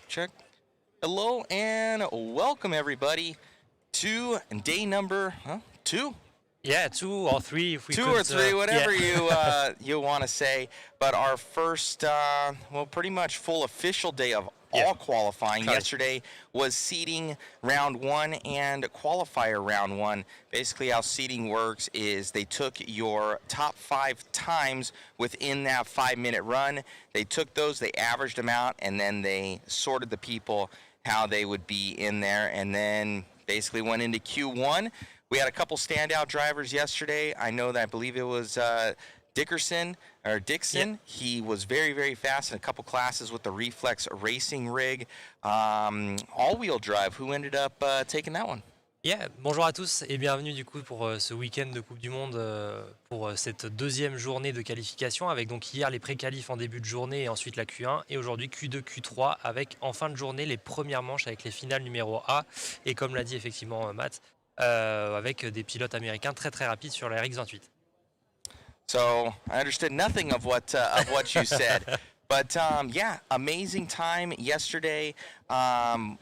Check. Hello and welcome everybody to day number 2. Yeah, 2 or 3 if we two could, or three, whatever yeah. you want to say. But our first, pretty much full official day of Yeah. all qualifying. Correct. Yesterday was seeding round 1 and qualifier round 1. Basically, how seeding works is they took your top 5 times within that 5-minute run. They took those, they averaged them out, and then they sorted the people how they would be in there, and then basically went into Q1. We had a couple standout drivers yesterday. I believe it was Dixon. Yeah. He was very, very fast in a couple classes with the Reflex racing rig. All-wheel drive. Who ended up taking that one? Yeah, bonjour à tous et bienvenue du coup pour ce week-end de Coupe du Monde, pour cette deuxième journée de qualification avec donc hier les pré-qualifs en début de journée et ensuite la Q1 et aujourd'hui Q2, Q3 avec en fin de journée les premières manches avec les finales numéro A et comme l'a dit effectivement Matt, avec des pilotes américains très très rapides sur la RX-28. So I understood nothing of what you said. But yeah, amazing time yesterday.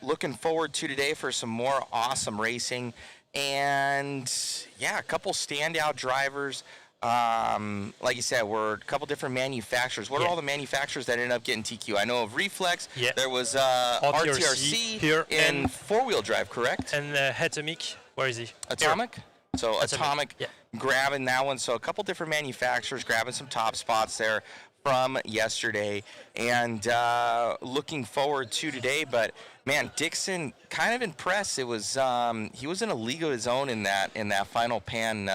Looking forward to today for some more awesome racing. And yeah, a couple standout drivers. Like you said, we're a couple different manufacturers. What are all the manufacturers that ended up getting TQ? I know of Reflex. Yeah. There was RTRC here in four-wheel drive, correct? And Atomic, where is he? Atomic? Here. So Atomic yeah. grabbing that one. So a couple different manufacturers grabbing some top spots there from yesterday, and looking forward to today. But man, Dixon kind of impressed. It was he was in a league of his own in that final Pan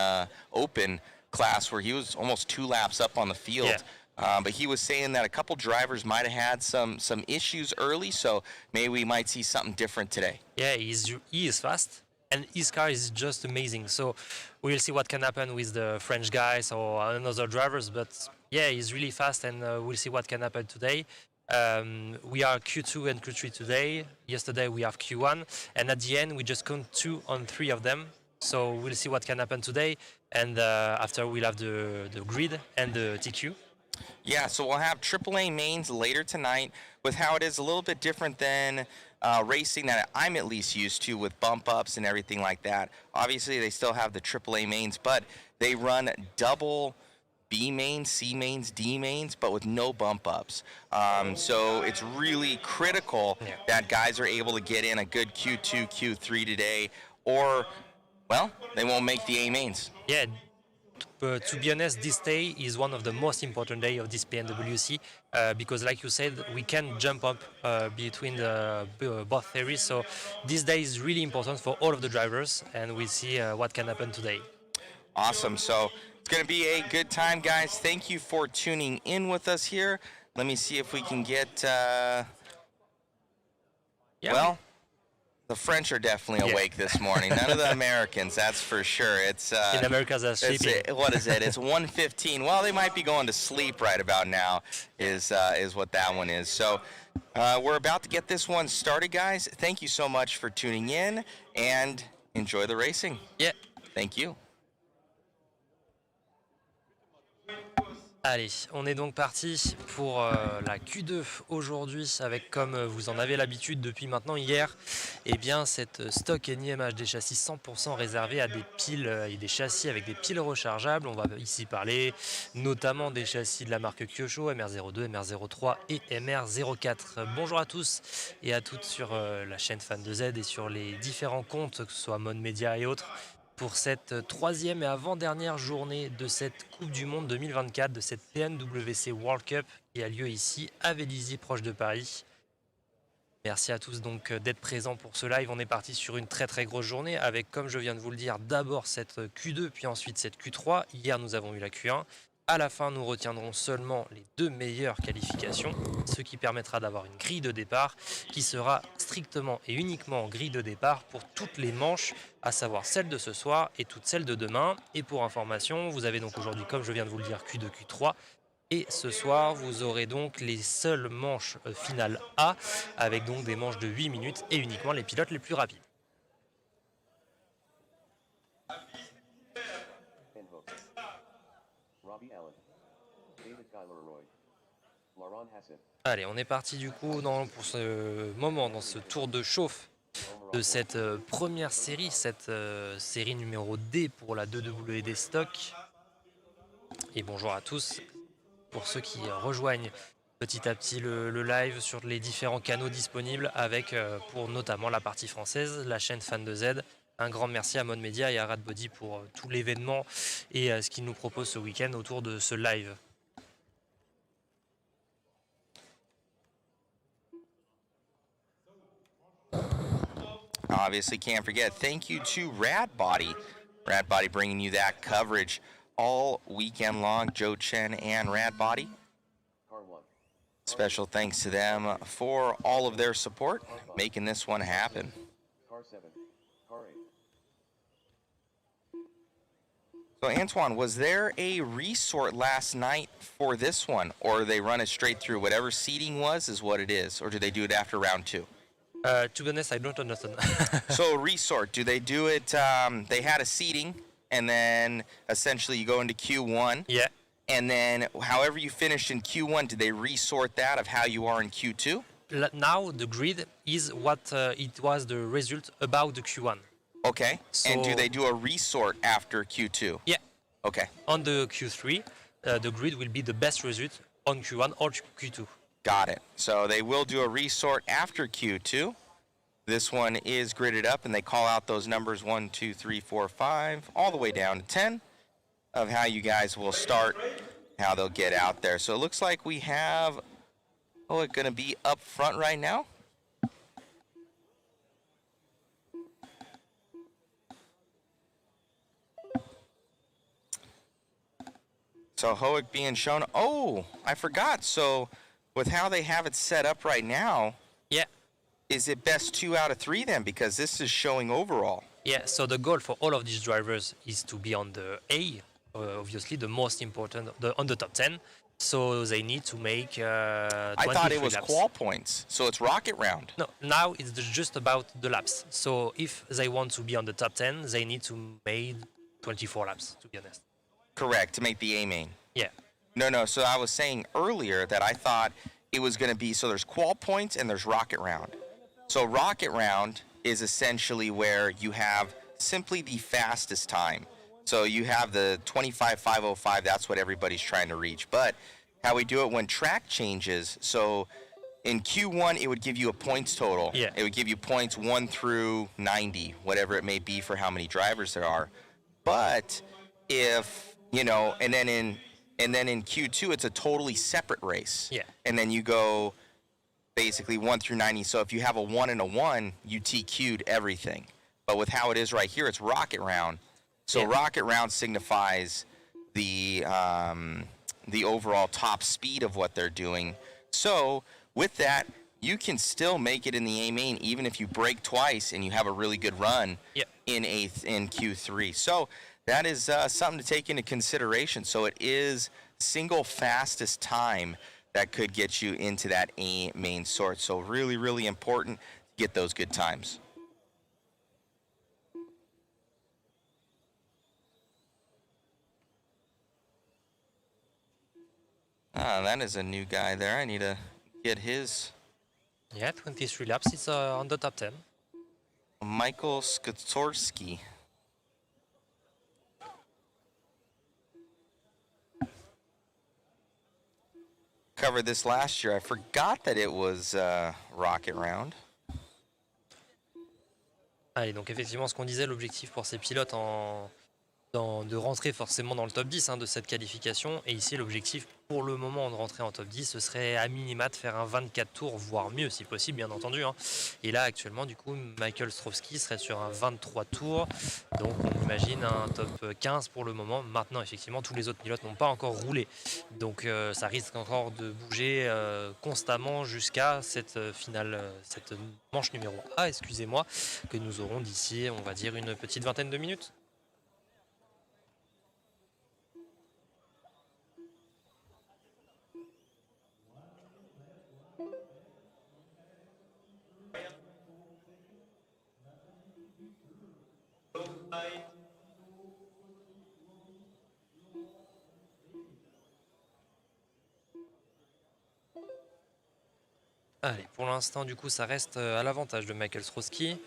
Open class where he was almost 2 laps up on the field. Yeah. But he was saying that a couple drivers might have had some issues early, so maybe we might see something different today. Yeah, he is fast. And his car is just amazing. So we'll see what can happen with the French guys or another drivers. But yeah, he's really fast, and we'll see what can happen today. We are Q2 and Q3 today. Yesterday we have Q1. And at the end, we just count 2 on 3 of them. So we'll see what can happen today. And after we'll have the grid and the TQ. Yeah, so we'll have AAA mains later tonight with how it is a little bit different than racing that I'm at least used to with bump ups and everything like that. Obviously, they still have the AAA mains, but they run double B mains, C mains, D mains, but with no bump ups. So it's really critical that guys are able to get in a good Q2, Q3 today, or, well, they won't make the A mains. Yeah. To be honest, this day is one of the most important days of this PNWC because, like you said, we can jump up between both theories. So this day is really important for all of the drivers, and we'll see what can happen today. Awesome. So it's going to be a good time, guys. Thank you for tuning in with us here. Let me see if we can get... Well, the French are definitely awake this morning. None of the Americans, that's for sure. It's in America, they're sleeping. What is it? It's 1:15. Well, they might be going to sleep right about now. Is what that one is. So we're about to get this one started, guys. Thank you so much for tuning in and enjoy the racing. Yeah. Thank you. Allez, on est donc parti pour la Q2 aujourd'hui avec, comme vous en avez l'habitude depuis maintenant hier, eh bien cette stock NIMH des châssis 100% réservés à des piles et des châssis avec des piles rechargeables. On va ici parler notamment des châssis de la marque Kyosho, MR02, MR03 et MR04. Bonjour à tous et à toutes sur la chaîne Fan de Z et sur les différents comptes, que ce soit Mode Media et autres, pour cette troisième et avant-dernière journée de cette Coupe du Monde 2024, de cette PNWC World Cup qui a lieu ici à Vélizy, proche de Paris. Merci à tous donc d'être présents pour ce live. On est parti sur une très très grosse journée avec, comme je viens de vous le dire, d'abord cette Q2 puis ensuite cette Q3. Hier nous avons eu la Q1. À la fin, nous retiendrons seulement les 2 meilleures qualifications, ce qui permettra d'avoir une grille de départ qui sera strictement et uniquement grille de départ pour toutes les manches, à savoir celle de ce soir et toutes celles de demain. Et pour information, vous avez donc aujourd'hui, comme je viens de vous le dire, Q2, Q3. Et ce soir, vous aurez donc les seules manches finales A, avec donc des manches de 8 minutes et uniquement les pilotes les plus rapides. Allez, on est parti du coup pour ce moment, dans ce tour de chauffe de cette première série, cette série numéro D pour la 2WD Stock. Et bonjour à tous pour ceux qui rejoignent petit à petit le live sur les différents canaux disponibles avec pour notamment la partie française, la chaîne Fan de Z. Un grand merci à Mode Media et à Radbody pour tout l'événement et ce qu'ils nous proposent ce week-end autour de ce live. Obviously, can't forget, thank you to Radbody. Radbody bringing you that coverage all weekend long. Joe Chen and Radbody. Special thanks to them for all of their support, making this one happen. So, Antoine, was there a resort last night for this one, or they run it straight through? Whatever seating was is what it is, or do they do it after round two? To be honest, I don't understand. So, resort, do they do it? They had a seating, and then essentially you go into Q1. Yeah. And then, however you finished in Q1, did they resort that of how you are in Q2? Now the grid is what it was the result about the Q1. Okay. So, and do they do a resort after Q2? Yeah. Okay. On the Q3, the grid will be the best result on Q1 or Q2. Got it. So they will do a resort after Q2. This one is gridded up, and they call out those numbers 1, 2, 3, 4, 5, all the way down to 10 of how you guys will start, how they'll get out there. So it looks like we have, it's going to be up front right now. So Hoek being shown. Oh, I forgot. So with how they have it set up right now, yeah, is it best 2 out of 3 then? Because this is showing overall. Yeah, so the goal for all of these drivers is to be on the A, obviously the most important, on the top 10. So they need to make 23 I thought it was laps. qual points, so it's rocket round. No, now it's just about the laps. So if they want to be on the top 10, they need to make 24 laps, to be honest. Correct, to make the A main. Yeah. No, so I was saying earlier that I thought it was going to be, so there's qual points and there's rocket round. So rocket round is essentially where you have simply the fastest time. So you have the 25.505, that's what everybody's trying to reach. But how we do it when track changes, so in Q1, it would give you a points total. Yeah. It would give you points 1 through 90, whatever it may be for how many drivers there are. But if, and then in Q2, it's a totally separate race. Yeah. And then you go basically 1 through 90. So if you have a 1 and a 1, you TQ'd everything. But with how it is right here, it's rocket round. So Yeah. rocket round signifies the overall top speed of what they're doing. So with that, you can still make it in the A main even if you break twice and you have a really good run in Q3. So that is something to take into consideration. So it is single fastest time that could get you into that A main sort. So really, really important to get those good times. That is a new guy there. I need to get his. Yeah, 23 laps, it's on the top 10. Michael Skotorski. Covered this last year. I forgot that it was Rocket Round. Allez, donc effectivement, ce qu'on disait, l'objectif pour ces pilotes de rentrer forcément dans le top 10 de cette qualification. Et ici, l'objectif pour le moment de rentrer en top 10, ce serait à minima de faire un 24 tours, voire mieux si possible, bien entendu. Et là, actuellement, du coup, Michael Strovski serait sur un 23 tours. Donc, on imagine un top 15 pour le moment. Maintenant, effectivement, tous les autres pilotes n'ont pas encore roulé. Donc, ça risque encore de bouger constamment jusqu'à cette finale, cette manche numéro A, excusez-moi, que nous aurons d'ici, on va dire, une petite vingtaine de minutes. Allez, pour l'instant, du coup, ça reste à l'avantage de Michael Strowski.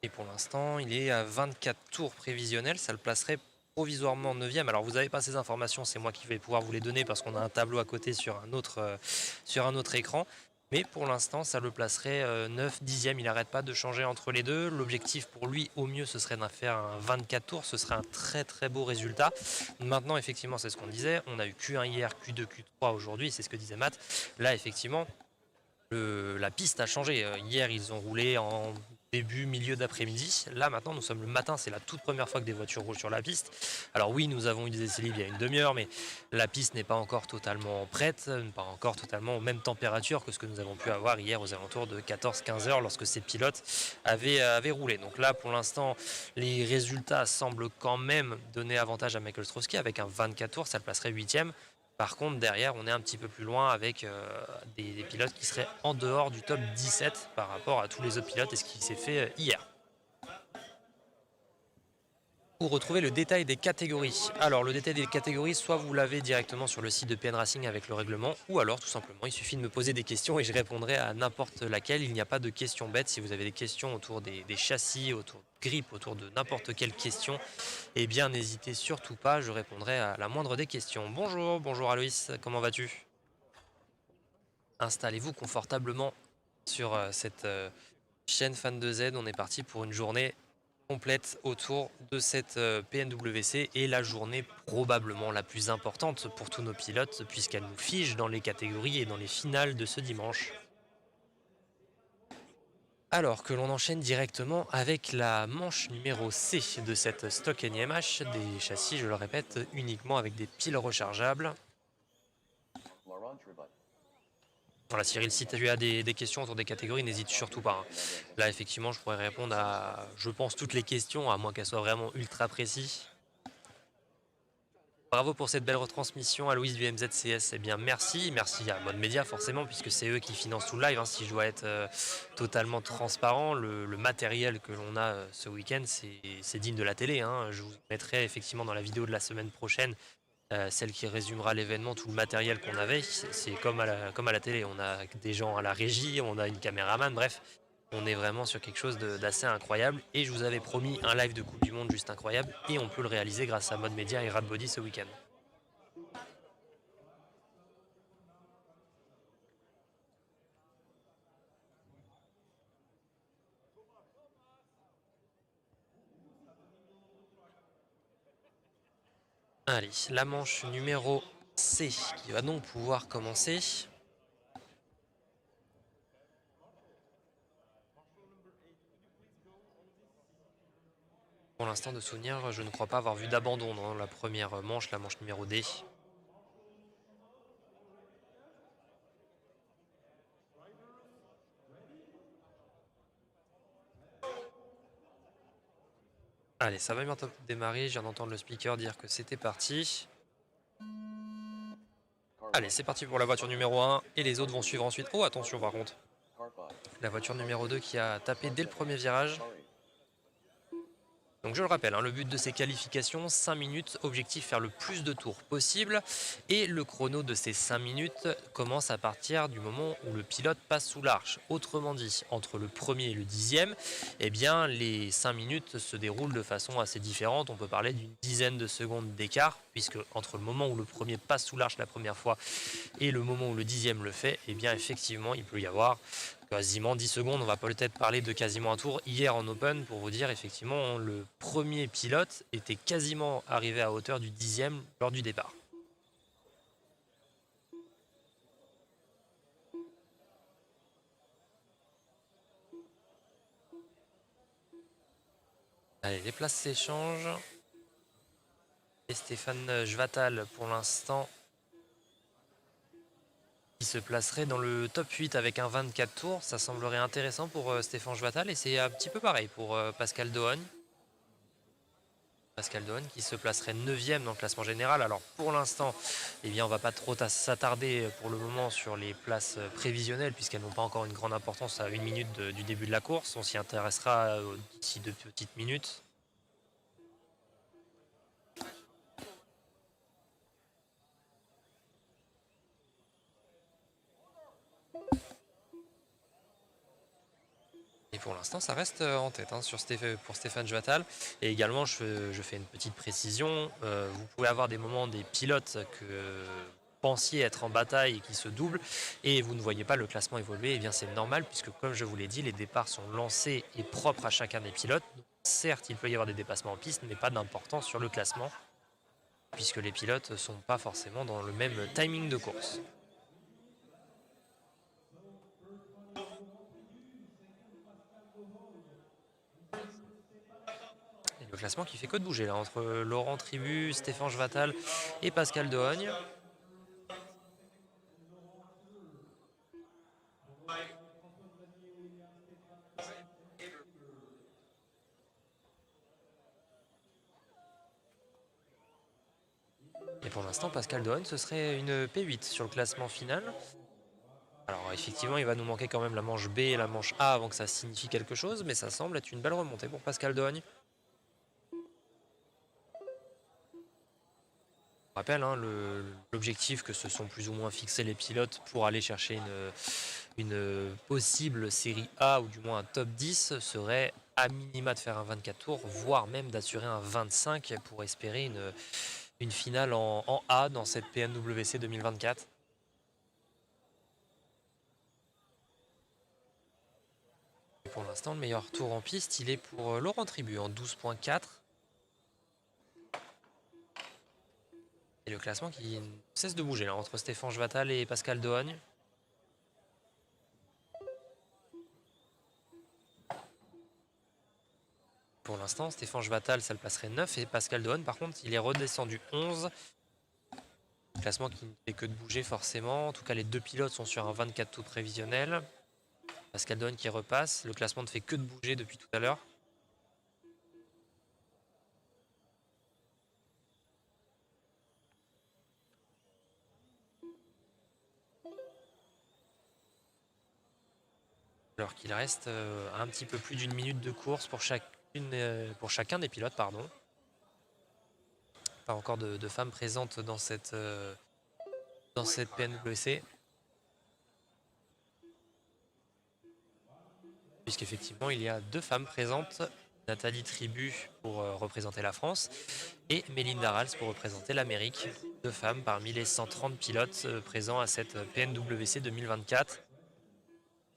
Et pour l'instant, il est à 24 tours prévisionnels. Ça le placerait provisoirement 9e. Alors, vous n'avez pas ces informations, c'est moi qui vais pouvoir vous les donner parce qu'on a un tableau à côté sur un autre écran. Mais pour l'instant, ça le placerait 9, 10e. Il n'arrête pas de changer entre les deux. L'objectif pour lui, au mieux, ce serait d'en faire un 24 tours. Ce serait un très très beau résultat. Maintenant, effectivement, c'est ce qu'on disait. On a eu Q1 hier, Q2, Q3 aujourd'hui. C'est ce que disait Matt. Là, effectivement, la piste a changé. Hier, ils ont roulé en début, milieu d'après-midi. Là, maintenant, nous sommes le matin. C'est la toute première fois que des voitures roulent sur la piste. Alors oui, nous avons eu des essais libres il y a une demi-heure, mais la piste n'est pas encore totalement prête, pas encore totalement aux mêmes températures que ce que nous avons pu avoir hier aux alentours de 14-15 heures lorsque ces pilotes avaient roulé. Donc là, pour l'instant, les résultats semblent quand même donner avantage à Michael Strowski avec un 24 tours. Ça le placerait 8e. Par contre, derrière, on est un petit peu plus loin avec des pilotes qui seraient en dehors du top 17 par rapport à tous les autres pilotes et ce qui s'est fait hier. Pour retrouver le détail des catégories. Alors, le détail des catégories, soit vous l'avez directement sur le site de PN Racing avec le règlement, ou alors tout simplement, il suffit de me poser des questions et je répondrai à n'importe laquelle. Il n'y a pas de questions bêtes. Si vous avez des questions autour des châssis, autour de grippe, autour de n'importe quelle question, eh bien, n'hésitez surtout pas, je répondrai à la moindre des questions. Bonjour, bonjour Aloïs, comment vas-tu? Installez-vous confortablement sur cette chaîne Fan de Z. On est parti pour une journée complète autour de cette PNWC et la journée probablement la plus importante pour tous nos pilotes puisqu'elle nous fige dans les catégories et dans les finales de ce dimanche. Alors que l'on enchaîne directement avec la manche numéro C de cette stock NIMH, des châssis, je le répète, uniquement avec des piles rechargeables. Voilà, Cyril, si tu as des questions autour des catégories, n'hésite surtout pas. Là, effectivement, je pourrais répondre à, je pense, toutes les questions, à moins qu'elles soient vraiment ultra précises. Bravo pour cette belle retransmission à Louise du MZCS. Eh bien, merci. Merci à Mode Média, forcément, puisque c'est eux qui financent tout le live. Si je dois être totalement transparent, le matériel que l'on a ce week-end, c'est digne de la télé. Je vous mettrai effectivement dans la vidéo de la semaine prochaine celle qui résumera l'événement, tout le matériel qu'on avait. C'est comme à la télé, on a des gens à la régie, on a une caméraman, bref, on est vraiment sur quelque chose d'assez incroyable. Et je vous avais promis un live de Coupe du Monde juste incroyable, et on peut le réaliser grâce à Mode Media et Radbody ce week-end. Allez, la manche numéro C qui va donc pouvoir commencer. Pour l'instant, de souvenir, je ne crois pas avoir vu d'abandon dans la première manche, la manche numéro D. Allez, ça va bientôt démarrer, je viens d'entendre le speaker dire que c'était parti. Allez, c'est parti pour la voiture numéro 1 et les autres vont suivre ensuite. Oh, attention par contre. La voiture numéro 2 qui a tapé dès le premier virage. Donc je le rappelle, le but de ces qualifications, 5 minutes, objectif faire le plus de tours possible. Et le chrono de ces 5 minutes commence à partir du moment où le pilote passe sous l'arche. Autrement dit, entre le premier et le 10e, eh bien, les 5 minutes se déroulent de façon assez différente. On peut parler d'une dizaine de secondes d'écart, puisque entre le moment où le premier passe sous l'arche la première fois et le moment où le 10e le fait, eh bien effectivement, il peut y avoir quasiment 10 secondes. On va peut-être parler de quasiment un tour hier en Open pour vous dire effectivement le premier pilote était quasiment arrivé à hauteur du 10e lors du départ. Allez, les places s'échangent. Et Stéphane Jvatal pour l'instant qui se placerait dans le top 8 avec un 24 tours. Ça semblerait intéressant pour Stéphane Jvatal et c'est un petit peu pareil pour Pascal Dohagne. Pascal Dohagne qui se placerait 9e dans le classement général. Alors pour l'instant, eh bien, on ne va pas trop s'attarder pour le moment sur les places prévisionnelles puisqu'elles n'ont pas encore une grande importance à 1 minute du début de la course. On s'y intéressera d'ici 2 petites minutes. Pour l'instant, ça reste en tête hein, pour Stéphane Joattal. Et également, je fais une petite précision. Vous pouvez avoir des moments des pilotes que vous pensiez être en bataille et qui se doublent et vous ne voyez pas le classement évoluer. Et bien, c'est normal puisque, comme je vous l'ai dit, les départs sont lancés et propres à chacun des pilotes. Donc, certes, il peut y avoir des dépassements en piste, mais pas d'importance sur le classement puisque les pilotes ne sont pas forcément dans le même timing de course. Et le classement qui fait que de bouger là, entre Laurent Tribu, Stéphane Joattal et Pascal Dehogne. Et pour l'instant, Pascal Dehogne, ce serait une P8 sur le classement final. Alors effectivement, il va nous manquer quand même la manche B et la manche A avant que ça signifie quelque chose, mais ça semble être une belle remontée pour Pascal Dehogne. Je rappelle hein, l'objectif que se sont plus ou moins fixés les pilotes pour aller chercher une possible série A ou du moins un top 10 serait à minima de faire un 24 tours, voire même d'assurer un 25 pour espérer une finale en A dans cette PNWC 2024. Et pour l'instant, le meilleur tour en piste, il est pour Laurent Tribu en 12.4. Et le classement qui ne cesse de bouger là, entre Stéphane Joattal et Pascal Dehogne. Pour l'instant, Stéphane Joattal, ça le placerait 9 et Pascal Dehogne, par contre, il est redescendu 11. Classement qui ne fait que de bouger forcément. En tout cas, les deux pilotes sont sur un 24 tours prévisionnel. Pascal Dehogne qui repasse. Le classement ne fait que de bouger depuis tout à l'heure. Alors qu'il reste un petit peu plus d'une minute de course pour chacun des pilotes. Pardon. Pas encore de femmes présentes dans cette PNWC. Puisqu'effectivement, il y a deux femmes présentes. Nathalie Tribu pour représenter la France et Mélinda Rals pour représenter l'Amérique. Deux femmes parmi les 130 pilotes présents à cette PNWC 2024.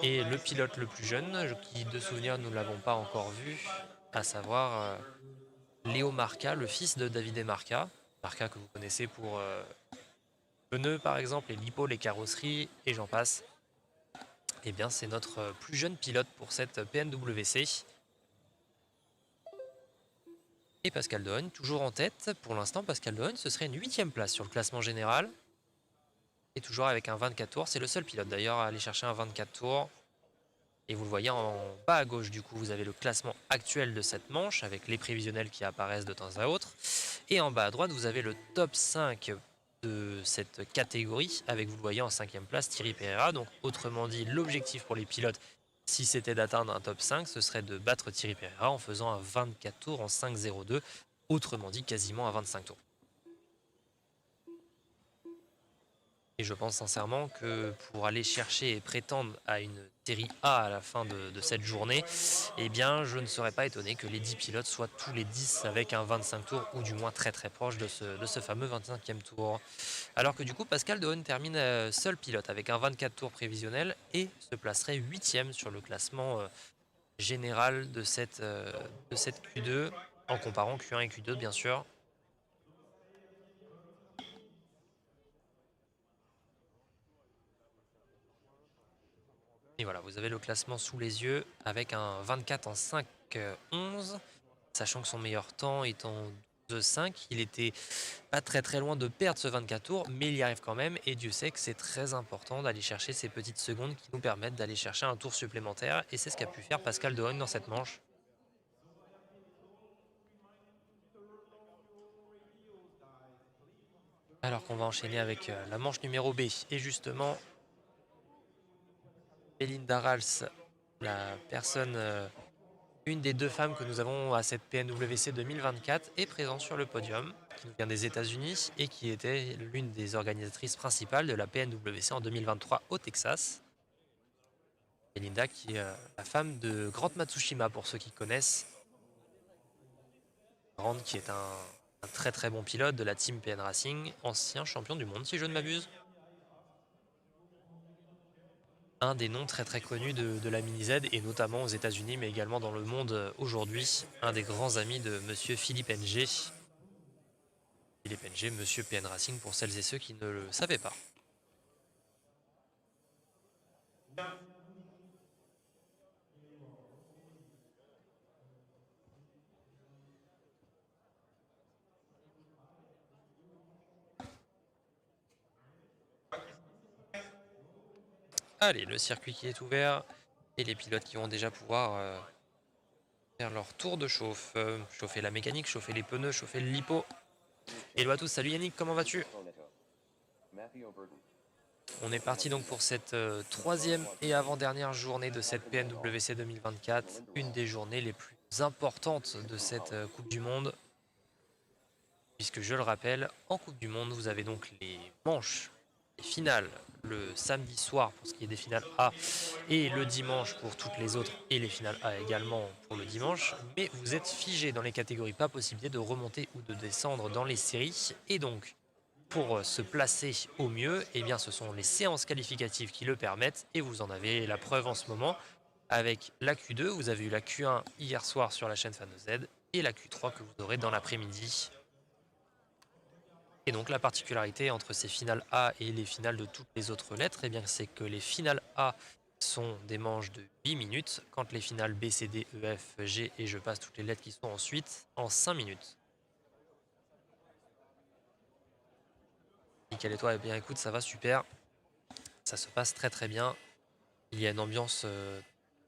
Et le pilote le plus jeune, qui de souvenir nous ne l'avons pas encore vu, à savoir Léo Marca, le fils de David et Marca. Marca que vous connaissez pour pneus par exemple, les lipos, les carrosseries et j'en passe. Eh bien c'est notre plus jeune pilote pour cette PNWC. Et Pascal Dehogne, toujours en tête. Pour l'instant, Pascal Dehogne, ce serait une 8e place sur le classement général. Et toujours avec un 24 tours. C'est le seul pilote d'ailleurs à aller chercher un 24 tours. Et vous le voyez en bas à gauche, du coup, vous avez le classement actuel de cette manche avec les prévisionnels qui apparaissent de temps à autre. Et en bas à droite, vous avez le top 5 de cette catégorie avec, vous le voyez, en 5e place, Thierry Pereira. Donc, autrement dit, l'objectif pour les pilotes, si c'était d'atteindre un top 5, ce serait de battre Thierry Pereira en faisant un 24 tours en 5.02. Autrement dit, quasiment un 25 tours. Et je pense sincèrement que pour aller chercher et prétendre à une série A à la fin de cette journée, eh bien je ne serais pas étonné que les 10 pilotes soient tous les 10 avec un 25 tours ou du moins très très proche de ce fameux 25e tour. Alors que du coup Pascal Dehogne termine seul pilote avec un 24 tours prévisionnel et se placerait 8e sur le classement général de cette Q2 en comparant Q1 et Q2 bien sûr. Et voilà, vous avez le classement sous les yeux avec un 24 en 5.11, sachant que son meilleur temps est en 12.5. Il était pas très très loin de perdre ce 24 tours, mais il y arrive quand même. Et Dieu sait que c'est très important d'aller chercher ces petites secondes qui nous permettent d'aller chercher un tour supplémentaire. Et c'est ce qu'a pu faire Pascal Dehogne dans cette manche. Alors qu'on va enchaîner avec la manche numéro B. Et justement, Mélinda Rals, la personne, une des deux femmes que nous avons à cette PNWC 2024, est présente sur le podium, qui nous vient des États-Unis et qui était l'une des organisatrices principales de la PNWC en 2023 au Texas. Et Linda qui est la femme de Grant Matsushima pour ceux qui connaissent. Grant qui est un très très bon pilote de la team PN Racing, ancien champion du monde si je ne m'abuse. Un des noms très très connus de la Mini Z et notamment aux États-Unis mais également dans le monde aujourd'hui. Un des grands amis de monsieur Philippe NG. Philippe NG, monsieur PN Racing pour celles et ceux qui ne le savaient pas. Allez, le circuit qui est ouvert et les pilotes qui vont déjà pouvoir faire leur tour de chauffe. Chauffer la mécanique, chauffer les pneus, chauffer le lipo. Hello à tous, salut Yannick, comment vas-tu? On est parti donc pour cette troisième et avant-dernière journée de cette PNWC 2024, une des journées les plus importantes de cette Coupe du Monde, puisque je le rappelle, en Coupe du Monde, vous avez donc les manches, les finales, le samedi soir pour ce qui est des finales A, et le dimanche pour toutes les autres, et les finales A également pour le dimanche, mais vous êtes figé dans les catégories, pas possibilité de remonter ou de descendre dans les séries, et donc pour se placer au mieux, eh bien, ce sont les séances qualificatives qui le permettent et vous en avez la preuve en ce moment avec la Q2. Vous avez eu la Q1 hier soir sur la chaîne Fan de Z et la Q3 que vous aurez dans l'après-midi. Et donc la particularité entre ces finales A et les finales de toutes les autres lettres, eh bien, c'est que les finales A sont des manches de 8 minutes, quand les finales B, C, D, E, F, G et je passe toutes les lettres qui sont ensuite en 5 minutes. Nickel, et toi? Eh bien écoute, ça va super, ça se passe très très bien. Il y a une ambiance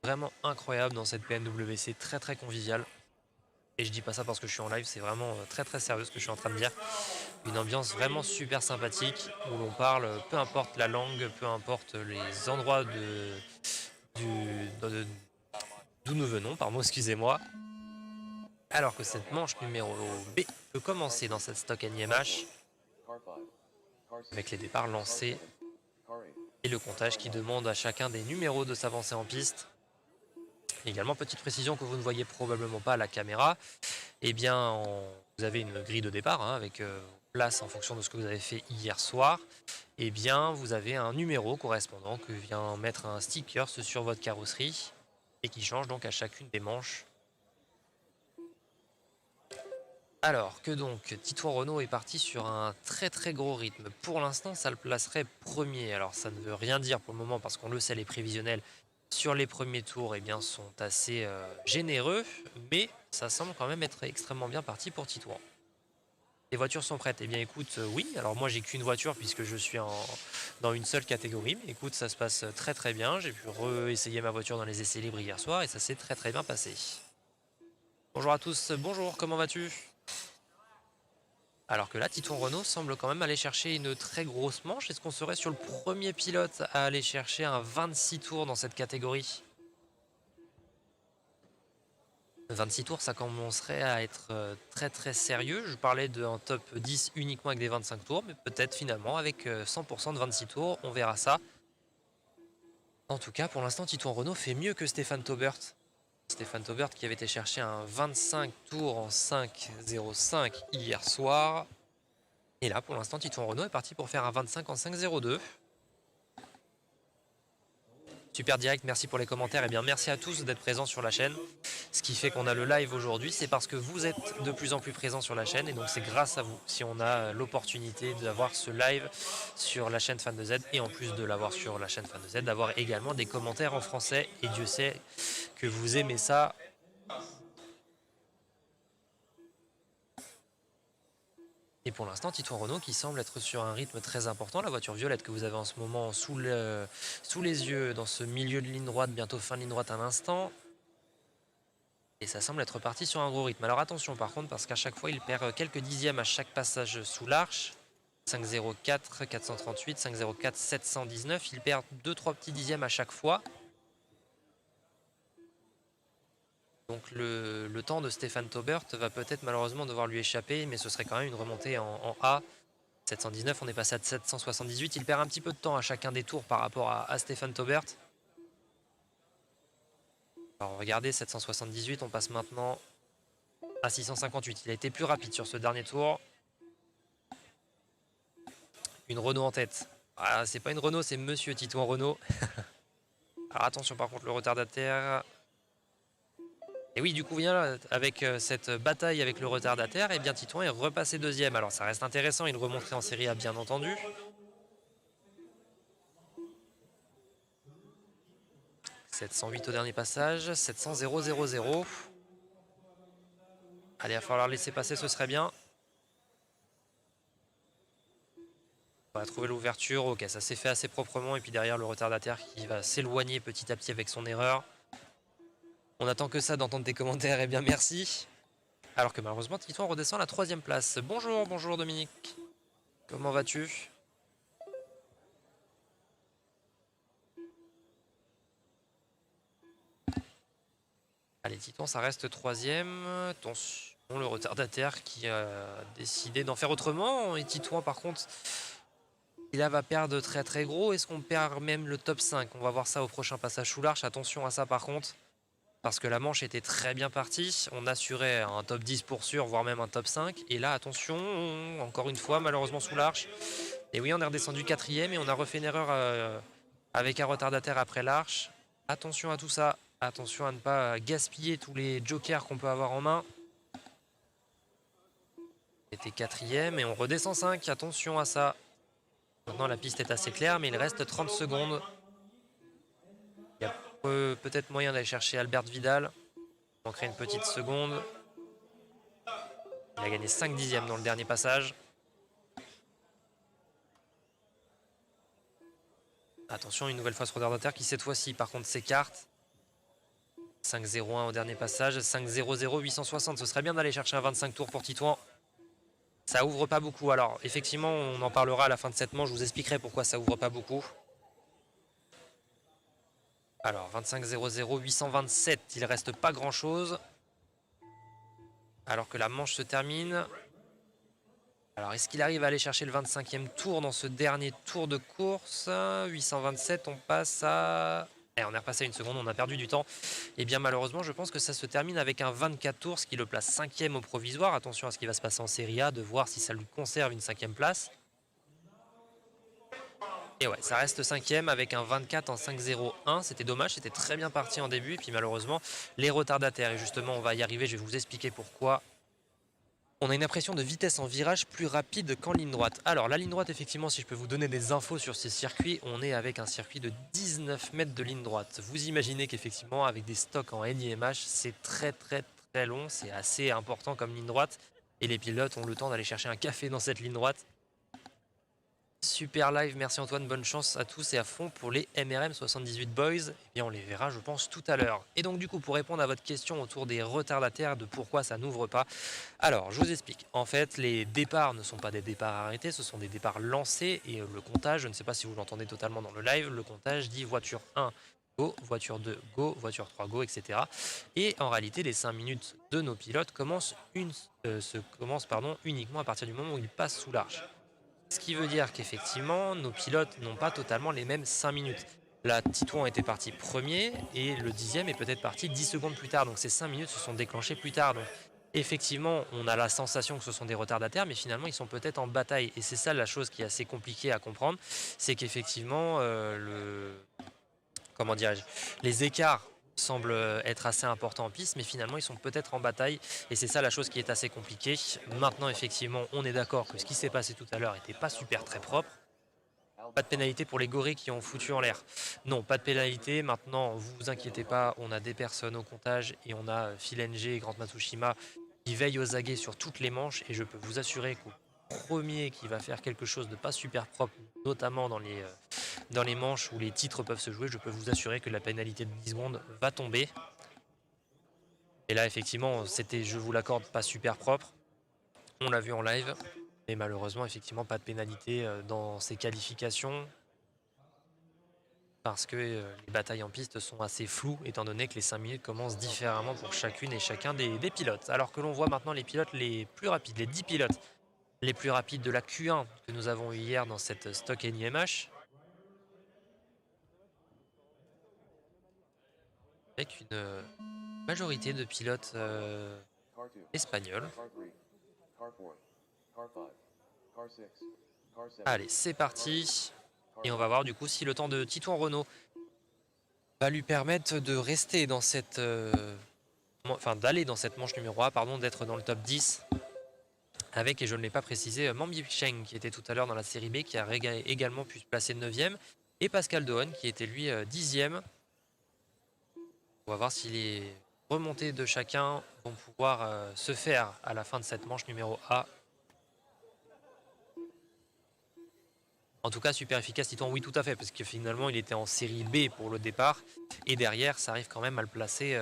vraiment incroyable dans cette PNWC, très très conviviale. Et je dis pas ça parce que je suis en live, c'est vraiment très très sérieux ce que je suis en train de dire. Une ambiance vraiment super sympathique où l'on parle, peu importe la langue, peu importe les endroits d'où nous venons, pardon, excusez-moi. Alors que cette manche numéro B peut commencer dans cette stock NIMH avec les départs lancés et le comptage qui demande à chacun des numéros de s'avancer en piste. Également, petite précision que vous ne voyez probablement pas à la caméra, eh bien, vous avez une grille de départ hein, avec place en fonction de ce que vous avez fait hier soir. Eh bien, vous avez un numéro correspondant que vient mettre un sticker sur votre carrosserie et qui change donc à chacune des manches. Alors que donc Titouan Renault est parti sur un très très gros rythme. Pour l'instant, ça le placerait premier. Alors ça ne veut rien dire pour le moment parce qu'on le sait, les prévisionnels sur les premiers tours eh bien, sont assez généreux, mais ça semble quand même être extrêmement bien parti pour Titouan. Les voitures sont prêtes? Eh bien écoute, oui. Alors moi j'ai qu'une voiture puisque je suis dans une seule catégorie, mais écoute, ça se passe très très bien. J'ai pu réessayer ma voiture dans les essais libres hier soir et ça s'est très très bien passé. Bonjour à tous, bonjour, comment vas-tu? Alors que là, Titouan Renault semble quand même aller chercher une très grosse manche. Est-ce qu'on serait sur le premier pilote à aller chercher un 26 tours dans cette catégorie? 26 tours, ça commencerait à être très très sérieux. Je parlais d'un top 10 uniquement avec des 25 tours, mais peut-être finalement avec 100% de 26 tours, on verra ça. En tout cas, pour l'instant, Titouan Renault fait mieux que Stéphane Taubert. Stéphane Taubert qui avait été chercher un 25 tours en 5.05 hier soir. Et là, pour l'instant, Titouan Renault est parti pour faire un 25 en 5.02. Super direct, merci pour les commentaires. Et bien, merci à tous d'être présents sur la chaîne. Ce qui fait qu'on a le live aujourd'hui, c'est parce que vous êtes de plus en plus présents sur la chaîne. Et donc, c'est grâce à vous si on a l'opportunité d'avoir ce live sur la chaîne Fan de Z. Et en plus de l'avoir sur la chaîne Fan de Z, d'avoir également des commentaires en français. Et Dieu sait que vous aimez ça. Et pour l'instant, Titouan Renault qui semble être sur un rythme très important. La voiture violette que vous avez en ce moment sous les yeux dans ce milieu de ligne droite, bientôt fin de ligne droite à l'instant. Et ça semble être parti sur un gros rythme. Alors attention par contre, parce qu'à chaque fois, il perd quelques dixièmes à chaque passage sous l'arche. 5.04, 438, 5.04, 719. Il perd 2-3 petits dixièmes à chaque fois. Donc le temps de Stéphane Taubert va peut-être malheureusement devoir lui échapper, mais ce serait quand même une remontée en A. 719, on est passé à 778. Il perd un petit peu de temps à chacun des tours par rapport à Stéphane Taubert. Alors regardez, 778, on passe maintenant à 658. Il a été plus rapide sur ce dernier tour. Une Renault en tête. Ah, c'est pas une Renault, c'est Monsieur Titouan Renault. Alors attention par contre le retardataire. Et oui, du coup, bien avec cette bataille avec le retardataire, et bien Titouan est repassé deuxième. Alors ça reste intéressant, il remonterait en série A bien entendu. 708 au dernier passage, 700 000. Allez, il va falloir laisser passer, ce serait bien. On va trouver l'ouverture, ok, ça s'est fait assez proprement. Et puis derrière le retardataire qui va s'éloigner petit à petit avec son erreur. On attend que ça d'entendre tes commentaires, et bien merci. Alors que malheureusement, Titouan redescend à la 3e place. Bonjour, bonjour Dominique. Comment vas-tu? Allez, Titouan, ça reste 3e. Attention, le retardataire qui a décidé d'en faire autrement. Et Titouan, par contre, il va perdre très très gros. Est-ce qu'on perd même le top 5? On va voir ça au prochain passage sous l'arche. Attention à ça par contre. Parce que la manche était très bien partie. On assurait un top 10 pour sûr, voire même un top 5. Et là, attention, encore une fois, malheureusement sous l'arche. Et oui, on est redescendu 4e et on a refait une erreur avec un retardataire après l'arche. Attention à tout ça. Attention à ne pas gaspiller tous les jokers qu'on peut avoir en main. C'était 4e et on redescend 5. Attention à ça. Maintenant, la piste est assez claire, mais il reste 30 secondes. Il y a peut-être moyen d'aller chercher Albert Vidal. Il manquerait une petite seconde. Il a gagné 5 dixièmes dans le dernier passage. Attention, une nouvelle fois ce retardataire qui cette fois-ci par contre s'écarte. 5-0-1 au dernier passage, 5-0-0, 860. Ce serait bien d'aller chercher un 25 tours pour Titouan. Ça ouvre pas beaucoup. Alors effectivement, on en parlera à la fin de cette manche. Je vous expliquerai pourquoi ça ouvre pas beaucoup. Alors 25-0-0, 827. Il reste pas grand-chose. Alors que la manche se termine. Alors est-ce qu'il arrive à aller chercher le 25e tour dans ce dernier tour de course? 827, on passe à... on est repassé à une seconde, on a perdu du temps. Et bien malheureusement, je pense que ça se termine avec un 24 tours, ce qui le place 5e au provisoire. Attention à ce qui va se passer en série A, de voir si ça lui conserve une 5e place. Et ouais, ça reste 5e avec un 24 en 5-0-1. C'était dommage, c'était très bien parti en début. Et puis malheureusement, les retardataires. Et justement, on va y arriver, je vais vous expliquer pourquoi. On a une impression de vitesse en virage plus rapide qu'en ligne droite. Alors la ligne droite, effectivement, si je peux vous donner des infos sur ces circuits, on est avec un circuit de 19 mètres de ligne droite. Vous imaginez qu'effectivement, avec des stocks en NIMH, c'est très long, c'est assez important comme ligne droite. Et les pilotes ont le temps d'aller chercher un café dans cette ligne droite. Super live, merci Antoine, bonne chance à tous et à fond pour les MRM 78 Boys. Et bien on les verra je pense tout à l'heure. Et donc du coup pour répondre à votre question autour des retardataires, de pourquoi ça n'ouvre pas. Alors je vous explique, en fait les départs ne sont pas des départs arrêtés, ce sont des départs lancés. Et le comptage, je ne sais pas si vous l'entendez totalement dans le live, le comptage dit voiture 1 go, voiture 2 go, voiture 3 go, etc. Et en réalité les 5 minutes de nos pilotes commencent uniquement à partir du moment où ils passent sous l'arche. Ce qui veut dire qu'effectivement, nos pilotes n'ont pas totalement les mêmes 5 minutes. Là, Titouan était parti premier et le 10e est peut-être parti 10 secondes plus tard. Donc ces 5 minutes se sont déclenchées plus tard. Donc effectivement, on a la sensation que ce sont des retardataires, mais finalement, ils sont peut-être en bataille. Et c'est ça la chose qui est assez compliquée à comprendre. C'est qu'effectivement, les écarts semblent être assez importants en piste, mais finalement ils sont peut-être en bataille et c'est ça la chose qui est assez compliquée. Maintenant effectivement on est d'accord que ce qui s'est passé tout à l'heure n'était pas super très propre. Pas de pénalité pour les gorilles qui ont foutu en l'air. Non, pas de pénalité. Maintenant, vous inquiétez pas, on a des personnes au comptage et on a Phil NG et Grant Matsushima qui veillent aux aguets sur toutes les manches et je peux vous assurer qu'au premier qui va faire quelque chose de pas super propre, notamment dans les manches où les titres peuvent se jouer, je peux vous assurer que la pénalité de 10 secondes va tomber. Et là, effectivement, c'était, je vous l'accorde, pas super propre. On l'a vu en live. Et malheureusement, effectivement, pas de pénalité dans ces qualifications. Parce que les batailles en piste sont assez floues, étant donné que les 5 minutes commencent différemment pour chacune et chacun des pilotes. Alors que l'on voit maintenant les pilotes les plus rapides, les 10 pilotes les plus rapides de la Q1 que nous avons eu hier dans cette stock NIMH. avec une majorité de pilotes espagnols. Allez, c'est parti. Et on va voir du coup si le temps de Titouan Renault va lui permettre de rester dans cette... enfin d'aller dans cette manche numéro A, pardon, d'être dans le top 10. Avec, et je ne l'ai pas précisé, Mambi Cheng qui était tout à l'heure dans la série B, qui a également pu se placer 9e. Et Pascal Dohan qui était lui 10e. On va voir si les remontées de chacun vont pouvoir se faire à la fin de cette manche numéro A. En tout cas, super efficace Titan, oui tout à fait, parce que finalement il était en série B pour le départ. Et derrière, ça arrive quand même à le placer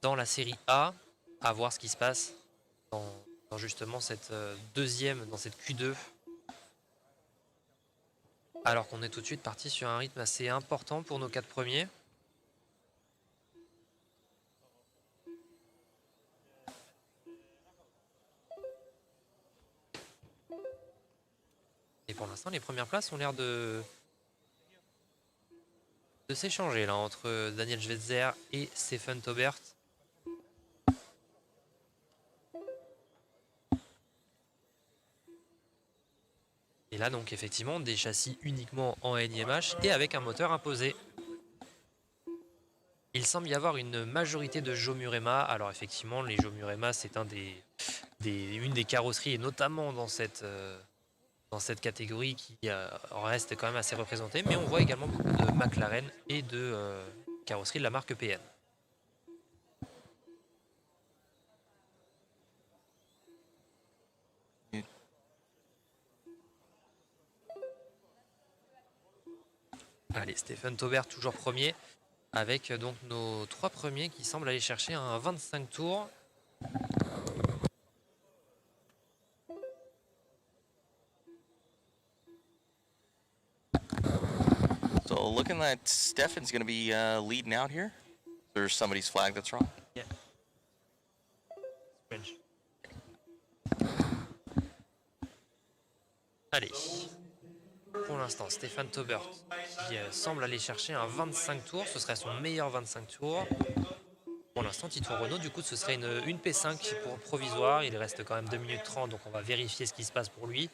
dans la série A, à voir ce qui se passe dans justement cette deuxième, dans cette Q2. Alors qu'on est tout de suite parti sur un rythme assez important pour nos 4 premiers. Et pour l'instant, les premières places ont l'air de s'échanger là entre Daniel Schweitzer et Stephen Taubert. Et là donc effectivement des châssis uniquement en NIMH et avec un moteur imposé. Il semble y avoir une majorité de Jomurema. Alors effectivement les Jomurema c'est une des carrosseries et notamment dans cette catégorie qui reste quand même assez représentée. Mais on voit également beaucoup de McLaren et de carrosseries de la marque PN. Allez, Stephen Taubert toujours premier, avec donc nos 3 premiers qui semblent aller chercher un 25 tours. So looking like Stefan's going to be leading out here. There's somebody's flag that's wrong. Yeah. French. Allez. Pour l'instant, Stephen Taubert qui semble aller chercher un 25 tours. Ce serait son meilleur 25 tours. Pour l'instant, Titouan Renault, du coup, ce serait une P5 pour provisoire. Il reste quand même 2 minutes 30, donc on va vérifier ce qui se passe pour lui.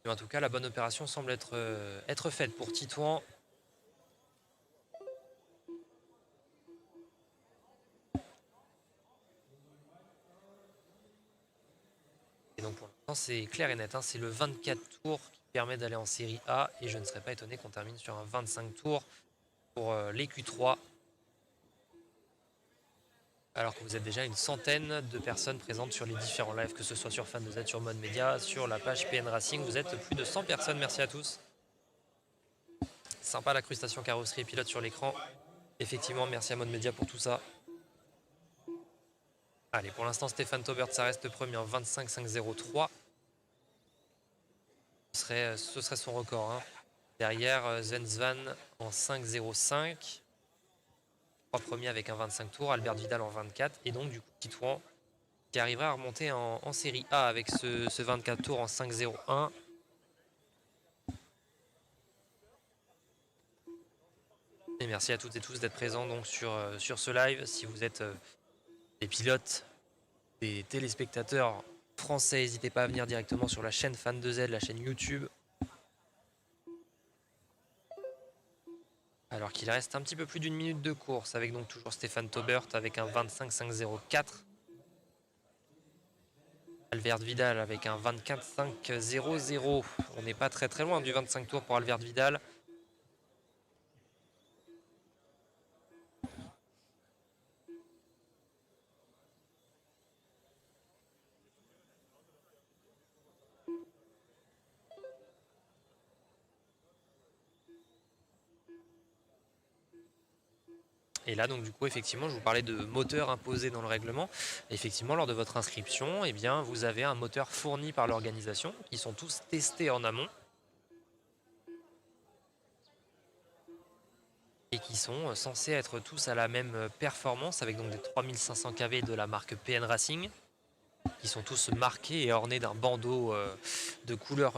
Mais en tout cas, la bonne opération semble être faite pour Titouan. Et donc pour l'instant, c'est clair et net. Hein, c'est le 24 tours qui permet d'aller en série A. Et je ne serais pas étonné qu'on termine sur un 25 tours pour les Q3. Alors que vous êtes déjà une centaine de personnes présentes sur les différents lives, que ce soit sur Fan2Z, sur Mode Média, sur la page PN Racing. Vous êtes plus de 100 personnes, merci à tous. Sympa l'incrustation carrosserie et pilote sur l'écran. Effectivement, merci à Mode Média pour tout ça. Allez, pour l'instant, Stephen Taubert, ça reste premier en 25,503. Ce serait son record. Hein. Derrière, Zenzvan en 5,05. 3 premiers avec un 25 tours, Albert Vidal en 24. Et donc, du coup, Titouan qui arrivera à remonter en série A avec ce 24 tours en 5,01. Et merci à toutes et tous d'être présents donc sur ce live. Si vous êtes des pilotes, des téléspectateurs français, n'hésitez pas à venir directement sur la chaîne Fan2Z, la chaîne YouTube. Alors qu'il reste un petit peu plus d'une minute de course, avec donc toujours Stephen Taubert avec un 25,504. Albert Vidal avec un 24,500. On n'est pas très très loin du 25 tours pour Albert Vidal. Et là, donc du coup, effectivement, je vous parlais de moteur imposé dans le règlement. Effectivement, lors de votre inscription, eh bien, vous avez un moteur fourni par l'organisation, qui sont tous testés en amont. Et qui sont censés être tous à la même performance, avec donc des 3500 kV de la marque PN Racing. qui sont tous marqués et ornés d'un bandeau de couleur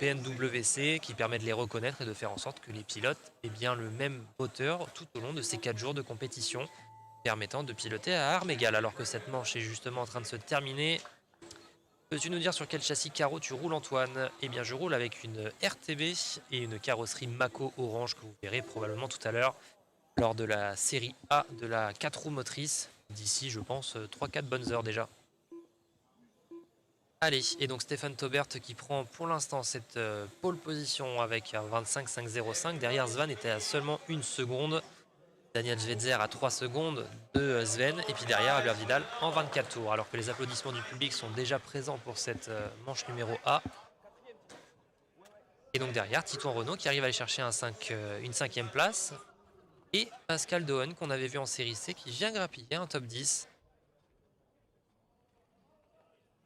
PNWC qui permet de les reconnaître et de faire en sorte que les pilotes aient bien le même moteur tout au long de ces 4 jours de compétition, permettant de piloter à armes égales. Alors que cette manche est justement en train de se terminer, peux-tu nous dire sur quel châssis carreau tu roules, Antoine? Eh bien, je roule avec une RTB et une carrosserie Mako orange que vous verrez probablement tout à l'heure lors de la série A de la 4 roues motrices. D'ici, je pense, 3-4 bonnes heures déjà. Allez, et donc Stéphane Taubert qui prend pour l'instant cette pole position avec un 25,505. Derrière, Svan était à seulement 1 seconde. Daniel Schweitzer à 3 secondes de Sven. Et puis derrière, Albert Vidal en 24 tours. Alors que les applaudissements du public sont déjà présents pour cette manche numéro A. Et donc derrière, Titouan Renault qui arrive à aller chercher une 5e place. Et Pascal Dohen qu'on avait vu en série C qui vient grappiller un top 10.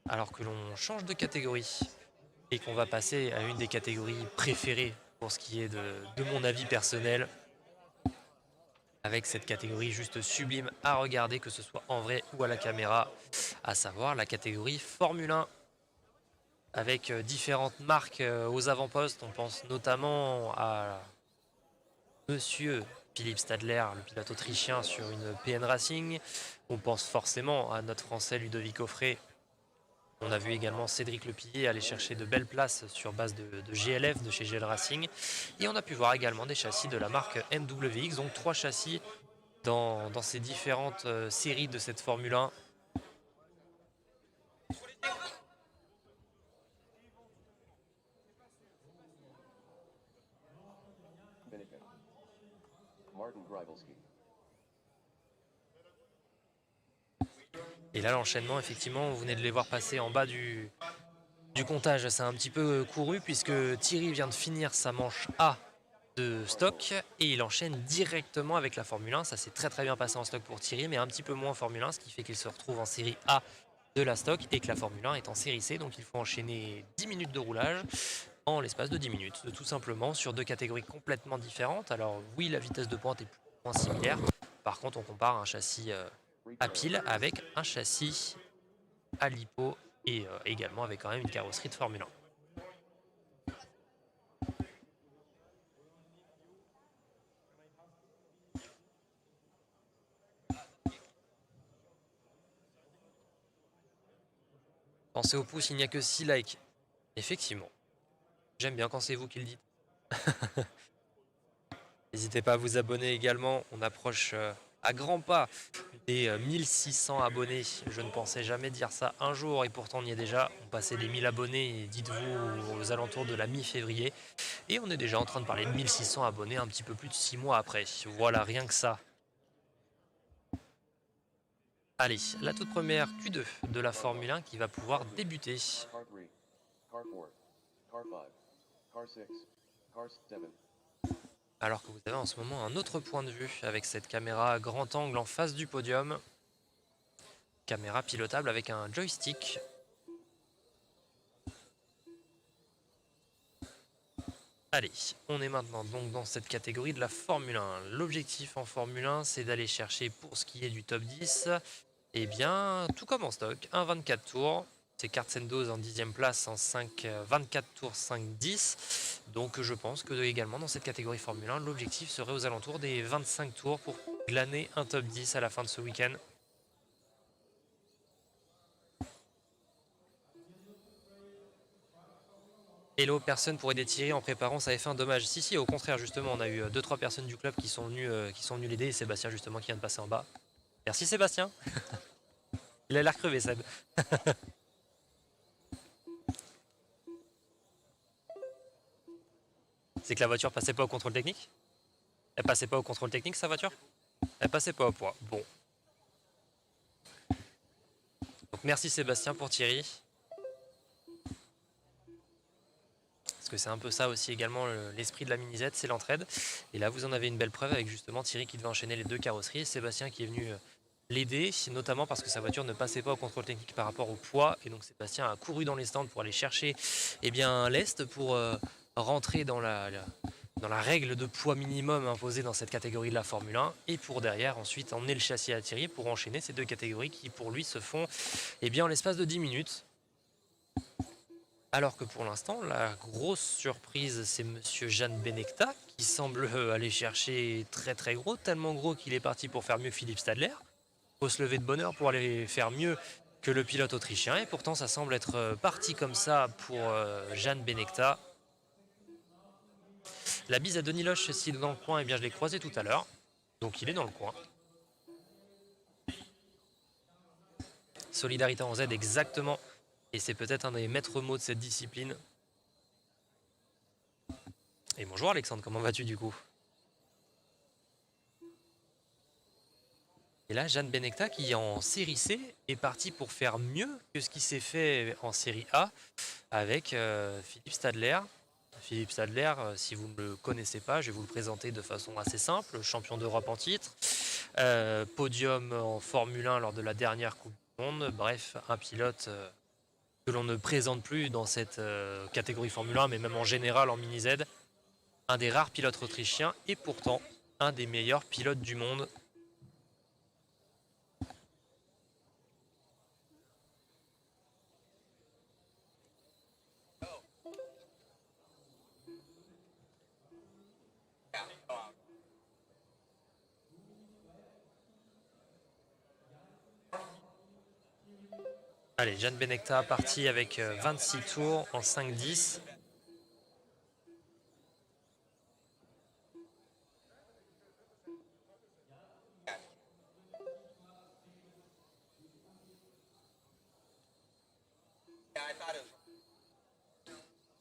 Alors que l'on change de catégorie et qu'on va passer à une des catégories préférées pour ce qui est de mon avis personnel, avec cette catégorie juste sublime à regarder, que ce soit en vrai ou à la caméra, à savoir la catégorie Formule 1, avec différentes marques aux avant-postes. On pense notamment à Monsieur Philippe Stadler, le pilote autrichien sur une PN Racing. On pense forcément à notre Français Ludovic Offray. On a vu également Cédric Lepillier aller chercher de belles places sur base de GLF, de chez GL Racing. Et on a pu voir également des châssis de la marque MWX, donc 3 châssis dans ces différentes séries de cette Formule 1. Et là, l'enchaînement, effectivement, vous venez de les voir passer en bas du comptage. C'est un petit peu couru puisque Thierry vient de finir sa manche A de stock et il enchaîne directement avec la Formule 1. Ça s'est très très bien passé en stock pour Thierry, mais un petit peu moins en Formule 1, ce qui fait qu'il se retrouve en série A de la stock et que la Formule 1 est en série C. Donc il faut enchaîner 10 minutes de roulage en l'espace de 10 minutes, tout simplement, sur 2 catégories complètement différentes. Alors oui, la vitesse de pointe est plus ou moins similaire. Par contre, on compare un châssis à pile avec un châssis à lipo et également avec quand même une carrosserie de Formule 1. Pensez au pouce, il n'y a que 6 likes. Effectivement. J'aime bien quand c'est vous qui le dites. N'hésitez pas à vous abonner également. On approche à grands pas des 1600 abonnés. Je ne pensais jamais dire ça un jour et pourtant on y est déjà. On passait les 1000 abonnés, dites-vous, aux alentours de la mi-février. Et on est déjà en train de parler de 1600 abonnés un petit peu plus de 6 mois après. Voilà, rien que ça. Allez, la toute première Q2 de la Formule 1 qui va pouvoir débuter. Alors que vous avez en ce moment un autre point de vue avec cette caméra grand angle en face du podium. Caméra pilotable avec un joystick. Allez, on est maintenant donc dans cette catégorie de la Formule 1. L'objectif en Formule 1, c'est d'aller chercher pour ce qui est du top 10, eh bien, tout comme en stock, un 24 tours. C'est Kartsendoz en 10e place en 24 tours 5-10. Donc je pense que également dans cette catégorie Formule 1, l'objectif serait aux alentours des 25 tours pour glaner un top 10 à la fin de ce week-end. Hello, personne pour aider Thierry en préparant sa F1, dommage. Si, au contraire, justement, on a eu 2-3 personnes du club qui sont venues l'aider, et Sébastien justement qui vient de passer en bas. Merci Sébastien. Il a l'air crevé, Seb. C'est que la voiture passait pas au contrôle technique? Elle passait pas au contrôle technique, sa voiture? Elle passait pas au poids. Bon. Donc merci Sébastien pour Thierry. Parce que c'est un peu ça aussi également l'esprit de la mini Z, c'est l'entraide. Et là vous en avez une belle preuve avec justement Thierry qui devait enchaîner les 2 carrosseries et Sébastien qui est venu l'aider, notamment parce que sa voiture ne passait pas au contrôle technique par rapport au poids. Et donc Sébastien a couru dans les stands pour aller chercher eh bien, l'Est pour rentrer dans dans la règle de poids minimum imposée dans cette catégorie de la Formule 1, et pour derrière ensuite emmener le châssis à Thierry pour enchaîner ces deux catégories qui pour lui se font en l'espace de 10 minutes. Alors que pour l'instant, la grosse surprise, c'est Monsieur Jeanne Benecta qui semble aller chercher très très gros, tellement gros qu'il est parti pour faire mieux que Philippe Stadler. Faut se lever de bonne heure pour aller faire mieux que le pilote autrichien, et pourtant ça semble être parti comme ça pour Jeanne Benecta. La bise à Denis Loche, s'il est dans le coin, eh bien je l'ai croisé tout à l'heure, donc il est dans le coin. Solidarité en Z exactement, et c'est peut-être un des maîtres mots de cette discipline. Et bonjour Alexandre, comment vas-tu du coup? Et là, Jeanne Benecta, qui en série C, est parti pour faire mieux que ce qui s'est fait en série A avec Philippe Stadler. Philippe Stadler, si vous ne le connaissez pas, je vais vous le présenter de façon assez simple. Champion d'Europe en titre, podium en Formule 1 lors de la dernière Coupe du Monde. Bref, un pilote que l'on ne présente plus dans cette catégorie Formule 1, mais même en général en mini-Z. Un des rares pilotes autrichiens et pourtant un des meilleurs pilotes du monde. Allez, Jeanne Benecta parti avec 26 tours en 5-10.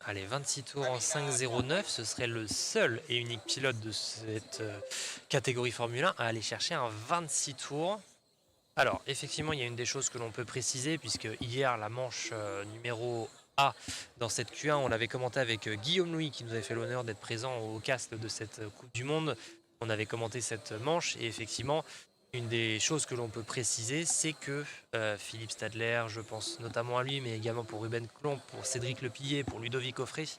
Allez, 26 tours en 5-0-9, ce serait le seul et unique pilote de cette catégorie Formule 1 à aller chercher un 26 tours. Alors, effectivement, il y a une des choses que l'on peut préciser, puisque hier, la manche numéro A dans cette Q1, on l'avait commenté avec Guillaume Louis, qui nous avait fait l'honneur d'être présent au cast de cette Coupe du Monde. On avait commenté cette manche, et effectivement, une des choses que l'on peut préciser, c'est que Philippe Stadler, je pense notamment à lui, mais également pour Ruben Clon, pour Cédric Lepillet, pour Ludovic Offray,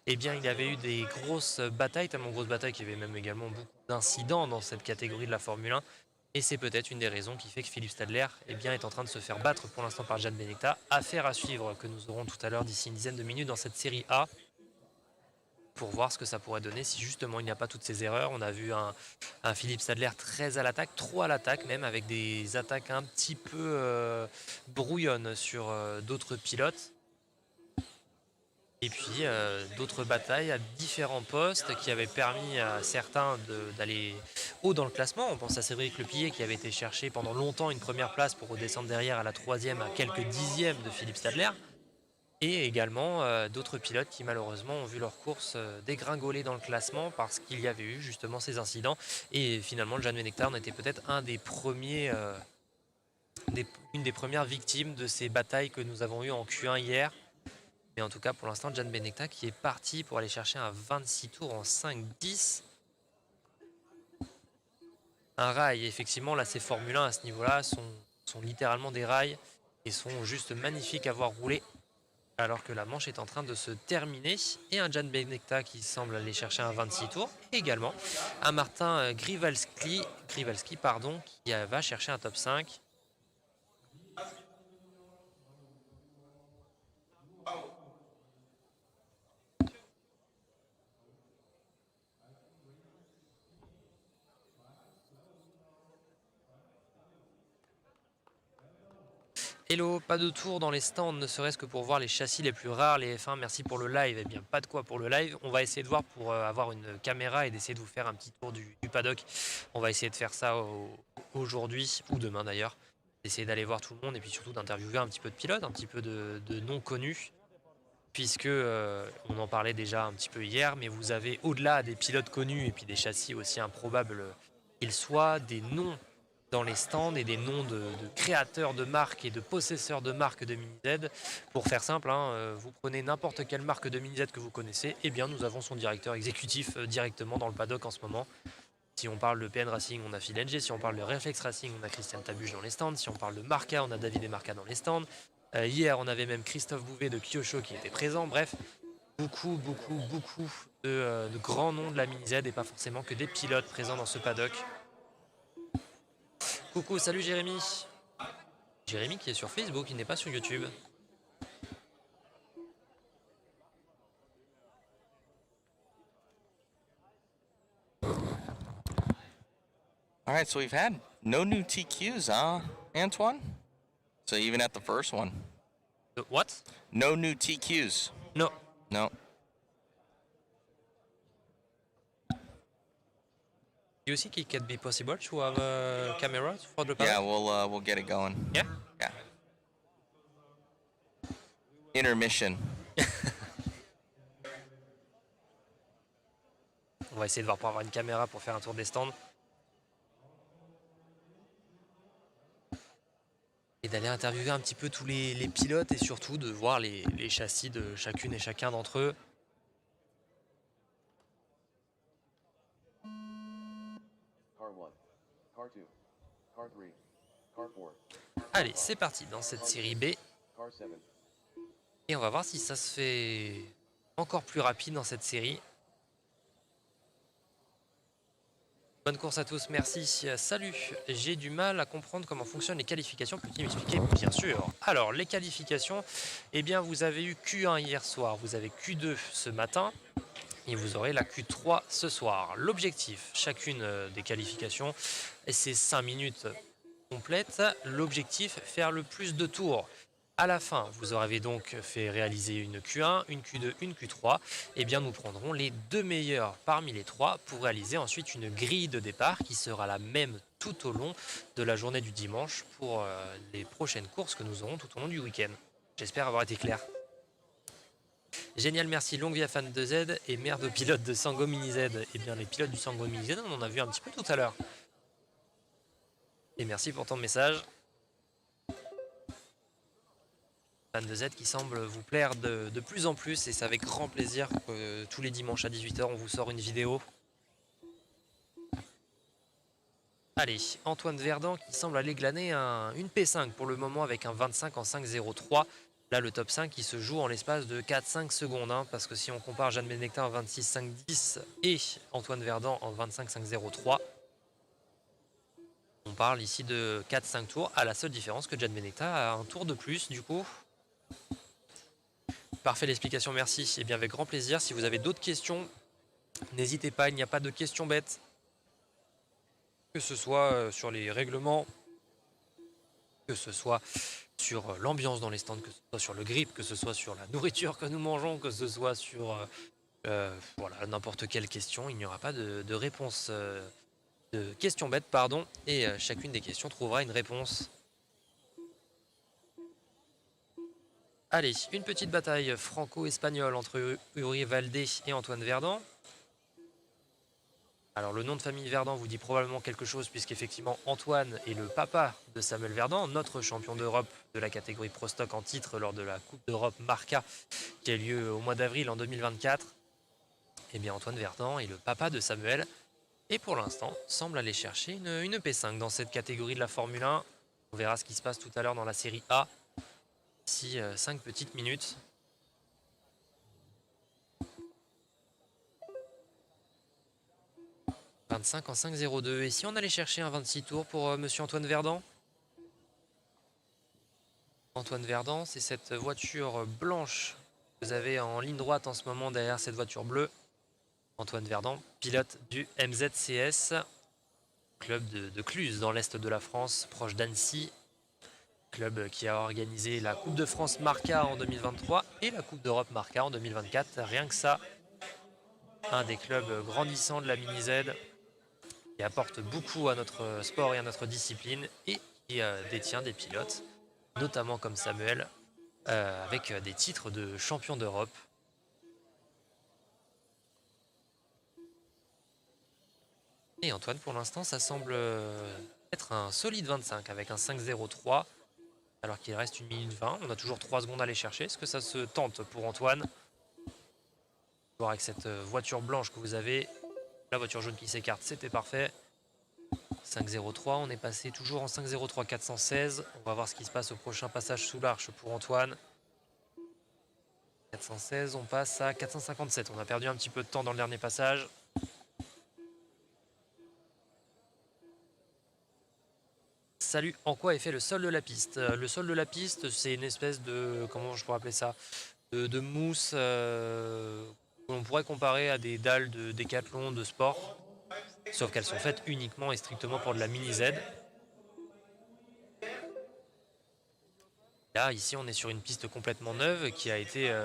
eh bien, il avait eu des grosses batailles, tellement grosses batailles qu'il y avait même également beaucoup d'incidents dans cette catégorie de la Formule 1. Et c'est peut-être une des raisons qui fait que Philippe Stadler est en train de se faire battre pour l'instant par Jeanne Benecta. Affaire à suivre que nous aurons tout à l'heure d'ici une dizaine de minutes dans cette série A pour voir ce que ça pourrait donner si justement il n'y a pas toutes ces erreurs. On a vu un Philippe Stadler très à l'attaque, trop à l'attaque même, avec des attaques un petit peu brouillonnes sur d'autres pilotes. Et puis d'autres batailles à différents postes qui avaient permis à certains d'aller haut dans le classement. On pense à Cédric Lepillet qui avait été chercher pendant longtemps une première place pour redescendre derrière à la 3e à quelques dixièmes de Philippe Stadler. Et également d'autres pilotes qui malheureusement ont vu leur course dégringoler dans le classement parce qu'il y avait eu justement ces incidents. Et finalement, Jeanne Benecta en était peut-être un des premiers, une des premières victimes de ces batailles que nous avons eues en Q1 hier. Mais en tout cas, pour l'instant, Jeanne Benecta qui est parti pour aller chercher un 26 tours en 5-10. Un rail, effectivement, là, ces Formule 1 à ce niveau-là sont littéralement des rails et sont juste magnifiques à voir rouler alors que la manche est en train de se terminer. Et un Jeanne Benecta qui semble aller chercher un 26 tours. Et également un Martin Grivalski qui va chercher un top 5. Hello, pas de tour dans les stands, ne serait-ce que pour voir les châssis les plus rares, les F1, merci pour le live. Eh bien, pas de quoi pour le live. On va essayer de voir pour avoir une caméra et d'essayer de vous faire un petit tour du paddock. On va essayer de faire ça aujourd'hui, ou demain d'ailleurs. Essayer d'aller voir tout le monde et puis surtout d'interviewer un petit peu de pilotes, un petit peu de non connus. Puisque on en parlait déjà un petit peu hier, mais vous avez au-delà des pilotes connus et puis des châssis aussi improbables qu'ils soient, des noms dans les stands et des noms de créateurs de marques et de possesseurs de marques de mini-Z. Pour faire simple, vous prenez n'importe quelle marque de mini-Z que vous connaissez, eh bien nous avons son directeur exécutif directement dans le paddock en ce moment. Si on parle de PN Racing, on a Phil NG. Si on parle de Reflex Racing, on a Christian Tabuche dans les stands. Si on parle de Marca, on a David et Marca dans les stands. Hier, on avait même Christophe Bouvet de Kyosho qui était présent. Bref, beaucoup de grands noms de la mini-Z et pas forcément que des pilotes présents dans ce paddock. Coucou, salut Jérémy. Jérémy qui est sur Facebook, il n'est pas sur YouTube. All right, so we've had no new TQs, huh, Antoine? So even at the first one. What? No new TQs. No. No. Do you think it can be possible to have a camera for the paddock? Yeah, we'll get it going. Yeah? Yeah. Intermission. On va essayer de voir pour avoir une caméra pour faire un tour des stands. Et d'aller interviewer un petit peu tous les pilotes et surtout de voir les châssis de chacune et chacun d'entre eux. Allez, c'est parti dans cette série B. Et on va voir si ça se fait encore plus rapide dans cette série. Bonne course à tous, merci. Salut, j'ai du mal à comprendre comment fonctionnent les qualifications. Peux-tu m'expliquer? Bien sûr. Alors, les qualifications, eh bien, vous avez eu Q1 hier soir, vous avez Q2 ce matin et vous aurez la Q3 ce soir. L'objectif, chacune des qualifications, c'est 5 minutes complètes. L'objectif, faire le plus de tours. À la fin, vous aurez donc fait réaliser une Q1, une Q2, une Q3. Eh bien, nous prendrons les 2 meilleurs parmi les 3 pour réaliser ensuite une grille de départ qui sera la même tout au long de la journée du dimanche pour les prochaines courses que nous aurons tout au long du week-end. J'espère avoir été clair. Génial, merci. Longue vie à fan de Z et merde aux pilotes de Sango Mini Z. Eh bien, les pilotes du Sango Mini Z, on en a vu un petit peu tout à l'heure. Et merci pour ton message. Fan de Z qui semble vous plaire de plus en plus et c'est avec grand plaisir que tous les dimanches à 18 h on vous sort une vidéo. Allez, Antoine Verdun qui semble aller glaner une P5 pour le moment avec un 25 en 5.03. Là le top 5 qui se joue en l'espace de 4-5 secondes hein, parce que si on compare Jeanne Benedicta en 26 5.10 et Antoine Verdun en 25 5.03, on parle ici de 4-5 tours à la seule différence que Jeanne Benedicta a un tour de plus du coup. Parfait l'explication, merci. Et bien avec grand plaisir, si vous avez d'autres questions, n'hésitez pas, il n'y a pas de questions bêtes. Que ce soit sur les règlements, que ce soit sur l'ambiance dans les stands, que ce soit sur le grip, que ce soit sur la nourriture que nous mangeons, que ce soit sur voilà, n'importe quelle question, il n'y aura pas de réponse, de questions bêtes, pardon, et chacune des questions trouvera une réponse. Allez, une petite bataille franco-espagnole entre Uri Valdé et Antoine Verdun. Alors le nom de famille Verdun vous dit probablement quelque chose puisqu'effectivement Antoine est le papa de Samuel Verdun, notre champion d'Europe de la catégorie Pro Stock en titre lors de la Coupe d'Europe Marca qui a lieu au mois d'avril en 2024. Et bien Antoine Verdun est le papa de Samuel et pour l'instant semble aller chercher une P5 dans cette catégorie de la Formule 1. On verra ce qui se passe tout à l'heure dans la série A. D'ici 5 petites minutes. « 25 en 5.02. Et si on allait chercher un 26 tours pour monsieur Antoine Verdun? Antoine Verdun, c'est cette voiture blanche que vous avez en ligne droite en ce moment derrière cette voiture bleue. Antoine Verdun, pilote du MZCS, club de Cluse dans l'est de la France, proche d'Annecy. Club qui a organisé la Coupe de France Marca en 2023 et la Coupe d'Europe Marca en 2024. Rien que ça, un des clubs grandissants de la Mini-Z qui apporte beaucoup à notre sport et à notre discipline et qui détient des pilotes, notamment comme Samuel, avec des titres de champion d'Europe. Et Antoine, pour l'instant, ça semble être un solide 25 avec un 5.03. Alors qu'il reste 1 minute 20, on a toujours 3 secondes à aller chercher. Est-ce que ça se tente pour Antoine? Voir avec cette voiture blanche que vous avez, la voiture jaune qui s'écarte, c'était parfait. 5.03, on est passé toujours en 5.03 416. On va voir ce qui se passe au prochain passage sous l'arche pour Antoine. 416, on passe à 457. On a perdu un petit peu de temps dans le dernier passage. Salut, en quoi est fait le sol de la piste? Le sol de la piste, c'est une espèce de, comment je pourrais appeler ça, de mousse que l'on pourrait comparer à des dalles de décathlon de sport, sauf qu'elles sont faites uniquement et strictement pour de la mini Z. Là, ici, on est sur une piste complètement neuve qui a été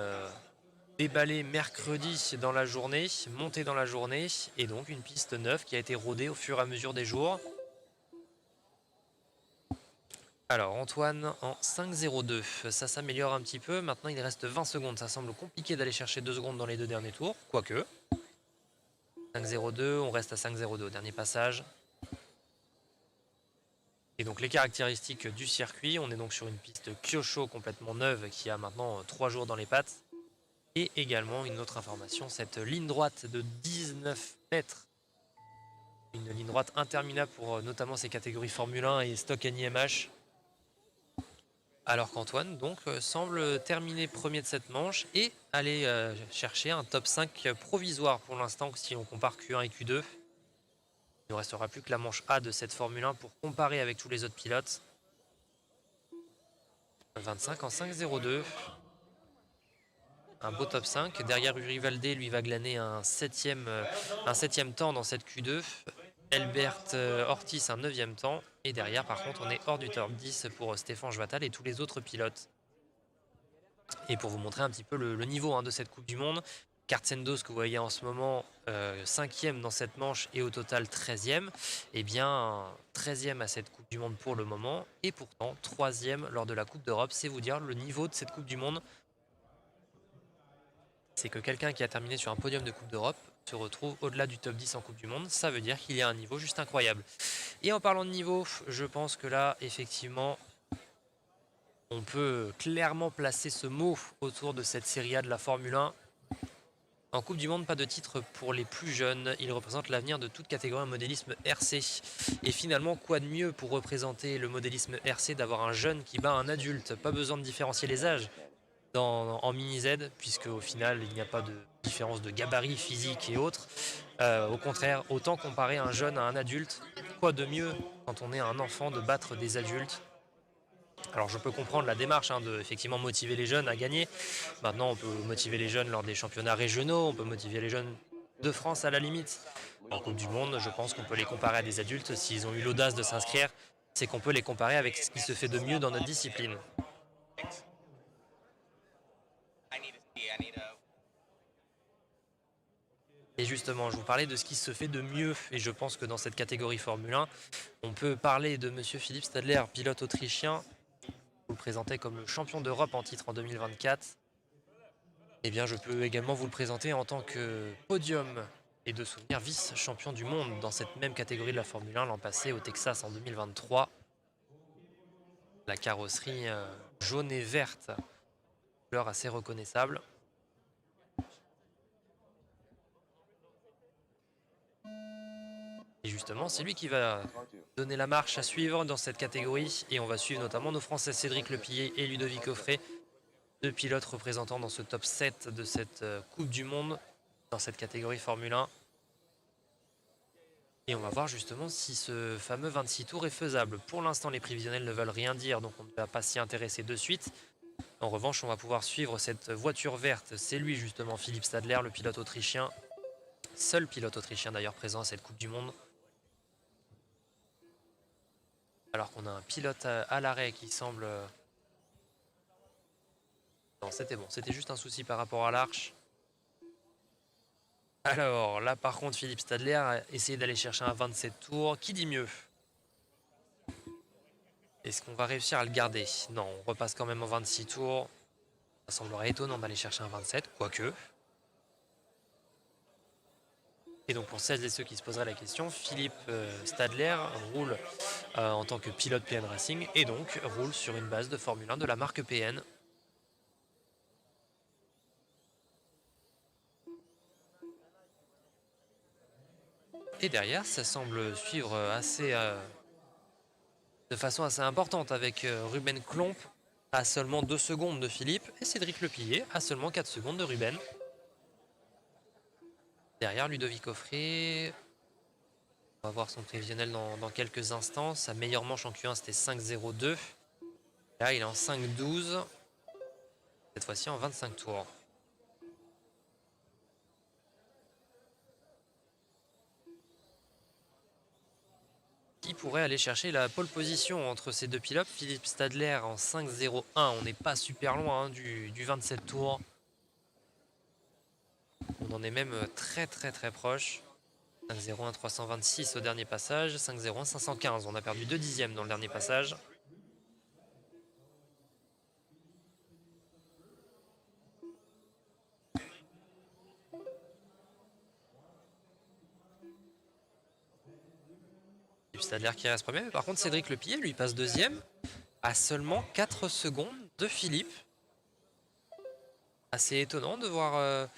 déballée mercredi dans la journée, montée dans la journée, et donc une piste neuve qui a été rodée au fur et à mesure des jours. Alors Antoine en 5,02, ça s'améliore un petit peu, maintenant il reste 20 secondes, ça semble compliqué d'aller chercher 2 secondes dans les 2 derniers tours, quoique. 5,02, on reste à 5,02 au dernier passage. Et donc les caractéristiques du circuit, on est donc sur une piste Kyosho complètement neuve qui a maintenant 3 jours dans les pattes. Et également une autre information, cette ligne droite de 19 mètres, une ligne droite interminable pour notamment ces catégories Formule 1 et Stock NIMH. Alors qu'Antoine donc semble terminer premier de cette manche et aller chercher un top 5 provisoire pour l'instant si on compare Q1 et Q2. Il ne restera plus que la manche A de cette Formule 1 pour comparer avec tous les autres pilotes. 25 en 5,02. Un beau top 5. Derrière Urivalde, lui va glaner un septième temps dans cette Q2. Elbert Ortiz un 9e temps. Et derrière, par contre, on est hors du top 10 pour Stéphane Jvatal et tous les autres pilotes. Et pour vous montrer un petit peu le niveau de cette Coupe du Monde, Kartsendos que vous voyez en ce moment 5e dans cette manche et au total 13e, et bien 13e à cette Coupe du Monde pour le moment, et pourtant 3e lors de la Coupe d'Europe. C'est vous dire le niveau de cette Coupe du Monde. C'est que quelqu'un qui a terminé sur un podium de Coupe d'Europe se retrouve au-delà du top 10 en Coupe du Monde, ça veut dire qu'il y a un niveau juste incroyable. Et en parlant de niveau, je pense que là, effectivement, on peut clairement placer ce mot autour de cette Série A de la Formule 1. En Coupe du Monde, pas de titre pour les plus jeunes. Il représente l'avenir de toute catégorie en modélisme RC. Et finalement, quoi de mieux pour représenter le modélisme RC d'avoir un jeune qui bat un adulte? Pas besoin de différencier les âges en mini Z, puisque au final, il n'y a pas de différence de gabarit physique et autres. Au contraire, autant comparer un jeune à un adulte. Quoi de mieux quand on est un enfant de battre des adultes? Alors je peux comprendre la démarche de effectivement motiver les jeunes à gagner. Maintenant on peut motiver les jeunes lors des championnats régionaux, on peut motiver les jeunes de France à la limite. En Coupe du Monde, je pense qu'on peut les comparer à des adultes s'ils ont eu l'audace de s'inscrire. C'est qu'on peut les comparer avec ce qui se fait de mieux dans notre discipline. Et justement, je vous parlais de ce qui se fait de mieux, et je pense que dans cette catégorie Formule 1, on peut parler de monsieur Philippe Stadler, pilote autrichien, vous le présentez comme le champion d'Europe en titre en 2024. Eh bien, je peux également vous le présenter en tant que podium et de souvenir vice-champion du monde dans cette même catégorie de la Formule 1 l'an passé au Texas en 2023. La carrosserie jaune et verte, couleur assez reconnaissable. Et justement, c'est lui qui va donner la marche à suivre dans cette catégorie. Et on va suivre notamment nos Français Cédric Lepillet et Ludovic Offray, 2 pilotes représentant dans ce top 7 de cette Coupe du Monde, dans cette catégorie Formule 1. Et on va voir justement si ce fameux 26 tours est faisable. Pour l'instant, les prévisionnels ne veulent rien dire, donc on ne va pas s'y intéresser de suite. En revanche, on va pouvoir suivre cette voiture verte. C'est lui justement, Philippe Stadler, le pilote autrichien. Seul pilote autrichien d'ailleurs présent à cette Coupe du Monde. Alors qu'on a un pilote à l'arrêt qui semble... Non, c'était bon, c'était juste un souci par rapport à l'arche. Alors là par contre, Philippe Stadler a essayé d'aller chercher un 27 tours. Qui dit mieux? Est-ce qu'on va réussir à le garder? Non, on repasse quand même en 26 tours. Ça semblerait étonnant d'aller chercher un 27, quoique. Et donc pour celles et ceux qui se poseraient la question, Philippe Stadler roule en tant que pilote PN Racing et donc roule sur une base de Formule 1 de la marque PN. Et derrière, ça semble suivre de façon assez importante avec Ruben Klomp à seulement 2 secondes de Philippe et Cédric Lepillet à seulement 4 secondes de Ruben. Derrière Ludovic Offray, on va voir son prévisionnel dans quelques instants. Sa meilleure manche en Q1 c'était 5,02. Là il est en 5,12. Cette fois-ci en 25 tours. Qui pourrait aller chercher la pole position entre ces deux pilotes? Philippe Stadler en 5,01. On n'est pas super loin hein, du 27 tours. On en est même très proche. 5,01 326 au dernier passage. 5,01 515. On a perdu 2 dixièmes dans le dernier passage. Stadler qui reste premier. Mais par contre, Cédric Lepillet lui passe deuxième à seulement 4 secondes de Philippe. Assez étonnant de voir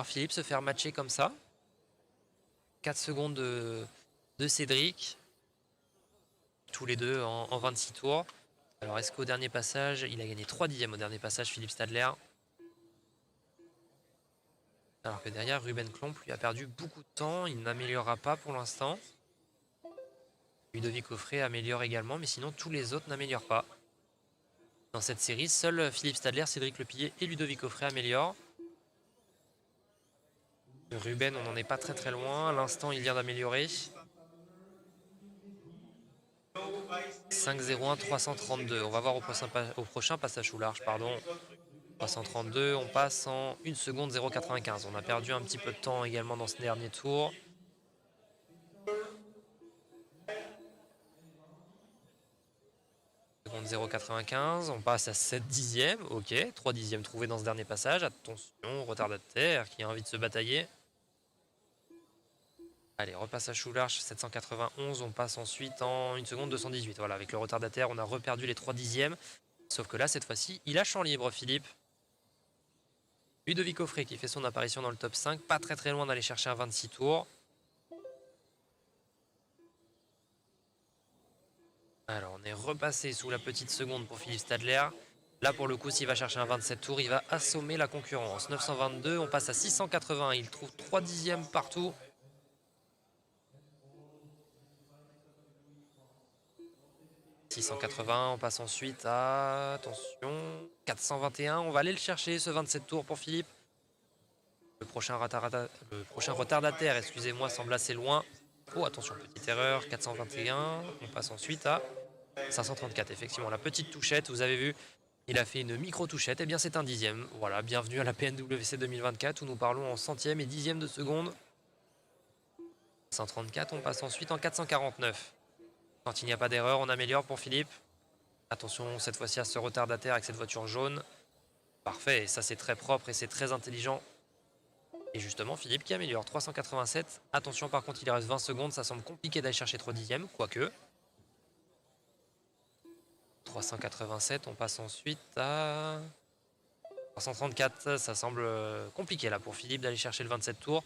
Philippe se faire matcher comme ça. 4 secondes de Cédric. Tous les deux en 26 tours. Alors est-ce qu'au dernier passage, il a gagné 3 dixièmes au dernier passage, Philippe Stadler. Alors que derrière, Ruben Klomp lui a perdu beaucoup de temps. Il n'améliorera pas pour l'instant. Ludovic Offray améliore également, mais sinon tous les autres n'améliorent pas. Dans cette série, seuls Philippe Stadler, Cédric Lepillet et Ludovic Offray améliorent. Ruben, on n'en est pas très loin. À l'instant, il vient d'améliorer. 5,01 332. On va voir au prochain passage sous l'arche, pardon. 332, on passe en 1 seconde 0,95. On a perdu un petit peu de temps également dans ce dernier tour. Seconde 0,95, on passe à 7 dixièmes. Ok, 3 dixièmes trouvés dans ce dernier passage. Attention, retardataire qui a envie de se batailler. Allez, repassage sous l'arche, 791. On passe ensuite en 1 seconde 218. Voilà, avec le retardataire, on a reperdu les 3 dixièmes. Sauf que là, cette fois-ci, il a champ libre, Philippe. Ludovic Offray qui fait son apparition dans le top 5. Pas très loin d'aller chercher un 26 tours. Alors, on est repassé sous la petite seconde pour Philippe Stadler. Là, pour le coup, s'il va chercher un 27 tours, il va assommer la concurrence. 922, on passe à 680. Il trouve 3 dixièmes partout. « 680, on passe ensuite à, attention, 421. On va aller le chercher, ce 27 tours pour Philippe. Le prochain retardataire, excusez-moi, semble assez loin. Oh, attention, petite erreur, 421. On passe ensuite à 534. Effectivement, la petite touchette, vous avez vu, il a fait une micro-touchette. Eh bien, c'est un dixième. Voilà, bienvenue à la PNWC 2024 où nous parlons en centièmes et dixièmes de seconde. 134, on passe ensuite en 449. Quand il n'y a pas d'erreur, on améliore pour Philippe. Attention, cette fois-ci à ce retardataire avec cette voiture jaune. Parfait, et ça c'est très propre et c'est très intelligent. Et justement, Philippe qui améliore 387. Attention, par contre, il reste 20 secondes. Ça semble compliqué d'aller chercher 3 dixièmes, quoique. 387, on passe ensuite à 334. Ça semble compliqué là pour Philippe d'aller chercher le 27 tours.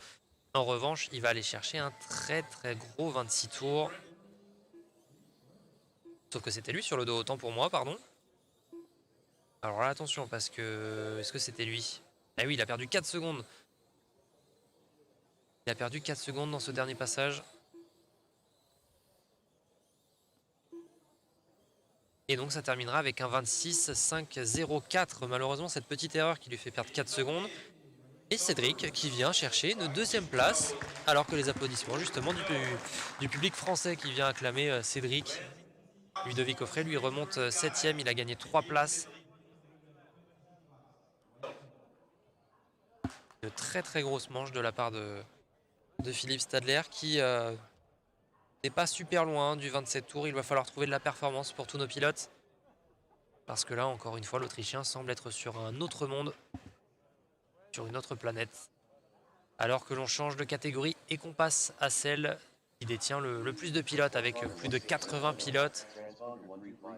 En revanche, il va aller chercher un très gros 26 tours. Sauf que c'était lui sur le dos, autant pour moi, pardon. Alors là, attention, parce que... Est-ce que c'était lui? Ah oui, il a perdu 4 secondes. Il a perdu 4 secondes dans ce dernier passage. Et donc ça terminera avec un 26,504. Malheureusement, cette petite erreur qui lui fait perdre 4 secondes. Et Cédric qui vient chercher une deuxième place. Alors que les applaudissements justement du public français qui vient acclamer Cédric. Ludovic Offray lui remonte 7ème, il a gagné 3 places. Une très grosse manche de la part de Philippe Stadler qui n'est pas super loin du 27 tours. Il va falloir trouver de la performance pour tous nos pilotes. Parce que là, encore une fois, l'Autrichien semble être sur un autre monde, sur une autre planète. Alors que l'on change de catégorie et qu'on passe à celle qui détient le plus de pilotes, avec plus de 80 pilotes,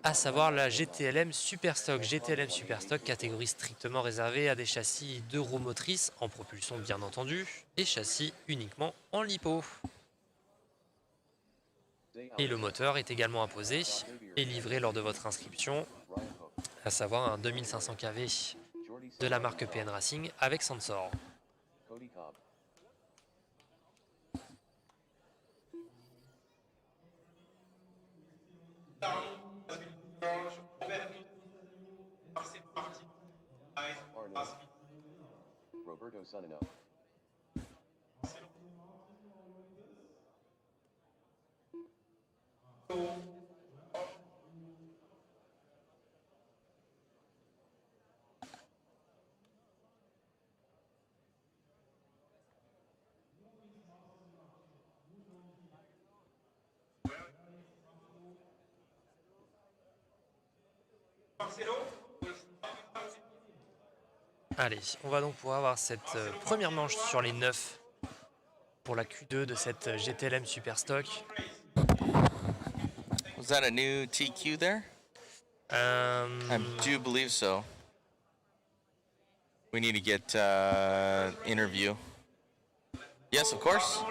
à savoir la GTLM Superstock. GTLM Superstock, catégorie strictement réservée à des châssis 2 roues motrices, en propulsion bien entendu, et châssis uniquement en lipo. Et le moteur est également imposé et livré lors de votre inscription. à savoir un 2500 kV de la marque PN Racing avec sensor. Allez, on va donc pouvoir avoir cette première manche sur les 9 pour la Q2 de cette GTLM Super Stock. Was that a new TQ there? I do believe so. We need to get interview. Yes, of course.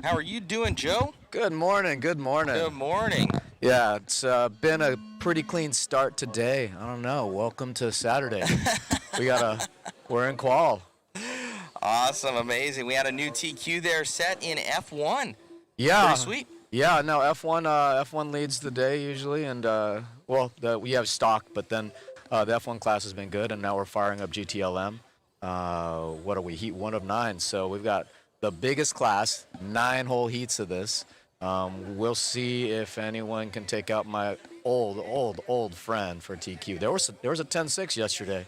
How are you doing, Joe? Good morning, good morning. Good morning. Yeah, it's been a pretty clean start today. I don't know. Welcome to Saturday. We're in qual. Awesome, amazing. We had a new TQ there set in F1. Yeah. Pretty sweet. Yeah, no, F1 leads the day usually, and we have stock, but then the F1 class has been good, and now we're firing up GTLM. What are we? Heat 1 of 9, so we've got the biggest class, 9 whole heats of this. We'll see if anyone can take out my old friend for TQ. There was a 10-6 yesterday.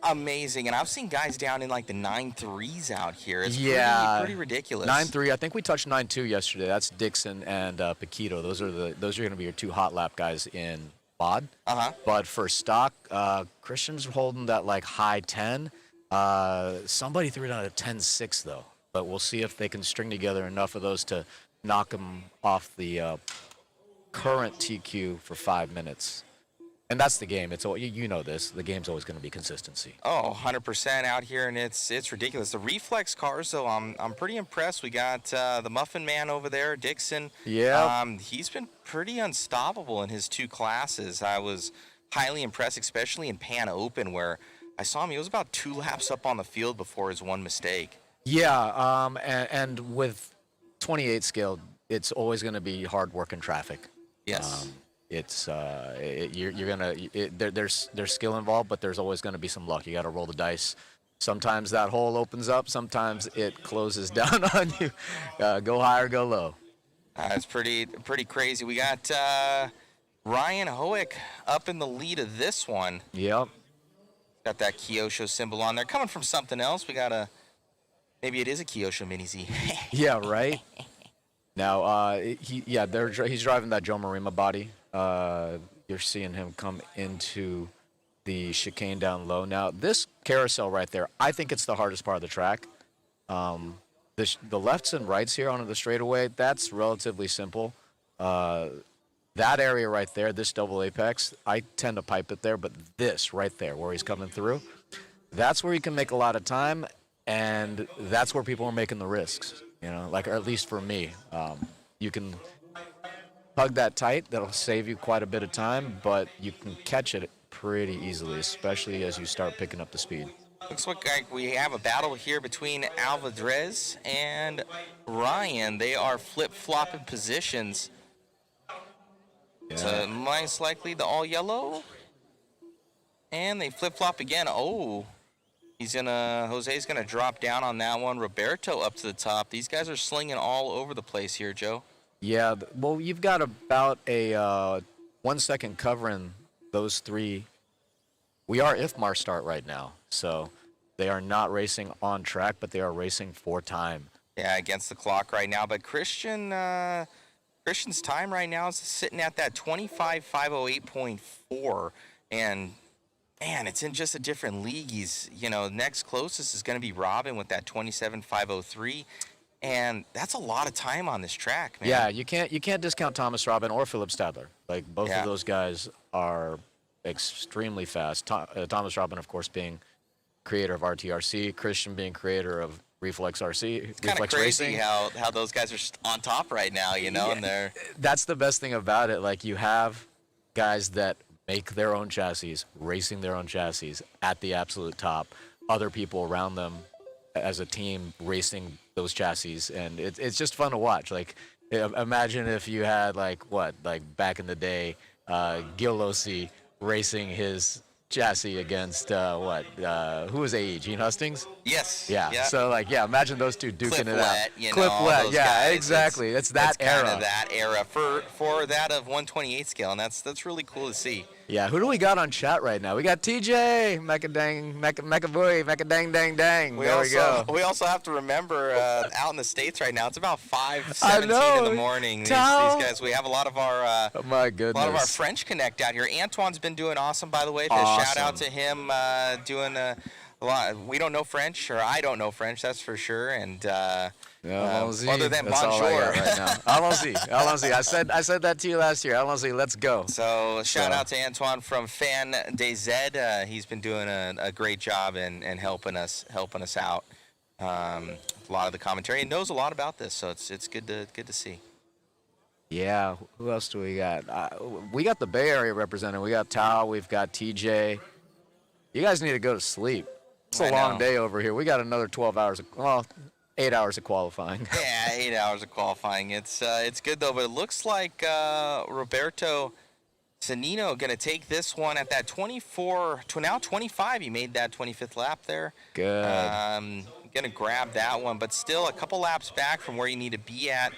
Amazing, and I've seen guys down in like the 9.3s out here. It's pretty ridiculous. 9.3. I think we touched 9.2 yesterday. That's Dixon and Paquito. Those are going to be your 2 hot lap guys in mod. But for stock, Christian's holding that like high 10. Somebody threw it on a 10-6 though, but we'll see if they can string together enough of those to knock them off the current TQ for 5 minutes. And that's the game. You know this. The game's always going to be consistency. Oh, 100% out here, and it's ridiculous. The reflex cars, though, I'm pretty impressed. We got the Muffin Man over there, Dixon. Yeah. He's been pretty unstoppable in his 2 classes. I was highly impressed, especially in Pan Open, where I saw him. He was about 2 laps up on the field before his one mistake. Yeah, and with 28 scale, it's always going to be hard work in traffic. Yes. There's skill involved, but there's always going to be some luck. You got to roll the dice. Sometimes that hole opens up. Sometimes it closes down on you. Go high or go low. It's pretty crazy. We got Ryan Hoek up in the lead of this one. Yep. Got that Kyosho symbol on there. Coming from something else, we got maybe it is a Kyosho Mini Z. Yeah, right. Now, he's driving that Joe Marima body. You're seeing him come into the chicane down low. Now, this carousel right there, I think it's the hardest part of the track. The lefts and rights here onto the straightaway, that's relatively simple. That area right there, this double apex, I tend to pipe it there, but this right there where he's coming through, that's where you can make a lot of time, and that's where people are making the risks, or at least for me. You can hug that tight, that'll save you quite a bit of time, but you can catch it pretty easily, especially as you start picking up the speed. Looks like we have a battle here between Adresse and Ryan. They are flip-flopping positions. Yeah. So most likely the all yellow. And they flip-flop again. Oh, Jose's gonna drop down on that one. Roberto up to the top. These guys are slinging all over the place here, Joe. Yeah, well, you've got about a 1 second covering those 3. We are IFMAR start right now, so they are not racing on track, but they are racing for time. Yeah, against the clock right now. But Christian's time right now is sitting at that 25.508.4, and man, it's in just a different league. He's, next closest is going to be Robin with that 27.503, and that's a lot of time on this track, man. Yeah, you can't discount Thomas Robin or Philip Stadler. Like, both of those guys are extremely fast. Thomas Robin, of course, being creator of RTRC, Christian being creator of Reflex RC, It's kind of Reflex crazy Racing. how those guys are on top right now, you know, and they're That's the best thing about it. Like, you have guys that make their own chassis, racing their own chassis at the absolute top. Other people around them as a team racing those chassis, and it's just fun to watch. Like, imagine if you had like back in the day, Gil Losi racing his chassis against who was AE? Gene Hustings? yes, Yeah. So imagine those two duking Cliff it Lett, out. you know, Cliff all Lett, those yeah, guys. exactly. It's that kind era. of that era for that of 128 scale, and that's really cool to see. Yeah, who do we got on chat right now? We got TJ, Mecavoy, Mecadang Dang Dang. There we go. We also have to remember out in the States right now, it's about 5:17 in the know. morning. These Tao. guys, we have a lot of our Oh my goodness. a lot of our French Connect out here. Antoine's been doing awesome, by the way. Awesome. Shout out to him doing a lot. We don't know French, or I don't know French, that's for sure. And Allons-y. other than That's all I bonjour. got right now. Allons-y. I said that to you last year. Allons-y, let's go. So shout out to Antoine from Fan des Z. He's been doing a great job and helping us out. A lot of the commentary, and knows a lot about this, so it's good to see. Yeah, who else do we got? We got the Bay Area represented. We got Tao, we've got TJ. You guys need to go to sleep. It's a I long know. day over here. We got another 12 hours, 8 hours of qualifying. Yeah, 8 hours of qualifying. It's good though, but it looks like Roberto Zanino going to take this one at that 24 to now 25. He made that 25th lap there. Good. Going to grab that one, but still a couple laps back from where you need to be at.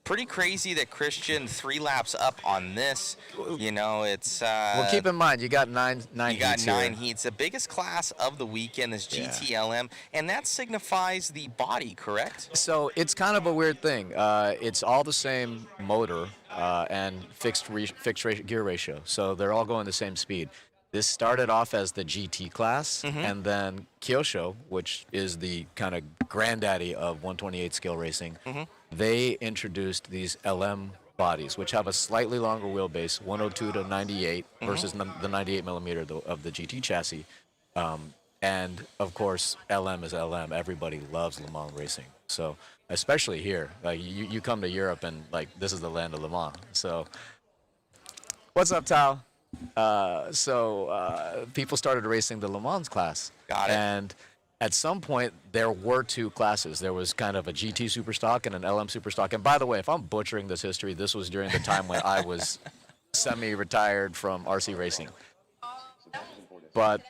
Pretty crazy that Christian 3 laps up on this. You know, it's Well, keep in mind, you got nine you got heats 9 here. heats. The biggest class of the weekend is Yeah. GTLM, and that signifies the body, correct? So it's kind of a weird thing. It's all the same motor and fixed gear ratio, so they're all going the same speed. This started off as the GT class, and then Kyosho, which is the kind of granddaddy of 128 scale racing, they introduced these LM bodies, which have a slightly longer wheelbase, 102 to 98 versus the 98 millimeter of the GT chassis. And of course, LM is LM. Everybody loves Le Mans racing. So especially here, like you come to Europe and like this is the land of Le Mans. So what's up, Tao? People started racing the Le Mans class. Got it. And at some point, there were 2 classes. There was kind of a GT Superstock and an LM Superstock. And by the way, if I'm butchering this history, this was during the time when I was semi-retired from RC racing. But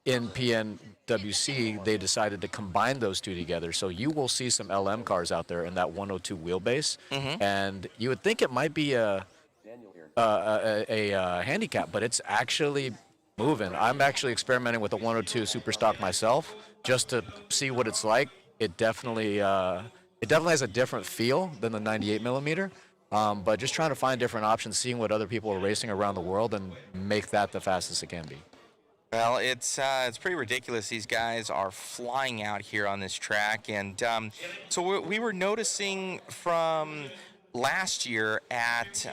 in PNWC, they decided to combine those 2 together. So you will see some LM cars out there in that 102 wheelbase. And you would think it might be a handicap, but it's actually moving. I'm actually experimenting with the 102 Superstock myself just to see what it's like. It definitely has a different feel than the 98 millimeter, but just trying to find different options, seeing what other people are racing around the world, and make that the fastest it can be. Well, it's pretty ridiculous. These guys are flying out here on this track, and so we were noticing from last year at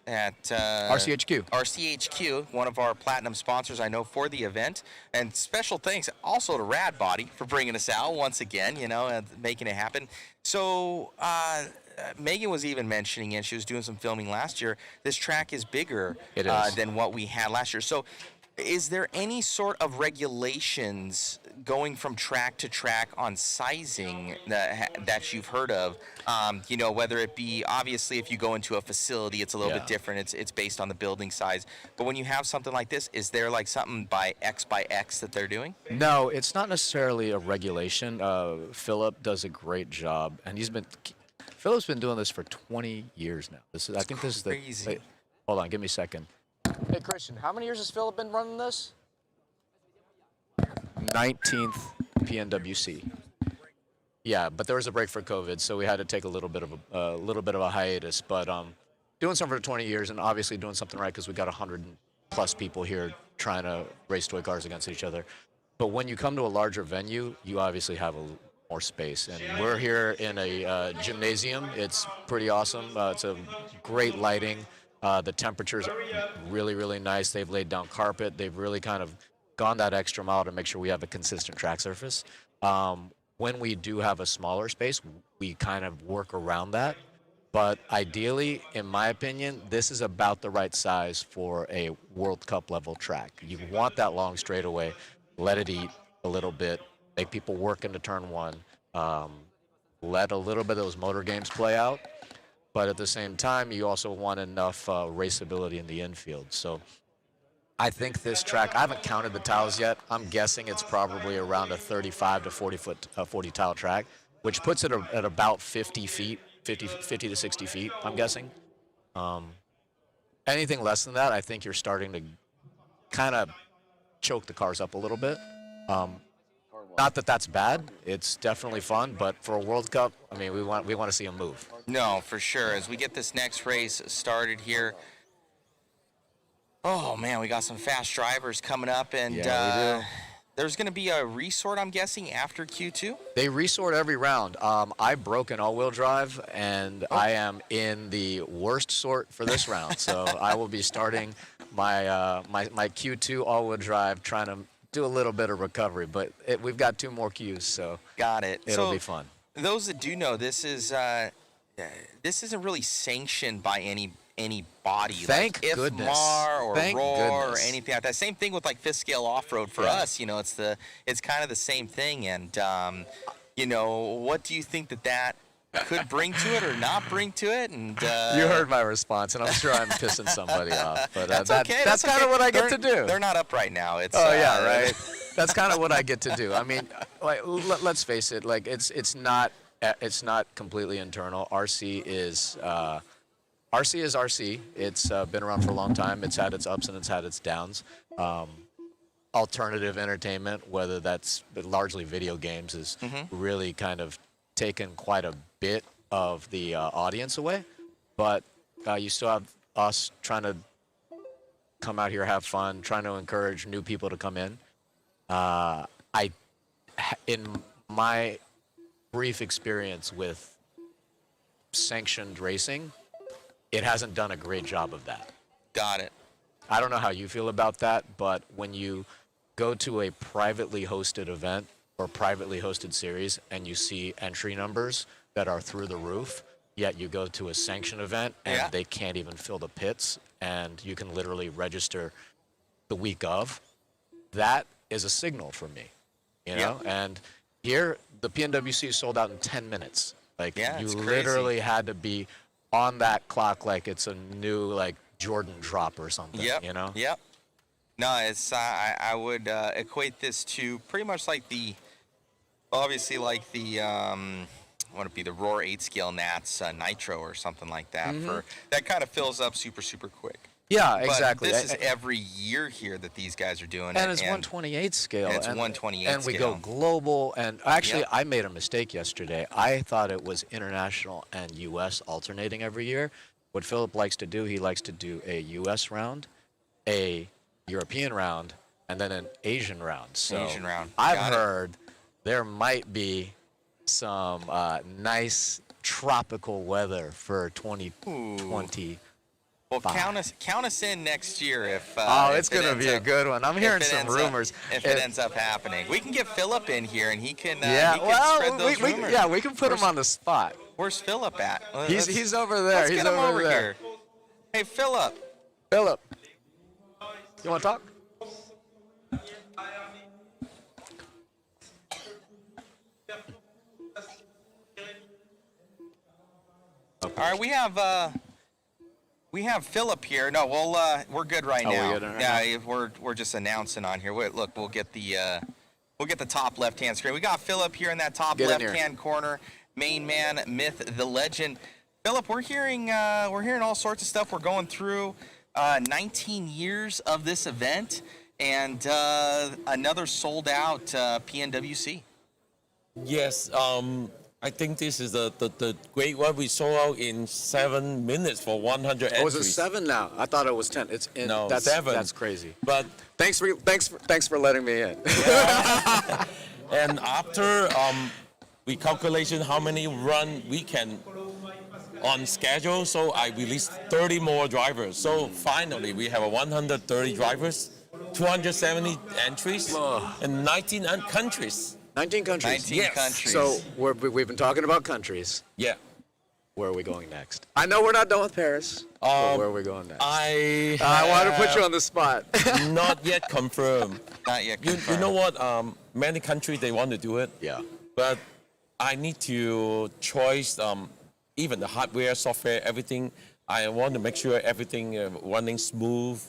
RCHQ, one of our platinum sponsors, I know, for the event. And special thanks also to Rad Body for bringing us out once again, you know, and making it happen. So Megan was even mentioning it. She was doing some filming last year. This track is bigger than what we had last year. So is there any sort of regulations going from track to track on sizing that you've heard of? You know, whether it be, obviously, if you go into a facility, it's a little bit different. It's based on the building size. But when you have something like this, is there like something by X that they're doing? No, it's not necessarily a regulation. Philip does a great job, and Philip's been doing this for 20 years now. This is crazy. Wait, hold on, give me a second. Hey, Christian, how many years has Philip been running this? 19th PNWC. Yeah, but there was a break for COVID, so we had to take a little bit of a hiatus. But doing something for 20 years, and obviously doing something right, because we got 100+ people here trying to race toy cars against each other. But when you come to a larger venue, you obviously have more space, and we're here in a gymnasium. It's pretty awesome. It's a great lighting. The temperature's really, really nice. They've laid down carpet. They've really kind of gone that extra mile to make sure we have a consistent track surface. when we do have a smaller space, we kind of work around that. But ideally, in my opinion, this is about the right size for a World Cup level track. You want that long straightaway, let it eat a little bit, make people work into turn one, let a little bit of those motor games play out. But at the same time, you also want enough raceability in the infield. So I think this track, I haven't counted the tiles yet. I'm guessing it's probably around a 35 to 40 tile track, which puts it at about 50 feet, 50 to 60 feet, I'm guessing. Anything less than that, I think you're starting to kind of choke the cars up a little bit. Not that that's bad. It's definitely fun, but for a World Cup, I mean, we want to see them move. No, for sure. As we get this next race started here, oh man, we got some fast drivers coming up, and Yeah, we do. there's going to be a resort, I'm guessing, after Q2. They resort every round. I broke an all-wheel drive, and I am in the worst sort for this round. So I will be starting my my Q2 all-wheel drive, trying to do a little bit of recovery. But we've got 2 more Qs, so Got it. it'll So, be fun. those that do know, this isn't really sanctioned by any body. Thank like goodness. IFMAR or Thank ROAR or goodness. anything like that. Same thing with like fifth scale off-road for Yeah. us. You know, it's kind of the same thing. And you know, what do you think that could bring to it or not bring to it? And You heard my response, and I'm sure I'm pissing somebody off. But that's okay. that's kind okay. of what I get to They're- do. They're not up right now. It's Oh yeah, right. That's kind of what I get to do. I mean, like, let's face it. Like, it's not completely internal. RC is RC. It's been around for a long time. It's had its ups and it's had its downs. Alternative entertainment, whether that's largely video games, is really kind of taken quite a bit of the audience away. But you still have us trying to come out here, have fun, trying to encourage new people to come in. In my brief experience with sanctioned racing, it hasn't done a great job of that. Got it. I don't know how you feel about that, but when you go to a privately hosted event or privately hosted series and you see entry numbers that are through the roof, yet you go to a sanctioned event and Yeah. they can't even fill the pits and you can literally register the week of, that is a signal for me, you know? And here, the PNWC is sold out in 10 minutes. Like, Yeah, you it's crazy. literally had to be on that clock like it's a new, like, Jordan drop or something, Yep. you know? Yep. No, it's I would equate this to pretty much like obviously like the what it be, the Roar 8 scale Nats Nitro or something like that. For that kind of fills up super quick. Yeah, But exactly. this is every year here that these guys are doing it. And it's 128 scale. and it's 128 And we go scale. global. And actually, Yep. I made a mistake yesterday. I thought it was international and U.S. alternating every year. What Philip likes to do, he likes to do a U.S. round, a European round, and then an Asian round. So Asian round. I've Got it. heard there might be some nice tropical weather for 2020. Well, count us in next year if. It's if it going to ends be a up- good one. I'm if hearing it some ends up- rumors. If it ends up happening, we can get Philip in here and he can. Yeah, he can well, spread those rumors. we can put him on the spot. Where's Philip at? He's over there. Let's He's get him over there. here. Hey, Philip. Philip, you want to talk? All right, we have Philip here. No, we're good right Oh, we're now. good right Yeah, we're just announcing on here. Wait, look, we'll get the top left-hand screen. We got Philip here in that top Get in here. left-hand corner. Main man, myth, the legend. Philip, we're hearing all sorts of stuff. We're going through 19 years of this event and another sold-out PNWC. Yes, I think this is the great one. We sold out in 7 minutes for 100 entries. Oh, is it 7 now? I thought it was 10. It's in. No, that's 7. That's crazy. But Thanks for letting me in. and after we calculation how many run we can on schedule, so I released 30 more drivers. So finally, we have 130 drivers, 270 entries, and 19 countries. 19 countries. 19 Yes. countries. So we've been talking about countries. Yeah. Where are we going next? I know we're not done with Paris. But where are we going next? I want to put you on the spot. not yet confirmed. Not yet You confirmed. know what? Many countries they want to do it, Yeah. but I need to choose even the hardware, software, everything. I want to make sure everything running smooth,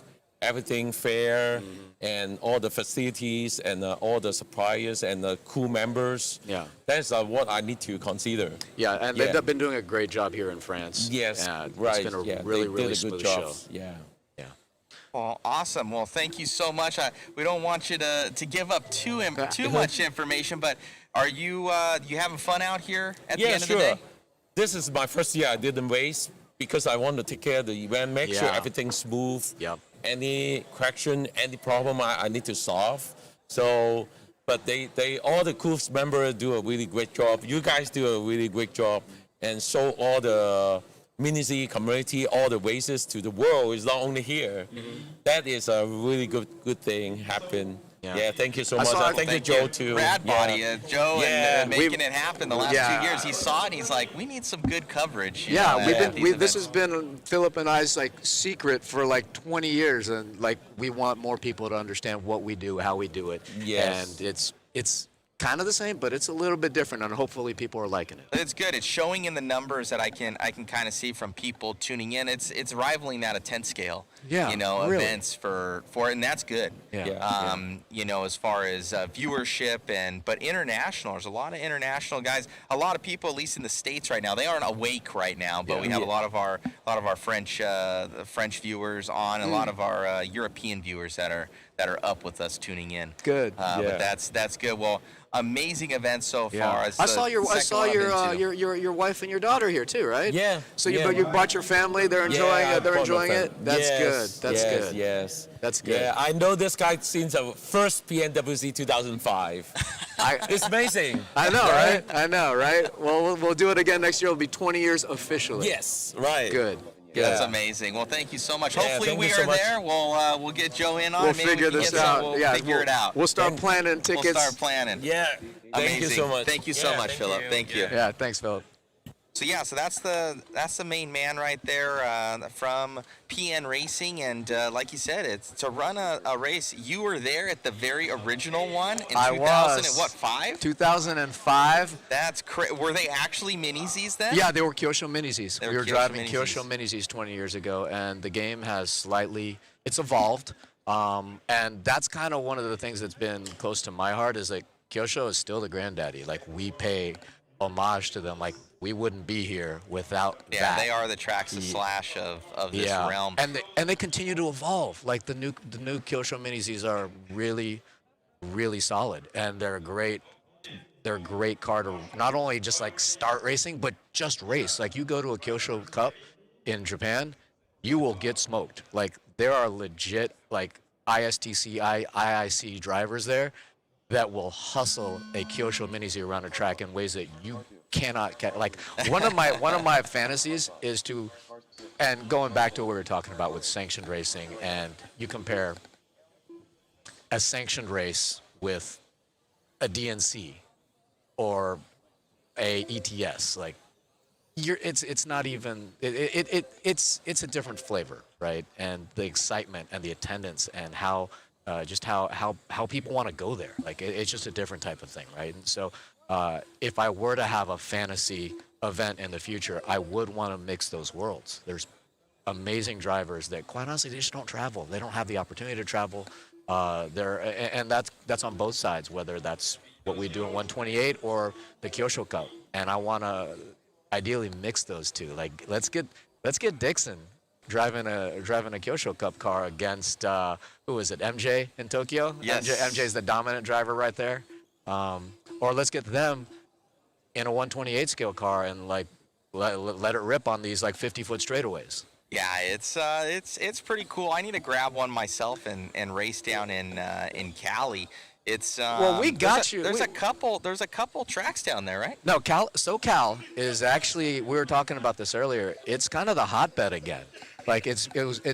everything fair, and all the facilities and all the suppliers and the crew members. Yeah. That's what I need to consider. Yeah, and Yeah. they've been doing a great job here in France. Yes, And right. It's been a yeah, really, they really did a smooth good job. show. Yeah. Yeah. Well, awesome. Well, thank you so much. We don't want you to give up too much information, but are you having fun out here at the Yeah, end sure. of the day? This is my first year I didn't race because I want to take care of the event, make sure Yeah. everything's smooth. Yep. Any correction, any problem I need to solve. So, but they all the crew members do a really great job. You guys do a really great job, and so all the mini-Z community, all the races to the world is not only here. That is a really good thing happen. Yeah. Yeah, thank you so I much. saw- Thank you, Thank Joe, too. Rad Yeah. Body, Joe, Yeah. and making it happen the last Yeah. 2 years. He saw it and he's like, we need some good coverage. you Yeah, know, we've at been. these This events." has been Philip and I's like secret for like 20 years, and like we want more people to understand what we do, how we do it. Yes. And it's kind of the same, but it's a little bit different, and hopefully people are liking it. But it's good. It's showing in the numbers that I can kind of see from people tuning in. It's rivaling that at 10 scale. Yeah, You know, really. events for it, and that's good. Yeah. You know, as far as viewership but international, there's a lot of international guys. A lot of people, at least in the States right now, they aren't awake right now, but Yeah. we have a lot of our French viewers on, and a lot of our European viewers that are up with us tuning in. Good. But that's good. Well, amazing event so far. It's I the saw your second one I've been to. your wife and your daughter here too, right? Yeah, So you yeah. you brought your family. They're enjoying I it. They're brought my enjoying fam- it. That's Yes, good. That's yes, good. Yes. That's good. Yeah, I know this guy since the first PNWC 2005. It's amazing. I know, right? I know, right? Well, we'll do it again next year. It'll be 20 years officially. Yes, right. Good. That's Yeah. amazing. Well, thank you so much. Yeah, Hopefully thank we you so are much. there. We'll get Joe in on We'll it. Maybe figure we can this get some- out. We'll Yeah, figure it out. We'll start planning tickets. We'll start planning. Yeah. Thank you Amazing. so much. Thank you so Yeah, much, thank Philip. you. Thank you. Yeah, thanks, Philip. So yeah, so that's the main man right there from PN Racing, and like you said, it's to run a race. You were there at the very original one in I 2000 was. and what 5? 2005. That's Were they actually mini-Zs then? Yeah, they were Kyosho Mini-Zs. They We were were Kyosho driving Mini-Zs. Kyosho Mini-Zs 20 years ago, and the game has it's evolved. And that's kind of one of the things that's been close to my heart is like Kyosho is still the granddaddy. Like we pay homage to them. Like we wouldn't be here without Yeah, that. they are the Traxxas Slash of this realm. And they continue to evolve. Like the new Kyosho Mini-Zs are really, really solid, and they're a great car to not only just like start racing, but just race. Like you go to a Kyosho Cup in Japan, you will get smoked. Like there are legit like ISTC, IIC drivers there that will hustle a Kyosho Mini-Z around a track in ways that you cannot catch. Like one of my fantasies is to, and going back to what we were talking about with sanctioned racing, and you compare a sanctioned race with a DNC or a ETS, like it's not even it's a different flavor, right? And the excitement and the attendance and how people want to go there, like it's just a different type of thing, right? And so if I were to have a fantasy event in the future, I would want to mix those worlds. There's amazing drivers that quite honestly they just don't travel. They don't have the opportunity to travel. And that's on both sides, whether that's what we do in 128 or the Kyosho Cup. And I want to ideally mix those two. Like let's get Dixon driving a Kyosho Cup car against who is it? MJ in Tokyo. Yes. MJ's the dominant driver right there. Or let's get them in a 128 scale car and like let it rip on these like 50-foot straightaways. Yeah, it's pretty cool. I need to grab one myself and race down in Cali. It's Well, we got you. There's a couple tracks down there, right? No, SoCal is actually, we were talking about this earlier, it's kind of the hotbed again. Like it's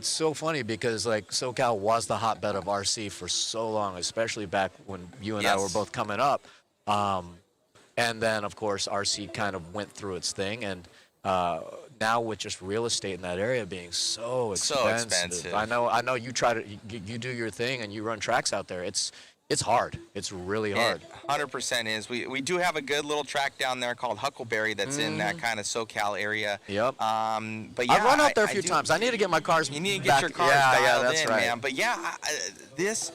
so funny because like SoCal was the hotbed of RC for so long, especially back when you and I Yes. were both coming up. And then, of course, RC kind of went through its thing, and now with just real estate in that area being so expensive. I know you try to you do your thing and you run tracks out there. It's hard. It's really hard. It 100% is. We do have a good little track down there called Huckleberry that's in that kind of SoCal area. Yep. But yeah, I've run out there a few times. I need to get my cars. You need to get back. your cars yeah, dialed that's in, right. man. But yeah, this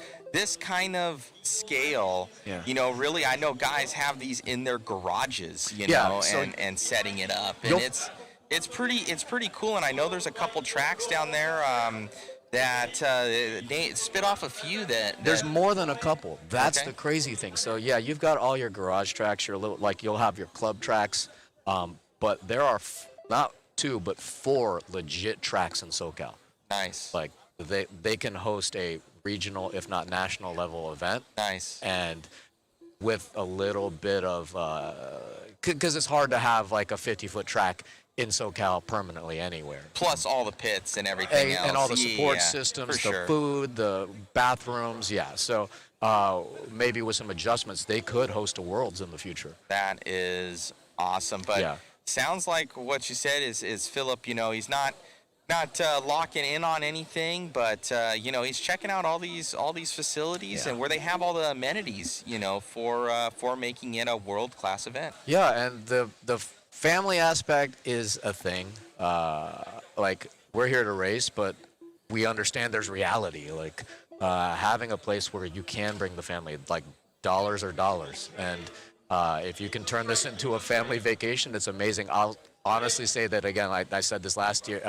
kind of scale, Yeah. you know, really, I know guys have these in their garages, you Yeah, know, so and setting it up, and it's pretty cool. And I know there's a couple tracks down there that they spit off a few that There's more than a couple. That's Okay. the crazy thing. So yeah, you've got all your garage tracks, your little, like you'll have your club tracks, but there are not 2 but 4 legit tracks in SoCal. nice, Like they can host a regional, if not national level event, nice. and with a little bit of, because it's hard to have like a 50-foot track in SoCal permanently anywhere. Plus all the pits and everything else. And all the support Yeah, systems, for the sure. food, the bathrooms, yeah. So maybe with some adjustments, they could host a Worlds in the future. That is awesome. But Yeah. sounds like what you said is Philip, you know, he's not locking in on anything, but you know, he's checking out all these facilities Yeah. and where they have all the amenities, you know, for making it a world-class event. Yeah, and the family aspect is a thing. Like we're here to race, but we understand there's reality. Like having a place where you can bring the family, like dollars are dollars, and if you can turn this into a family vacation, it's amazing. I'll honestly say that again. I said this last year,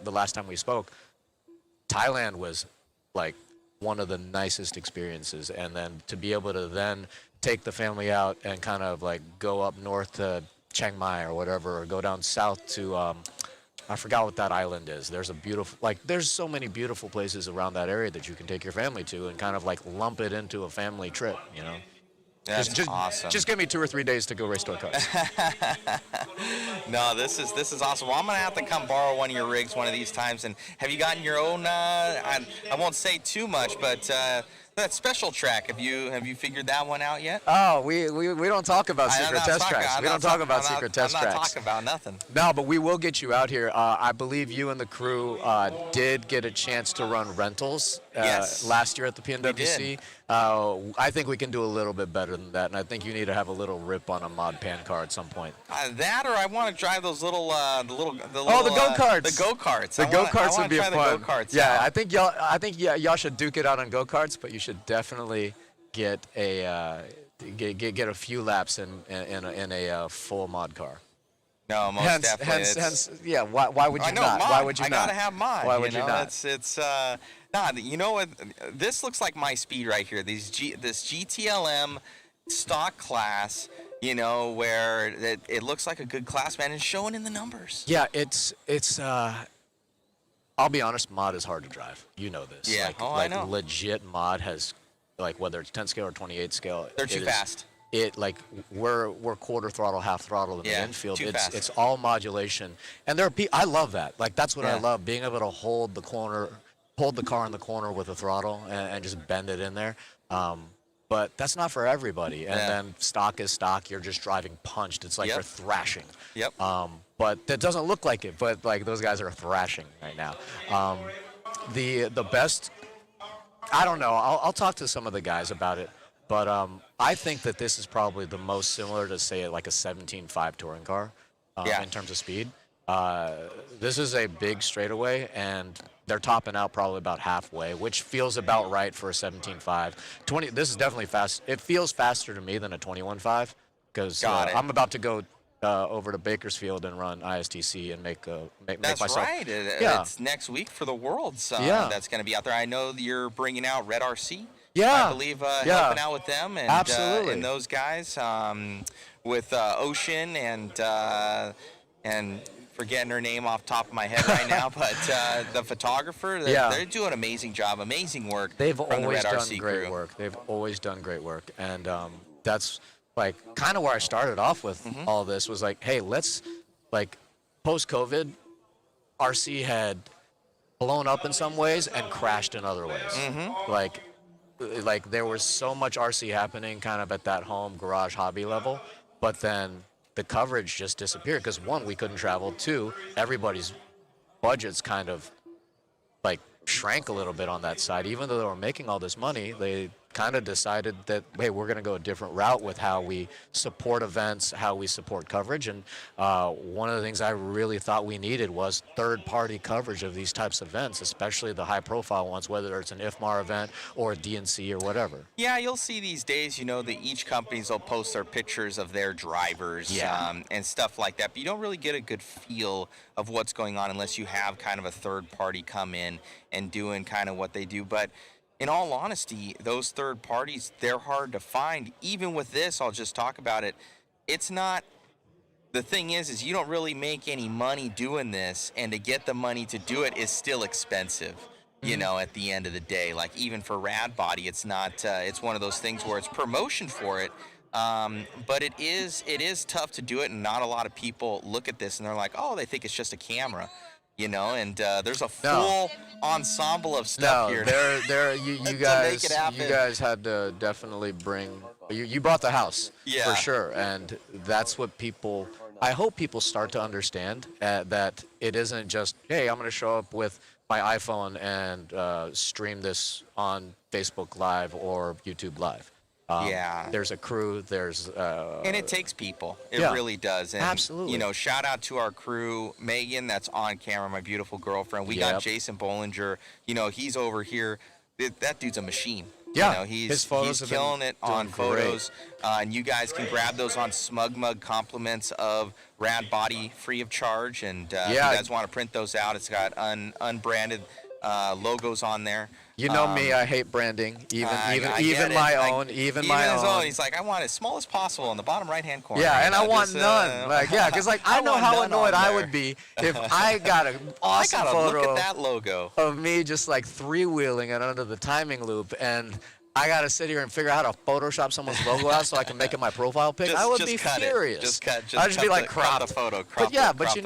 the last time we spoke. Thailand was like one of the nicest experiences, and then to be able to then take the family out and kind of like go up north to Chiang Mai or whatever, or go down south to I forgot what that island is. There's a beautiful, like there's so many beautiful places around that area that you can take your family to and kind of like lump it into a family trip, you know. That's just, awesome. Just give me 2 or 3 days to go race toy cars. No, this is awesome. Well, I'm gonna have to come borrow one of your rigs one of these times. And have you gotten your own? I won't say too much, but that special track. Have you figured that one out yet? Oh, we don't talk about secret test tracks. We don't talk about secret test tracks. I'm not tracks. talking about nothing. No, but we will get you out here. I believe you and the crew did get a chance to run rentals Yes. last year at the PNWC. did. I think we can do a little bit better than that, and I think you need to have a little rip on a mod pan car at some point. That, or I want to drive those little, the go-karts. The go-karts. The go-karts would be try fun. The go-karts yeah, out. I think y'all should duke it out on go-karts, but you should definitely get a get a few laps in a full mod car. No, most definitely. Hence, yeah. Why would you I know, not? mod. Why would you I not? gotta have mod. Why would you you know? not? It's nah. You know what? This looks like my speed right here. This GTLM stock class. You know, where it looks like a good class, man, and showing in the numbers. Yeah, it's. I'll be honest, mod is hard to drive. You know this. Yeah. I know. Legit mod has, like whether it's 10 scale or 28 scale. They're too fast. We're quarter throttle, half throttle in the infield. Too fast. It's all modulation, and I love that. Like that's what I Yeah. love, being able to hold the car in the corner with a throttle and just bend it in there. But that's not for everybody. And then stock is stock. You're just driving punched. It's like Yep. you're thrashing. Yep. But that doesn't look like it. But like those guys are thrashing right now. The best. I don't know. I'll talk to some of the guys about it. But I think that this is probably the most similar to, say, like a 17.5 touring car in terms of speed. This is a big straightaway, and they're topping out probably about halfway, which feels about right for a 17.5. This is definitely fast. It feels faster to me than a 21.5 because I'm about to go over to Bakersfield and run ISTC and make That's myself. right. Yeah. It's next week for the Worlds. Yeah. That's going to be out there. I know that you're bringing out Red RC. Yeah. I believe helping out with them and Absolutely. And those guys with Ocean and forgetting her name off the top of my head right now, but the photographer, they're doing an amazing job, amazing work. They've from the always Red done RC great crew. work. They've always done great work, and that's like kind of where I started off with all this. Was like, hey, let's like post-COVID, RC had blown up in some ways and crashed in other ways. Like like there was so much RC happening kind of at that home garage hobby level, but then the coverage just disappeared because one, we couldn't travel. Two, everybody's budgets kind of like shrank a little bit on that side. Even though they were making all this money, they kind of decided that, hey, we're going to go a different route with how we support events, how we support coverage. And one of the things I really thought we needed was third-party coverage of these types of events, especially the high-profile ones, whether it's an IFMAR event or a DNC or whatever. Yeah, you'll see these days, that each companies will post their pictures of their drivers and stuff like that. But you don't really get a good feel of what's going on unless you have kind of a third party come in and doing kind of what they do. But in all honesty, those third parties, they're hard to find. Even with this, I'll just talk about it. It's not, the thing is you don't really make any money doing this, and to get the money to do it is still expensive. At the end of the day, like even for Rad Body, it's not, it's one of those things where it's promotion for it. But it is tough to do it, and not a lot of people look at this and they're like, oh, they think it's just a camera. And there's a full ensemble of stuff here. You guys had to definitely bring. You brought the house for sure, and that's what people. I hope people start to understand that it isn't just, hey, I'm going to show up with my iPhone and stream this on Facebook Live or YouTube Live. There's a crew. And it takes people. It really does. And, absolutely. Shout out to our crew, Megan, that's on camera, my beautiful girlfriend. We got Jason Bollinger. He's over here. That dude's a machine. Yeah, He's killing it on photos. And you guys can grab those on Smug Mug compliments of Rad Body free of charge. And if you guys want to print those out, it's got unbranded logos on there. You know me, I hate branding, even my own. He's like, I want it as small as possible in the bottom right-hand corner. Yeah, and I want none. Because I know how annoyed I would be if I got an awesome photo look at that logo of me just like three-wheeling it under the timing loop, and I gotta sit here and figure out how to Photoshop someone's logo out so I can make it my profile pic. I would be furious. I'd just be like, crop the photo. But you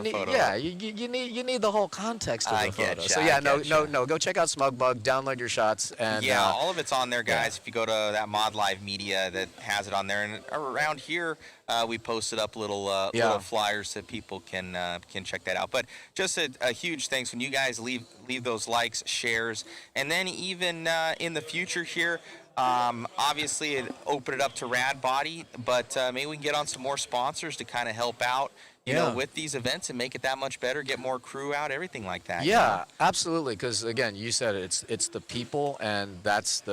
need the whole context of the photo. Go check out Smug Bug, download your shots, and all of it's on there, guys. If you go to that Mod Live Media, that has it on there, and around here we posted up little flyers so people can check that out. But just a huge thanks when you guys leave those likes, shares, and then even in the future here. Obviously, it opened it up to Rad Body, but maybe we can get on some more sponsors to kind of help out, with these events and make it that much better, get more crew out, everything like that. Yeah, absolutely. Because again, you said it's the people, and that's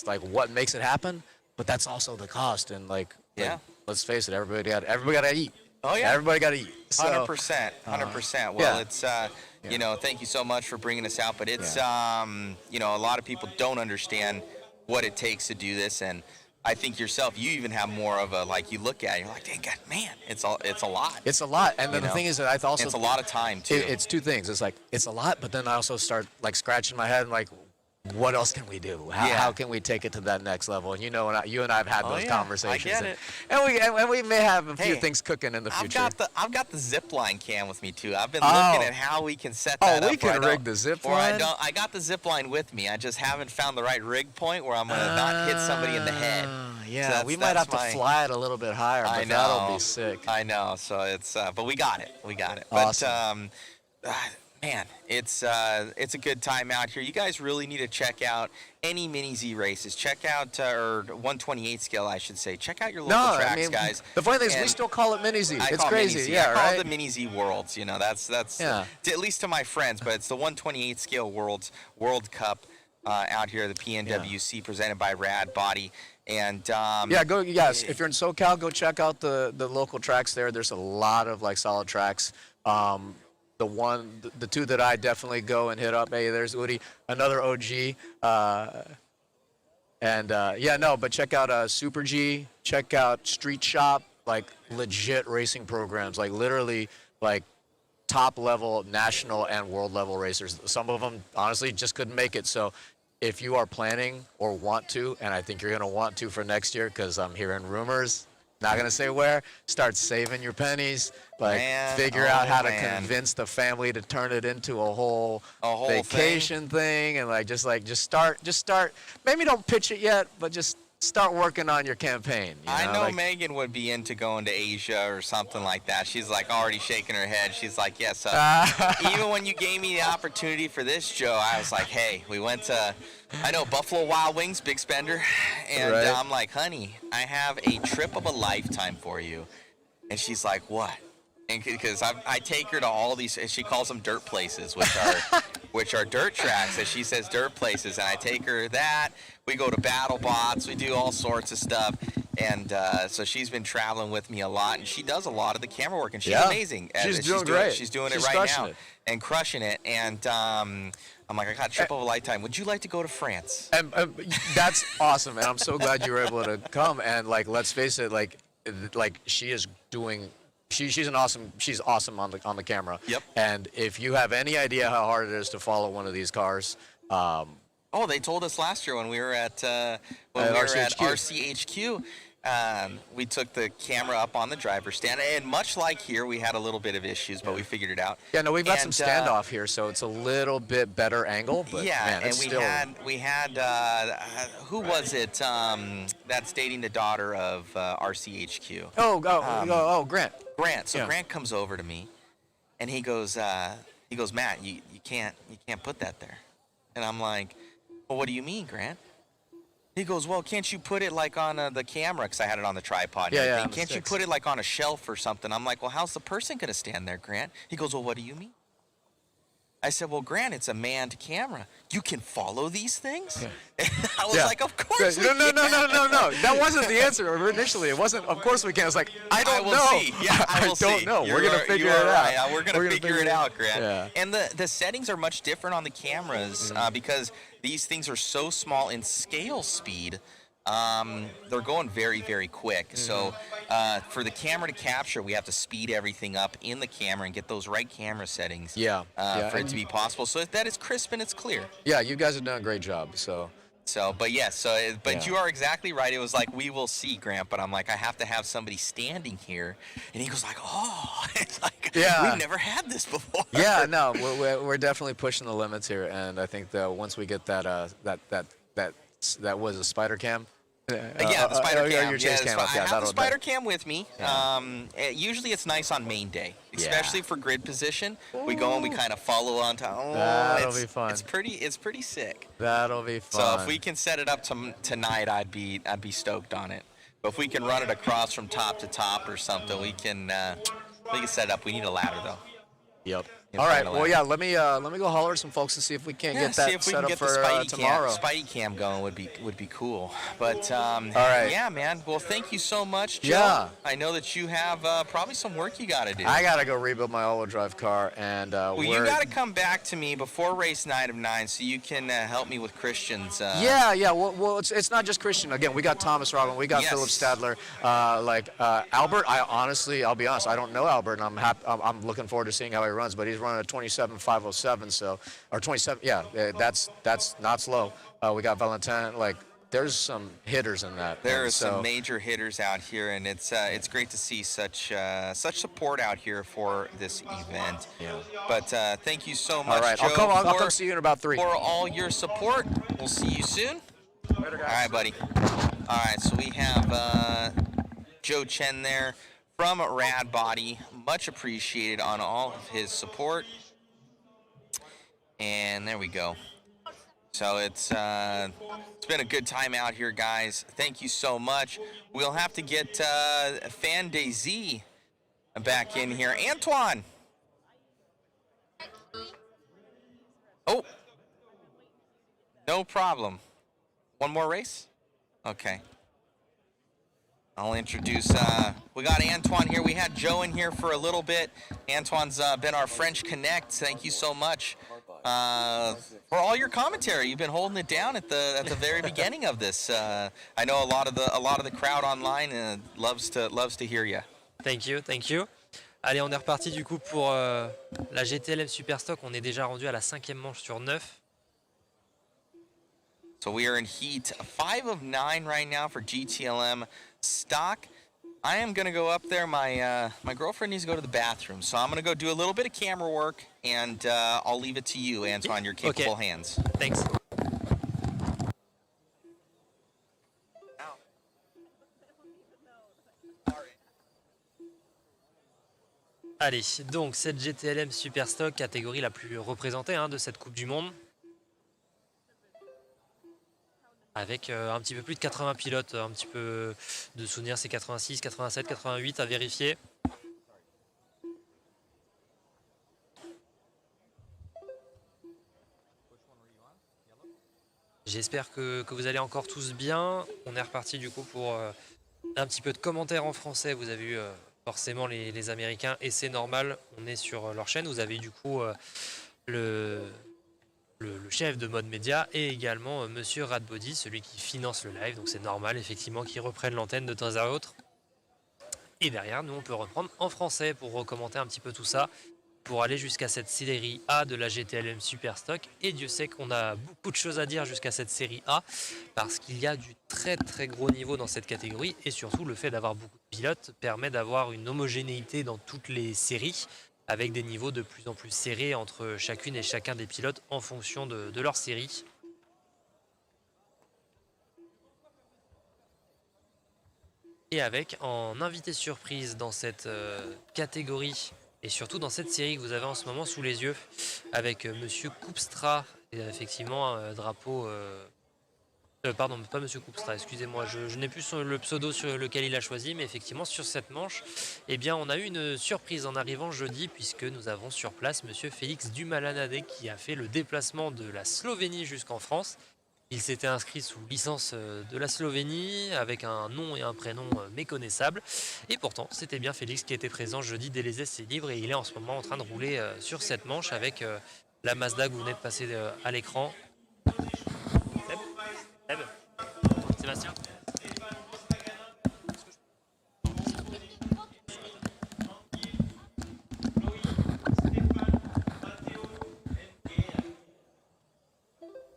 like what makes it happen. But that's also the cost, and let's face it, everybody got to eat. Oh yeah, everybody got to eat. 100%. Well, it's thank you so much for bringing us out. But it's a lot of people don't understand what it takes to do this, and I think yourself, you even have more of a, you look at it, you're like, dang God, man, it's a lot. It's a lot, and then the thing is that I also it's a lot of time too. It's two things. It's it's a lot, but then I also start scratching my head and what else can we do? How can we take it to that next level? And you and I have had those conversations. I get it. And we may have a few things cooking in the future. I've got the zip line cam with me too. I've been looking at how we can set that up. We can rig the zip line. I got the zip line with me. I just haven't found the right rig point where I'm gonna not hit somebody in the head. Yeah, so we might have to fly it a little bit higher, but that'll be sick. I know. So it's but we got it. Awesome. But man, it's a good time out here. You guys really need to check out any Mini Z races. Check out, or 128 scale, I should say. Check out your local tracks, guys. The funny thing is, we still call it Mini Z. It's crazy. I call it the Mini Z Worlds. That's at least to my friends, but it's the 128 scale World Cup out here, the PNWC presented by Rad Body. And if you're in SoCal, go check out the local tracks there. There's a lot of like solid tracks. The two that I definitely go and hit up. Hey, there's Udi, another OG. But check out Super G. Check out Street Shop, like legit racing programs, like literally like top level national and world level racers. Some of them honestly just couldn't make it. So if you are planning or want to, and I think you're going to want to for next year, because I'm hearing rumors not gonna say where. Start saving your pennies, like Man, figure out how to man. convince the family to turn it into a whole thing? vacation thing, and just start. Maybe don't pitch it yet, but just start working on your campaign. You I know like, Megan would be into going to Asia or something like that. She's like already shaking her head. She's like, yes. Even when you gave me the opportunity for this, Joe, I was like, hey, we went to, I know Buffalo Wild Wings, big spender, and Right. I'm like, honey, I have a trip of a lifetime for you. And she's like, what? And because I take her to all these, she calls them dirt places, which are dirt tracks, as she says, dirt places. And I take her that. We go to battle bots. We do all sorts of stuff. And so she's been traveling with me a lot, and she does a lot of the camera work, and she's amazing. She's doing great. She's doing She's it right now it. and crushing it. And I'm like, I got a trip of a lifetime. Would you like to go to France? And that's awesome, and I'm so glad you were able to come. And like, let's face it, like she is doing. She's awesome on the camera. Yep. And if you have any idea how hard it is to follow one of these cars, Oh, they told us last year when we were at RCHQ. We took the camera up on the driver's stand, and much like here, we had a little bit of issues, but we figured it out. yeah, no, we've got some And, standoff here, so it's a little bit better angle. But yeah, man, and it's we still, had who was it that's dating the daughter of RCHQ? Grant. Grant. So Yeah. Grant comes over to me, and he goes, Matt, you can't put that there. And I'm like, well, what do you mean, Grant? He goes, well, can't you put it like on the camera? Because I had it on the tripod. And Yeah, everything. on the Can't you sticks. put it like on a shelf or something? I'm like, well, how's the person going to stand there, Grant? He goes, well, what do you mean? I said, well, Grant, it's a manned camera. You can follow these things? Yeah. And I was Yeah. like, of course we No. can. That wasn't the answer initially. It wasn't. Of course we can. It's like I don't will know. see. Yeah, I will don't see. know. You We're gonna are- figure you it are out. right. Yeah, we're gonna figure it out, Grant. Yeah. And the settings are much different on the cameras because these things are so small in scale speed. They're going very, very quick. So for the camera to capture, we have to speed everything up in the camera and get those right camera settings Yeah. for it And to be possible. So that it's crisp and it's clear. Yeah, you guys have done a great job. So But yes, Yeah. you are exactly right. It was like, we will see, Grant, but I'm like, I have to have somebody standing here. And he goes like, oh, it's like, Yeah. we've never had this before. yeah, no, we're definitely pushing the limits here, and I think that once we get that was a spider cam. Yeah, the spider cam. Your chase cam. I have the that'll- spider cam with me. Usually it's nice on main day, especially Yeah. for grid position. We go and we kind of follow on to. Oh, That'll be fun. It's pretty sick. That'll be fun. So if we can set it up tonight, I'd be stoked on it. But if we can run it across from top to top or something, we can set it up. We need a ladder though. Yep. Can All right. find a Well, yeah. Let me go holler at some folks and see if we can't get see that if we set can up get for the tomorrow. Spidey cam going would be cool. But All right. yeah, man. Well, thank you so much, Joe. Yeah. I know that you have probably some work you got to do. I gotta go rebuild my all-wheel drive car, and Well, you got to come back to me before race night of 9 so you can help me with Christian's. Yeah. Well, it's not just Christian. Again, we got Thomas Robin, we got Yes. Philip Stadler, Albert. I'll be honest, I don't know Albert, and I'm looking forward to seeing how he runs. But he's running a 27.507, or 27. Yeah, that's not slow. We got Valentin. Like, there's some hitters in that. There and are so, some major hitters out here, and it's great to see such support out here for this event. Yeah. But thank you so much, All right, Joe, I'll come see you in about 3. for all your support. We'll see you soon. Later, guys. All right, buddy. All right, so we have Joe Chen there from Rad Body. Much appreciated on all of his support. And there we go. So it's been a good time out here, guys. Thank you so much. We'll have to get Fan Day Z back in here. Antoine. Oh. No problem. One more race? Okay. I'll introduce, we got Antoine here. We had Joe in here for a little bit. Antoine's been our French Connect. Thank you so much for all your commentary. You've been holding it down at the very beginning of this. I know a lot of the crowd online loves to hear you. Thank you. Allez, on est reparti du coup pour la GTLM Superstock. On est déjà rendu à la 5e manche sur 9. So we are in heat 5 of 9 right now for GTLM stock. I am gonna go up there. My girlfriend needs to go to the bathroom, so I'm gonna go do a little bit of camera work, and I'll leave it to you, Antoine. Your capable hands. Thanks. Allez, donc cette GTLM Super Stock, catégorie la plus représentée de cette Coupe du Monde. Avec un petit peu plus de 80 pilotes, un petit peu de souvenirs, c'est 86, 87, 88 à vérifier. J'espère que vous allez encore tous bien. On est reparti du coup pour un petit peu de commentaires en français. Vous avez eu forcément les Américains et c'est normal. On est sur leur chaîne. Vous avez eu du coup le chef de mode média et également Monsieur Radbody, celui qui finance le live. Donc c'est normal effectivement qu'ils reprennent l'antenne de temps à autre. Et derrière, nous on peut reprendre en français pour recommander un petit peu tout ça, pour aller jusqu'à cette série A de la GTLM Super Stock. Et Dieu sait qu'on a beaucoup de choses à dire jusqu'à cette série A, parce qu'il y a du très très gros niveau dans cette catégorie, et surtout le fait d'avoir beaucoup de pilotes permet d'avoir une homogénéité dans toutes les séries, avec des niveaux de plus en plus serrés entre chacune et chacun des pilotes en fonction de leur série. Et avec en invité surprise dans cette catégorie, et surtout dans cette série que vous avez en ce moment sous les yeux, avec Monsieur Koopstra, et effectivement un drapeau... pardon, pas Monsieur Koopstra, excusez-moi, je n'ai plus le pseudo sur lequel il a choisi, mais effectivement sur cette manche, eh bien on a eu une surprise en arrivant jeudi, puisque nous avons sur place Monsieur Félix Dumalanade qui a fait le déplacement de la Slovénie jusqu'en France. Il s'était inscrit sous licence de la Slovénie avec un nom et un prénom méconnaissables. Et pourtant, c'était bien Félix qui était présent jeudi dès les essais libres et il est en ce moment en train de rouler sur cette manche avec la Mazda que vous venez de passer à l'écran. Seb Sébastien.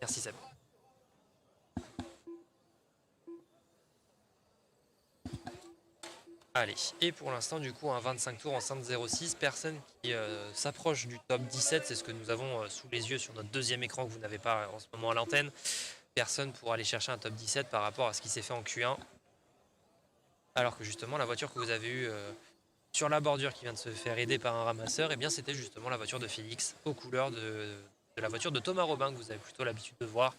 Merci Seb. Allez, et pour l'instant du coup un 25 tours en 5.06, personne qui s'approche du top 17, c'est ce que nous avons sous les yeux sur notre deuxième écran que vous n'avez pas en ce moment à l'antenne. Personne pour aller chercher un top 17 par rapport à ce qui s'est fait en Q1. Alors que justement la voiture que vous avez eue sur la bordure qui vient de se faire aider par un ramasseur, et bien c'était justement la voiture de Félix aux couleurs de la voiture de Thomas Robin que vous avez plutôt l'habitude de voir.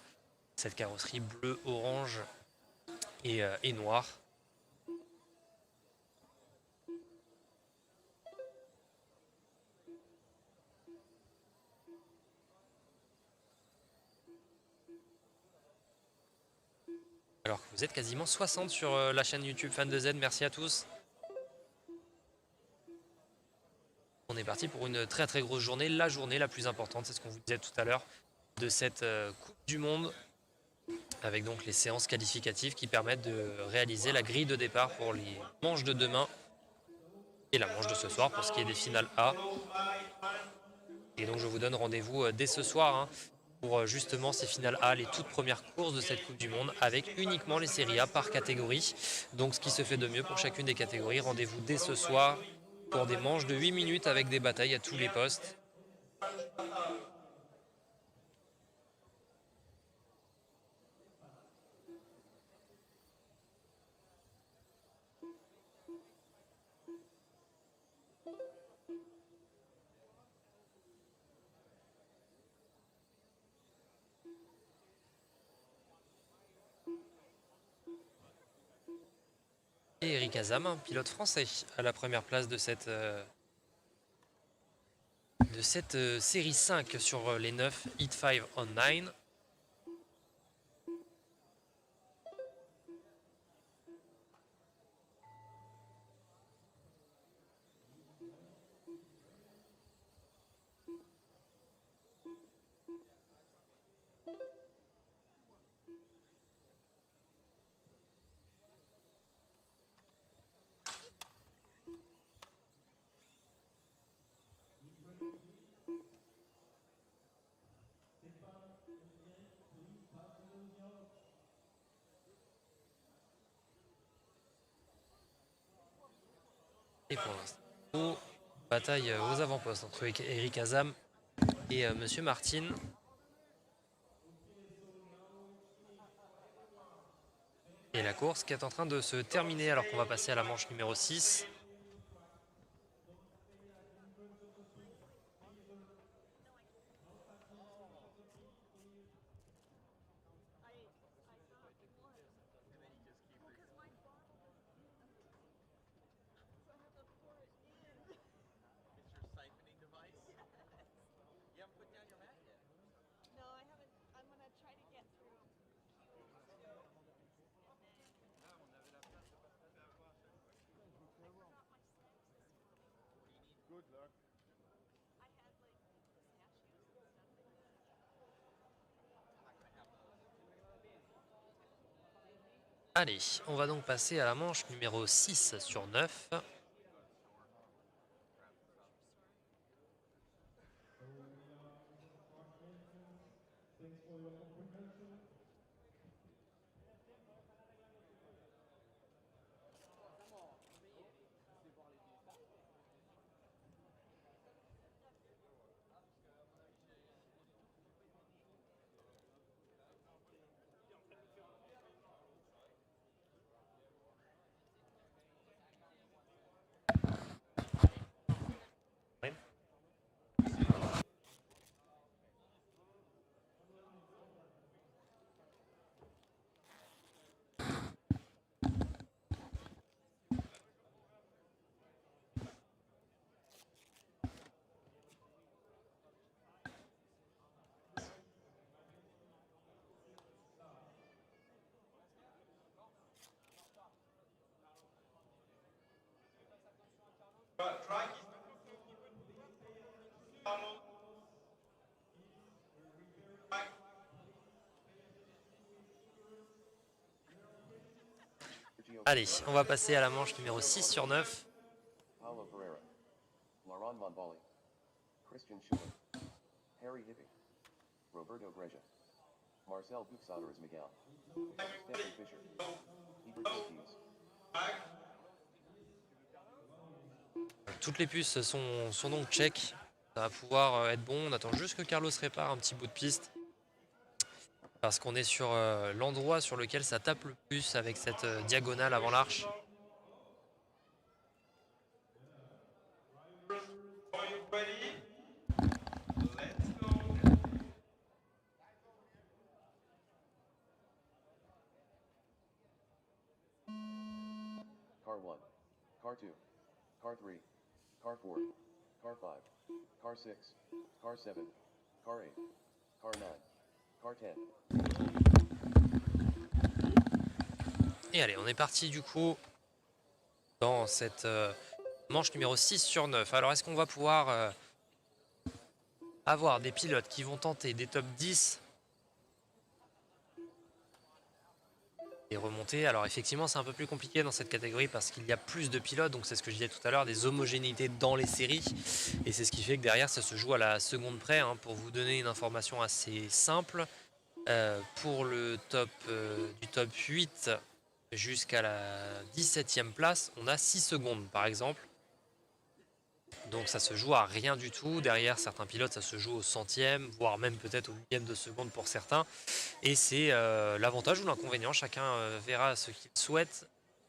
Cette carrosserie bleu, orange et noire. Alors que vous êtes quasiment 60 sur la chaîne YouTube Fan de Z, merci à tous. On est parti pour une très très grosse journée, la journée la plus importante, c'est ce qu'on vous disait tout à l'heure, de cette Coupe du Monde, avec donc les séances qualificatives qui permettent de réaliser la grille de départ pour les manches de demain et la manche de ce soir pour ce qui est des finales A. Et donc je vous donne rendez-vous dès ce soir pour justement ces finales A, les toutes premières courses de cette Coupe du Monde, avec uniquement les séries A par catégorie. Donc ce qui se fait de mieux pour chacune des catégories. Rendez-vous dès ce soir pour des manches de 8 minutes avec des batailles à tous les postes. Et Eric Azam, pilote français, à la première place de cette série 5 sur les 9, Hit 5 on 9. Et pour l'instant, bataille aux avant-postes entre Eric Azam et Monsieur Martin. Et la course qui est en train de se terminer alors qu'on va passer à la manche numéro 6. Allez, on va donc passer à la manche numéro 6 sur 9. Allez, on va passer à la manche numéro 6 sur 9. Paulo Pereira, Laurent Von Volley, Christian Schuler, Harry Hipping, Roberto Greja, Marcel Buxaderas Miguel, Stephen Fisher, Hebert Ortiz. Toutes les puces sont donc check. Ça va pouvoir être bon. On attend juste que Carlos répare un petit bout de piste. Parce qu'on est sur l'endroit sur lequel ça tape le plus avec cette diagonale avant l'arche. Car 1, Car 2, Car 3, Car 4, Car 5, Car 6, Car 7, Car 8, Car 9, Car 10. Et allez, on est parti du coup dans cette manche numéro 6 sur 9. Alors est-ce qu'on va pouvoir avoir des pilotes qui vont tenter des top 10 et remonter? Alors effectivement c'est un peu plus compliqué dans cette catégorie parce qu'il y a plus de pilotes, donc c'est ce que je disais tout à l'heure, des homogénéités dans les séries, et c'est ce qui fait que derrière ça se joue à la seconde près, hein. Pour vous donner une information assez simple, pour le top du top 8 jusqu'à la 17e place, on a 6 secondes par exemple. Donc ça se joue à rien du tout. Derrière certains pilotes, ça se joue au centième, voire même peut-être au millième de seconde pour certains. Et c'est l'avantage ou l'inconvénient. Chacun verra ce qu'il souhaite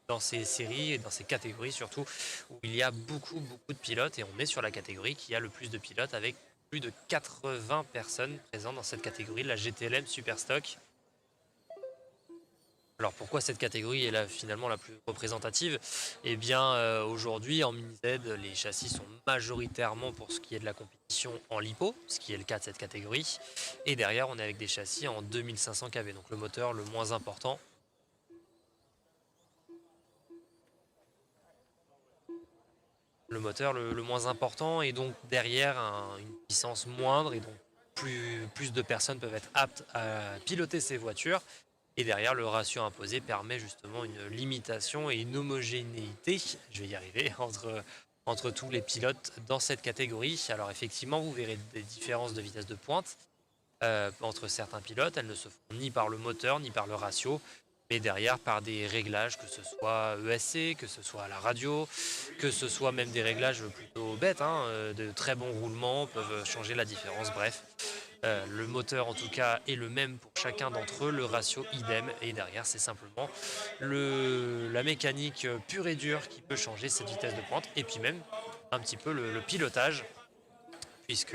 dans ces séries et dans ces catégories surtout, où il y a beaucoup de pilotes. Et on est sur la catégorie qui a le plus de pilotes avec plus de 80 personnes présentes dans cette catégorie, la GTLM Superstock. Alors pourquoi cette catégorie est finalement la plus représentative? Eh bien aujourd'hui en mini-Z, les châssis sont majoritairement pour ce qui est de la compétition en lipo, ce qui est le cas de cette catégorie. Et derrière on est avec des châssis en 2500 kV, donc le moteur le moins important. Le moteur le moins important, et donc derrière une puissance moindre, et donc plus de personnes peuvent être aptes à piloter ces voitures. Et derrière, le ratio imposé permet justement une limitation et une homogénéité, je vais y arriver, entre tous les pilotes dans cette catégorie. Alors effectivement, vous verrez des différences de vitesse de pointe entre certains pilotes. Elles ne se font ni par le moteur, ni par le ratio. mais derrière par des réglages, que ce soit ESC, que ce soit à la radio, que ce soit même des réglages plutôt bêtes, hein, de très bons roulements peuvent changer la différence, bref. Le moteur en tout cas est le même pour chacun d'entre eux, le ratio idem, et derrière c'est simplement la mécanique pure et dure qui peut changer cette vitesse de pointe, et puis même un petit peu le pilotage, puisque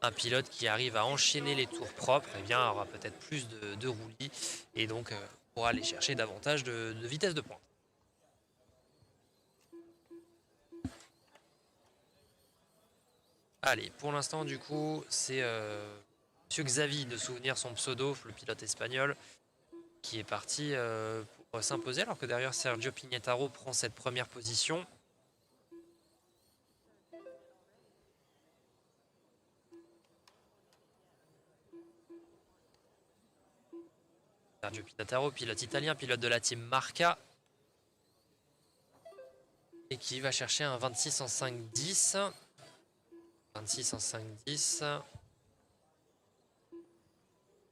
un pilote qui arrive à enchaîner les tours propres, eh bien, aura peut-être plus de roulis et donc pourra aller chercher davantage de vitesse de pointe. Allez, pour l'instant, du coup, c'est Monsieur Xavi, de souvenir son pseudo, le pilote espagnol, qui est parti pour s'imposer, alors que derrière Sergio Pignataro prend cette première position. Sergio Pignataro, pilote italien, pilote de la team Marca, et qui va chercher un 26 en 5-10. 26 en 5-10.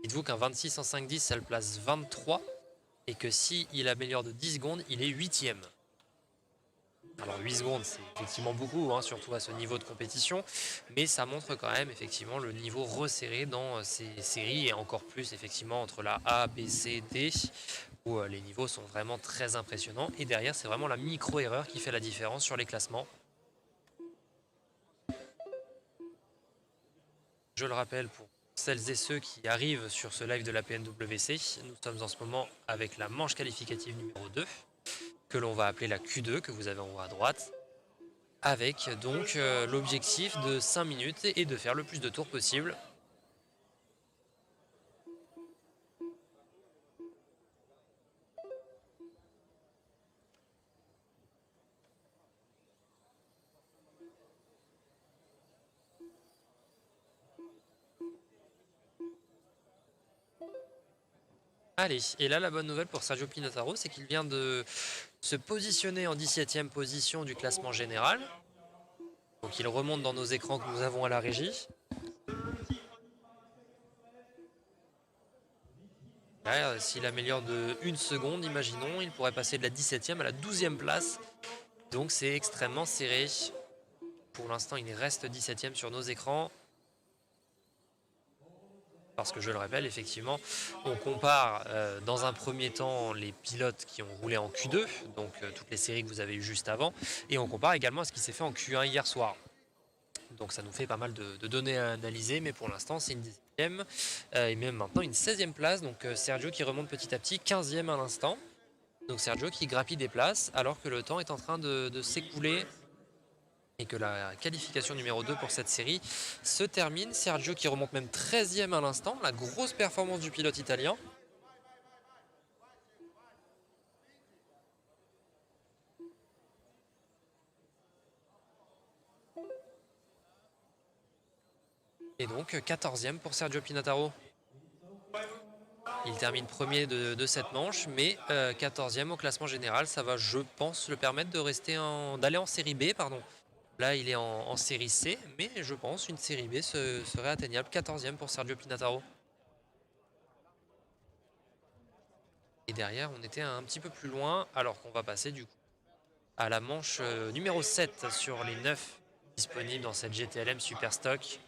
Dites-vous qu'un 26 en 5-10, ça le place 23, et que si il améliore de 10 secondes, il est 8e. Alors 8 secondes, c'est effectivement beaucoup, hein, surtout à ce niveau de compétition, mais ça montre quand même effectivement le niveau resserré dans ces séries, et encore plus effectivement entre la A, B, C, D, où les niveaux sont vraiment très impressionnants, et derrière c'est vraiment la micro-erreur qui fait la différence sur les classements. Je le rappelle pour celles et ceux qui arrivent sur ce live de la PNWC, nous sommes en ce moment avec la manche qualificative numéro 2, que l'on va appeler la Q2, que vous avez en haut à droite, avec donc l'objectif de 5 minutes et de faire le plus de tours possible. Allez, et là la bonne nouvelle pour Sergio Pignataro, c'est qu'il vient de se positionner en 17e position du classement général. Donc il remonte dans nos écrans que nous avons à la régie. Là, s'il améliore de 1 seconde, imaginons, il pourrait passer de la 17e à la 12e place. Donc c'est extrêmement serré. Pour l'instant, il reste 17e sur nos écrans. Parce que je le rappelle, effectivement, on compare dans un premier temps les pilotes qui ont roulé en Q2, donc toutes les séries que vous avez eues juste avant, et on compare également à ce qui s'est fait en Q1 hier soir. Donc ça nous fait pas mal de données à analyser, mais pour l'instant c'est une 10e, et même maintenant une 16e place, donc Sergio qui remonte petit à petit, 15e à l'instant. Donc Sergio qui grappille des places alors que le temps est en train de s'écouler, et que la qualification numéro 2 pour cette série se termine. Sergio qui remonte même 13e à l'instant, la grosse performance du pilote italien. Et donc 14e pour Sergio Pignataro. Il termine premier de cette manche, mais 14e au classement général, ça va, je pense, le permettre de rester d'aller en série B, pardon. Là, il est en série C, mais je pense une série B serait atteignable. 14e pour Sergio Pignataro. Et derrière, on était un petit peu plus loin, alors qu'on va passer du coup à la manche numéro 7 sur les 9 disponibles dans cette GTLM Super Stock.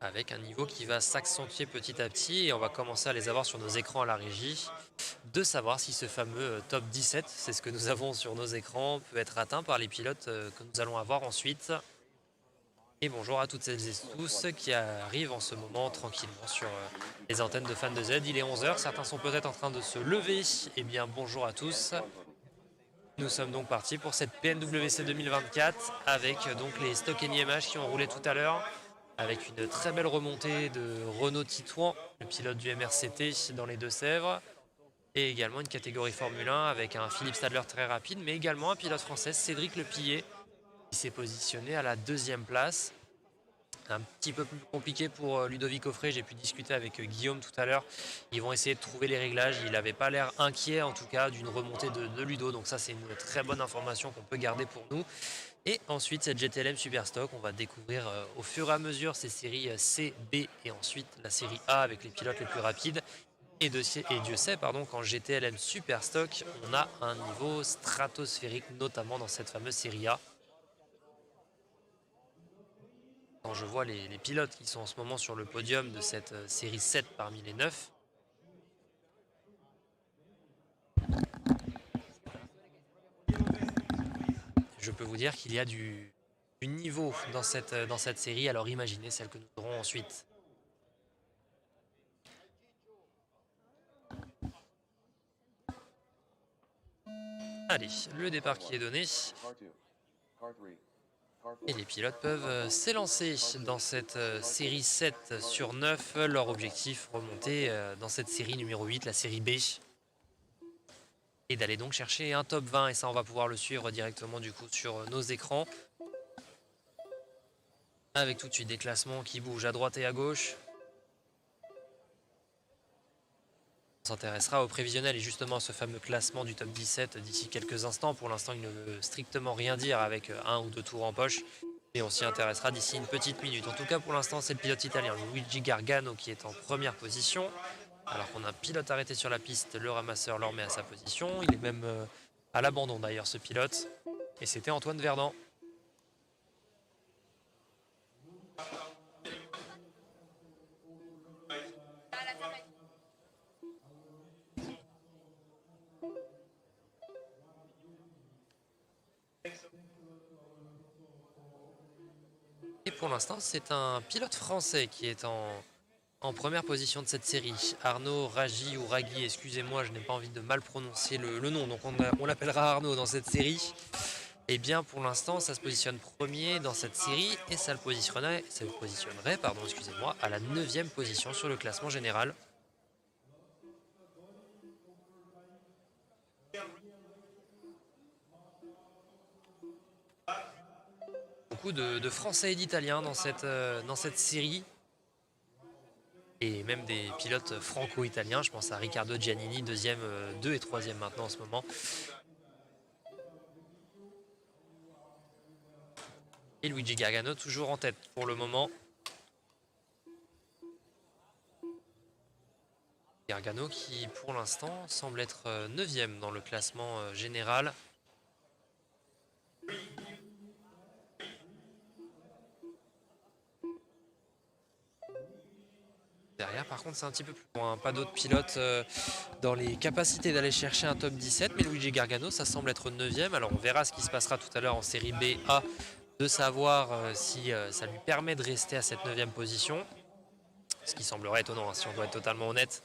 Avec un niveau qui va s'accentuer petit à petit, et on va commencer à les avoir sur nos écrans à la régie, de savoir si ce fameux top 17, c'est ce que nous avons sur nos écrans, peut être atteint par les pilotes que nous allons avoir ensuite. Et bonjour à toutes celles et tous qui arrivent en ce moment tranquillement sur les antennes de Fan de Z. Il est 11h, certains sont peut-être en train de se lever. Eh bien bonjour à tous. Nous sommes donc partis pour cette PNWC 2024 avec donc les stock NIMH qui ont roulé tout à l'heure, avec une très belle remontée de Renaud Titouan, le pilote du MRCT dans les Deux-Sèvres, et également une catégorie Formule 1 avec un Philippe Stadler très rapide, mais également un pilote français, Cédric Lepillet, qui s'est positionné à la 2e place, c'est un petit peu plus compliqué pour Ludovic Offray. J'ai pu discuter avec Guillaume tout à l'heure. Ils vont essayer de trouver les réglages. Il n'avait pas l'air inquiet en tout cas d'une remontée de Ludo. Donc ça c'est une très bonne information qu'on peut garder pour nous. Et ensuite cette GTLM Superstock, on va découvrir au fur et à mesure ces séries C, B et ensuite la série A avec les pilotes les plus rapides. Et Dieu sait qu'en GTLM Superstock, on a un niveau stratosphérique, notamment dans cette fameuse série A. Quand je vois les pilotes qui sont en ce moment sur le podium de cette série 7 parmi les 9, je peux vous dire qu'il y a du niveau dans cette série, alors imaginez celle que nous aurons ensuite. Allez, le départ qui est donné. Et les pilotes peuvent s'élancer dans cette série 7 sur 9. Leur objectif, remonter dans cette série numéro 8, la série B. Et d'aller donc chercher un top 20. Et ça, on va pouvoir le suivre directement du coup sur nos écrans. Avec tout de suite des classements qui bougent à droite et à gauche. On s'intéressera au prévisionnel et justement à ce fameux classement du top 17 d'ici quelques instants. Pour l'instant, il ne veut strictement rien dire avec un ou deux tours en poche. Et on s'y intéressera d'ici une petite minute. En tout cas, pour l'instant, c'est le pilote italien Luigi Gargano qui est en première position. Alors qu'on a un pilote arrêté sur la piste, le ramasseur le remet à sa position. Il est même à l'abandon d'ailleurs, ce pilote. Et c'était Antoine Verdant. Et pour l'instant, c'est un pilote français qui est en première position de cette série. Arnaud Raggi ou Raggi, excusez-moi, je n'ai pas envie de mal prononcer le nom, donc on l'appellera Arnaud dans cette série. Et bien pour l'instant, ça se positionne premier dans cette série et ça le positionnerait à la 9e position sur le classement général. Beaucoup de Français et d'Italiens dans cette série. Et même des pilotes franco-italiens, je pense à Riccardo Giannini, 2 et 3e maintenant en ce moment. Et Luigi Gargano toujours en tête pour le moment. Gargano qui pour l'instant semble être 9e dans le classement général. Derrière, par contre, c'est un petit peu plus loin. Pas d'autres pilotes dans les capacités d'aller chercher un top 17. Mais Luigi Gargano, ça semble être 9e. Alors, on verra ce qui se passera tout à l'heure en série B, A, de savoir si ça lui permet de rester à cette 9e position. Ce qui semblerait étonnant, hein, si on doit être totalement honnête.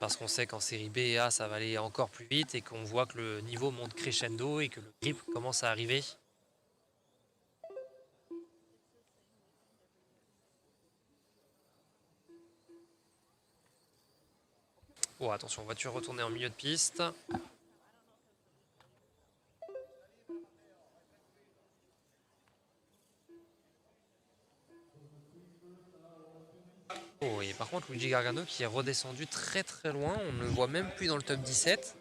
Parce qu'on sait qu'en série B et A, ça va aller encore plus vite et qu'on voit que le niveau monte crescendo et que le grip commence à arriver. Oh, attention, voiture retournée en milieu de piste. Oh, et par contre, Luigi Gargano qui est redescendu très très loin. On ne le voit même plus dans le top 17.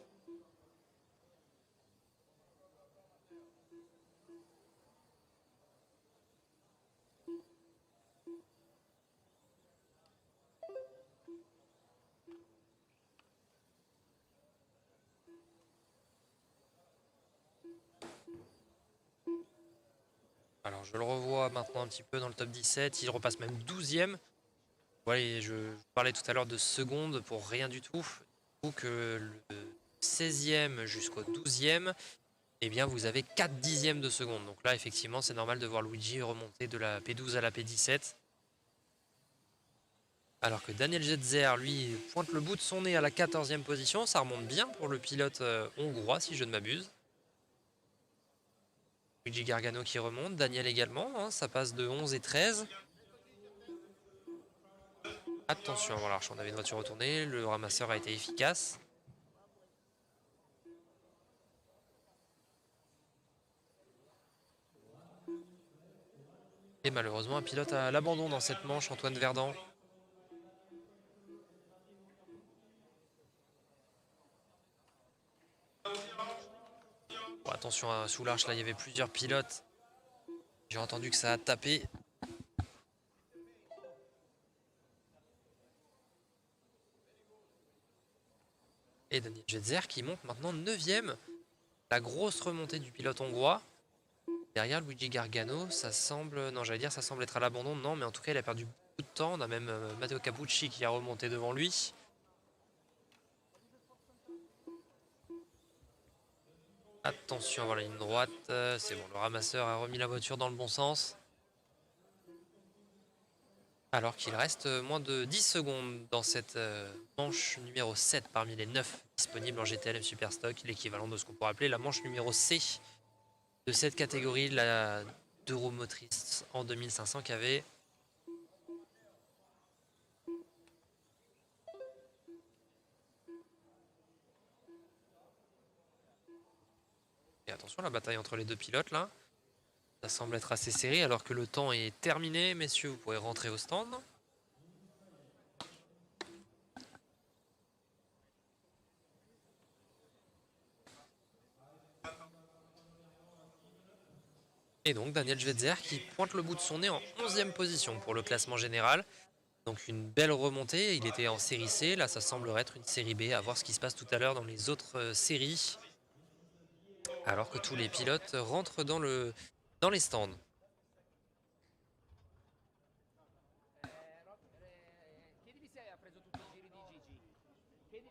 Alors je le revois maintenant un petit peu dans le top 17, il repasse même 12e. Ouais, je parlais tout à l'heure de secondes pour rien du tout. Du coup que le 16e jusqu'au 12e, eh bien vous avez 4 dixièmes de seconde. Donc là effectivement c'est normal de voir Luigi remonter de la P12 à la P17. Alors que Daniel Jetzer, lui, pointe le bout de son nez à la 14e position. Ça remonte bien pour le pilote hongrois si je ne m'abuse. Luigi Gargano qui remonte, Daniel également, hein, ça passe de 11 et 13. Attention, voilà, on avait une voiture retournée, le ramasseur a été efficace. Et malheureusement, un pilote à l'abandon dans cette manche, Antoine Verdant. Bon, attention à sous l'arche, là il y avait plusieurs pilotes. J'ai entendu que ça a tapé. Et Daniel Jetzer qui monte maintenant 9e. La grosse remontée du pilote hongrois. Derrière Luigi Gargano, ça semble... Non, j'allais dire ça semble être à l'abandon. Non, mais en tout cas, il a perdu beaucoup de temps. On a même Matteo Capucci qui a remonté devant lui. Attention à avoir la ligne droite. C'est bon, le ramasseur a remis la voiture dans le bon sens. Alors qu'il reste moins de 10 secondes dans cette manche numéro 7 parmi les 9 disponibles en GTLM Superstock, l'équivalent de ce qu'on pourrait appeler la manche numéro C de cette catégorie, la 2 roues motrices en 2500 kV. Et attention à la bataille entre les deux pilotes là. Ça semble être assez serré alors que le temps est terminé. Messieurs, vous pourrez rentrer au stand. Et donc Daniel Schweitzer qui pointe le bout de son nez en 11e position pour le classement général. Donc une belle remontée. Il était en série C. Là, ça semblerait être une série B. À voir ce qui se passe tout à l'heure dans les autres séries. Alors que tous les pilotes rentrent dans les stands.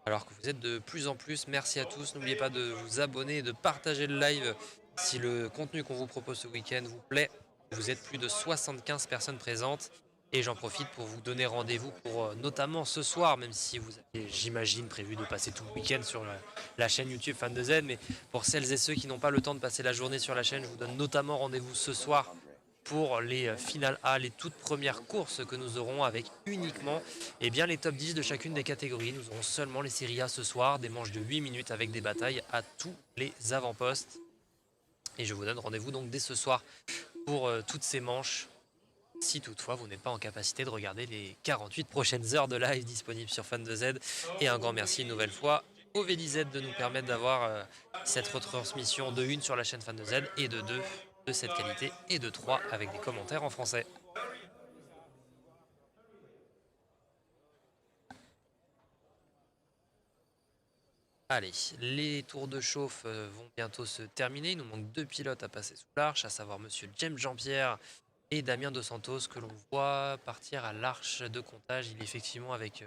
Alors que vous êtes de plus en plus, merci à tous. N'oubliez pas de vous abonner et de partager le live si le contenu qu'on vous propose ce week-end vous plaît. Vous êtes plus de 75 personnes présentes. Et j'en profite pour vous donner rendez-vous pour notamment ce soir, même si vous avez, j'imagine, prévu de passer tout le week-end sur la chaîne YouTube Fan de Z. Mais pour celles et ceux qui n'ont pas le temps de passer la journée sur la chaîne, je vous donne notamment rendez-vous ce soir pour les finales A, les toutes premières courses que nous aurons avec uniquement les top 10 de chacune des catégories. Nous aurons seulement les séries A ce soir, des manches de 8 minutes avec des batailles à tous les avant-postes. Et je vous donne rendez-vous donc dès ce soir pour toutes ces manches. Si toutefois vous n'êtes pas en capacité de regarder les 48 prochaines heures de live disponibles sur Fan de Z. Et un grand merci une nouvelle fois au VDZ de nous permettre d'avoir cette retransmission de 1 sur la chaîne Fan de Z et de 2 de cette qualité et de 3 avec des commentaires en français. Allez, les tours de chauffe vont bientôt se terminer. Il nous manque 2 pilotes à passer sous l'arche, à savoir monsieur James Jean-Pierre et Damien Dos Santos que l'on voit partir à l'arche de comptage. Il est effectivement avec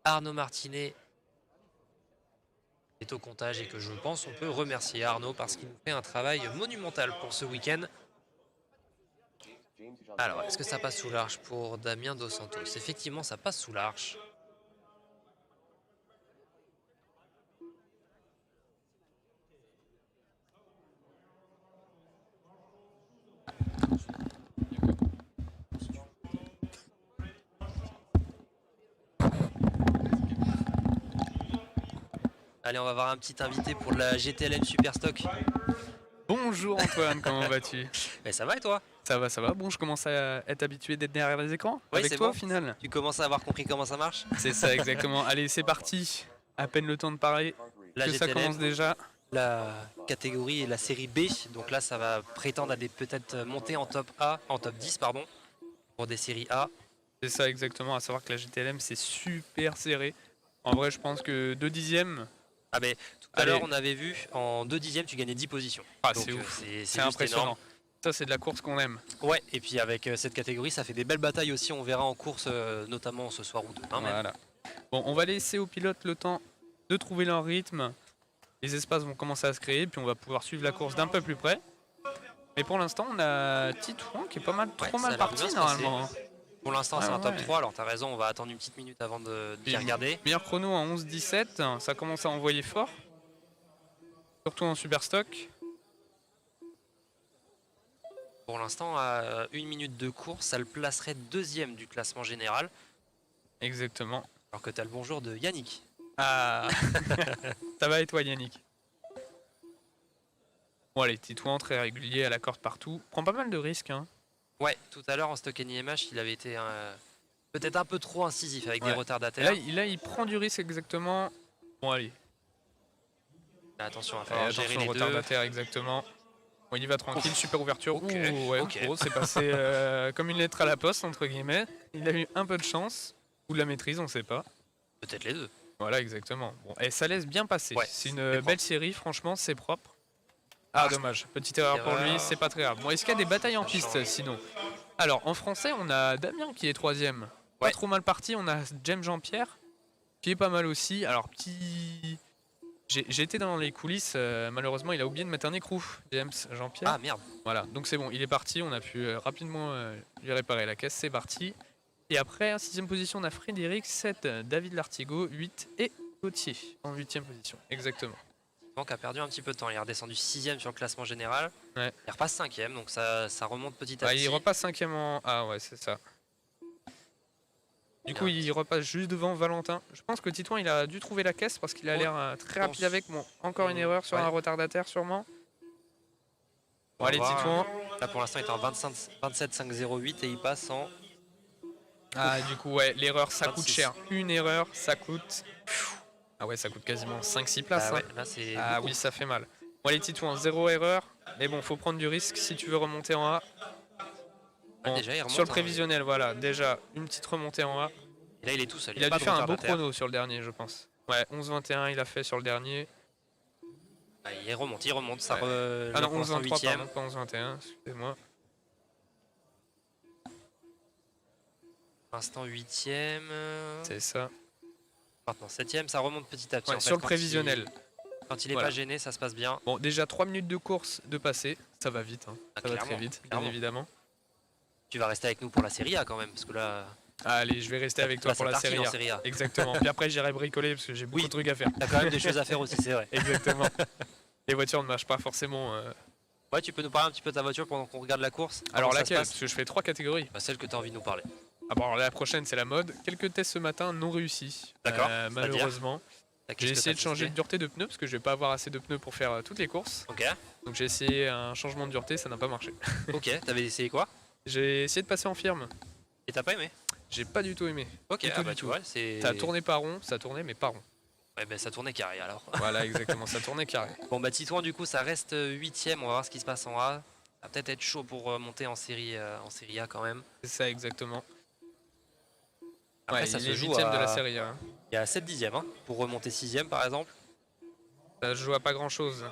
Arnaud Martinet est au comptage et que je pense on peut remercier Arnaud parce qu'il nous fait un travail monumental pour ce week-end. Alors, est-ce que ça passe sous l'arche pour Damien Dos Santos? Effectivement, ça passe sous l'arche. Allez, on va voir un petit invité pour la GTLM Superstock. Bonjour Antoine, comment vas-tu? Mais ça va et toi? Ça va, ça va. Bon, je commence à être habitué d'être derrière les écrans Oui, avec c'est toi bon. au final. Tu commences à avoir compris comment ça marche? C'est ça exactement. Allez, c'est parti. À peine le temps de parler La que ça GTLM, commence déjà. la catégorie est la série B. Donc là, ça va prétendre à peut-être monter en top A, en top 10, pardon, pour des séries A. C'est ça exactement, à savoir que la GTLM c'est super serré. En vrai, je pense que 2 dixièmes. Ah mais tout à l'heure, on avait vu, en 2 dixièmes, tu gagnais 10 positions. Ah, Donc, c'est ouf. C'est C'est juste impressionnant. énorme. Ça, c'est de la course qu'on aime. Ouais, et puis avec cette catégorie, ça fait des belles batailles aussi. On verra en course, notamment ce soir ou demain même. Voilà. Bon, on va laisser aux pilotes le temps de trouver leur rythme. Les espaces vont commencer à se créer, puis on va pouvoir suivre la course d'un peu plus près. Mais pour l'instant, on a Titouan qui est pas mal, Ouais, trop ça a mal l'air de bien parti se normalement. Pour l'instant, Ouais, c'est un top ouais. 3. Alors, t'as raison, on va attendre une petite minute avant d'y regarder. Meilleur chrono en 11-17, ça commence à envoyer fort. Surtout en super stock. Pour l'instant, à 1 minute de course, ça le placerait deuxième du classement général. Exactement. Alors que t'as le bonjour de Yannick. Ah ça va et toi Yannick? Bon allez, Titouan très régulier à la corde partout. Prend pas mal de risques hein. Ouais, tout à l'heure en stock NIMH, il avait été peut-être un peu trop incisif avec des Ouais. retardataires. Là, il prend du risque exactement. Bon, allez. Attention, il va falloir gérer Attention, les deux. retardataire exactement. Bon, il y va tranquille, super ouverture. Ok, Ouh, ouais, ok. gros, c'est passé comme une lettre à la poste, entre guillemets. Il a eu un peu de chance, ou de la maîtrise, on sait pas. Peut-être les deux. Voilà, exactement. Bon, et ça laisse bien passer. Ouais, c'est c'est une propre. belle série, franchement, c'est propre. Ah, dommage. Petite erreur pour lui, c'est pas très grave. Bon, est-ce qu'il y a des batailles en piste sinon? Alors, en français, on a Damien qui est 3ème. Pas Ouais. trop mal parti. On a James Jean-Pierre qui est pas mal aussi. Alors, petit. J'ai été dans les coulisses. Malheureusement, il a oublié de mettre un écrou, James Jean-Pierre. Ah merde. Voilà, donc c'est bon, il est parti. On a pu rapidement lui réparer la caisse. C'est parti. Et après, en 6ème position, on a Frédéric, 7, David Lartigot, 8 et Gauthier en 8ème position. Exactement. Donc a perdu un petit peu de temps. Il est redescendu 6ème sur le classement général. Ouais. Il repasse 5ème, donc ça remonte petit à Ah, petit. il repasse 5ème en. Ah ouais, c'est ça. Du coup, il repasse juste devant Valentin. Je pense que Titouan, il a dû trouver la caisse parce qu'il a l'air très rapide avec. Bon, encore une erreur sur un retardataire sûrement. Bon, allez, Titouan. Là pour l'instant il est en 27,508 et il passe en... Ah, du coup, ouais, l'erreur, ça coûte 26. cher. Une erreur, ça coûte. Ah ouais, ça coûte quasiment 5-6 places. Ah hein. ouais, là c'est... Ah oui, ça fait mal. Bon, allez, Titouan, 0 erreur. Mais bon, faut prendre du risque si tu veux remonter en A. Bon, déjà, il remonte, sur le hein. prévisionnel, voilà, déjà une petite remontée en A. Et là il est tout seul. Il a pas dû de faire un beau retardataire. chrono sur le dernier, je pense. Ouais, 11-21, il a fait sur le dernier. Ah, il remonte. Ça Ah non, pour l'instant, 11-23, 8ème. pardon, pas 11-21, excusez-moi. Pour l'instant 8ème. C'est ça. Maintenant 7ème, ça remonte petit à petit. Ouais, en fait, sur le quand prévisionnel. Quand il est Voilà. pas gêné, ça se passe bien. Bon, déjà 3 minutes de course de passer. Ça va vite, hein. Ah, Ça va très clairement, vite, bien clairement. évidemment. Tu vas rester avec nous pour la série A quand même, parce que là... Allez, je vais rester avec toi Là, pour c'est la parti série en A. série A. Exactement. Puis après, j'irai bricoler parce que j'ai beaucoup de trucs à faire. T'as quand même des choses à faire aussi, c'est vrai. Exactement. Les voitures ne marchent pas forcément. Ouais, tu peux nous parler un petit peu de ta voiture pendant qu'on regarde la course? Alors Comment ça se laquelle? passe Parce que je fais 3 catégories. Bah, celle que tu as envie de nous parler. Ah bon, alors la prochaine, c'est la mode. Quelques tests ce matin non réussis. D'accord, c'est-à-dire malheureusement. Qu'est-ce J'ai que essayé t'as de changer de testé? dureté de pneus parce que je vais pas avoir assez de pneus pour faire toutes les courses. Ok, Donc j'ai essayé un changement de dureté, ça n'a pas marché. ok, t'avais essayé quoi? J'ai essayé de passer en firme. Et t'as pas aimé? J'ai pas du tout aimé. Ok, Du tout, ah bah du tu tout. vois, c'est... Ça a tourné pas rond, ça tournait mais pas rond. Ouais, bah ça tournait carré alors. Voilà, exactement, ça tournait carré. Bon bah Titouan, du coup, ça reste 8ème, on va voir ce qui se passe en A. Ça va peut-être être chaud pour monter en série A quand même. C'est ça, exactement. Après, Ouais, ça il se est joue 8ème à... de la série A. Il y a 7 dixièmes hein, pour remonter 6ème par exemple. Ça se joue à pas grand chose.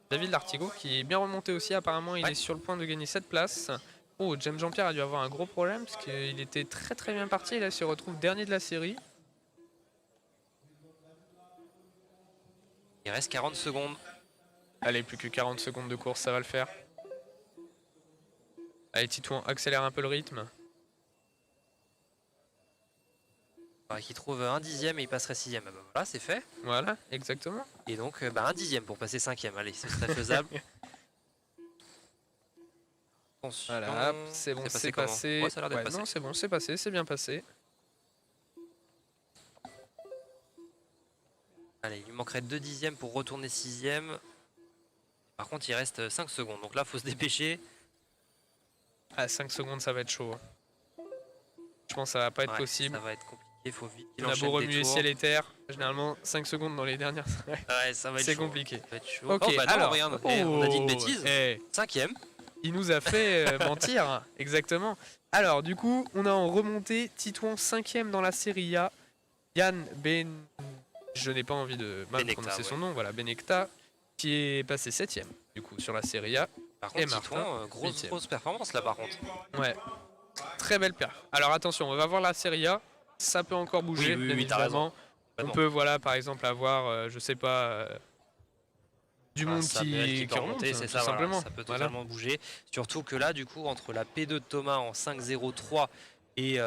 David Lartigot qui est bien remonté aussi, apparemment il Ouais. est sur le point de gagner 7 places. Oh, James Jean-Pierre a dû avoir un gros problème parce qu'il était très très bien parti et là il se retrouve dernier de la série. Il reste 40 secondes. Allez, plus que 40 secondes de course, ça va le faire. Allez, Titouan, accélère un peu le rythme. Faudrait qu'il trouve un dixième et il passerait 6ème. Ah bah voilà, c'est fait. Voilà, exactement. Et donc bah, un dixième pour passer 5ème. Allez, ce serait faisable. Attention. Voilà, hop, c'est bon, c'est comment passé. Ouais, ça a l'air d'être Ouais, passé. non, c'est bon, c'est passé, c'est bien passé. Allez, il lui manquerait 2 dixièmes pour retourner 6ème. Par contre, il reste 5 secondes. Donc là, faut se dépêcher. À 5 secondes, ça va être chaud. Je pense que ça va pas être Ouais, possible. Ça va être compliqué. Faut vite. qu'il On a enchaîne beau des remuer tours. ciel et terre, généralement 5 secondes dans les dernières. Ouais, ça va être C'est chaud. compliqué. Ça va être chaud. Ok, Oh, bah non, alors, regarde. On a dit une bêtise. 5ème. Il nous a fait mentir, exactement. Alors, du coup, on a en remontée Titouan 5ème dans la série A. Yann Ben. Je n'ai pas envie de mal Benecta, prononcer son ouais. nom, voilà, Benecta, qui est passé 7ème, du coup, sur la série A. Par Et contre, Titouan, Martin, grosse, 8e. grosse performance là, par contre. Ouais, très belle perf. Alors, attention, on va voir la série A. Ça peut encore bouger, Oui, bien t'as évidemment. raison. On Complètement. peut, voilà, par exemple, avoir, je sais pas, du monde Samuel qui peut remonte, remonter, c'est tout ça, voilà, simplement. ça peut Voilà. totalement bouger. Surtout que là, du coup, entre la P2 de Thomas en 5.03 et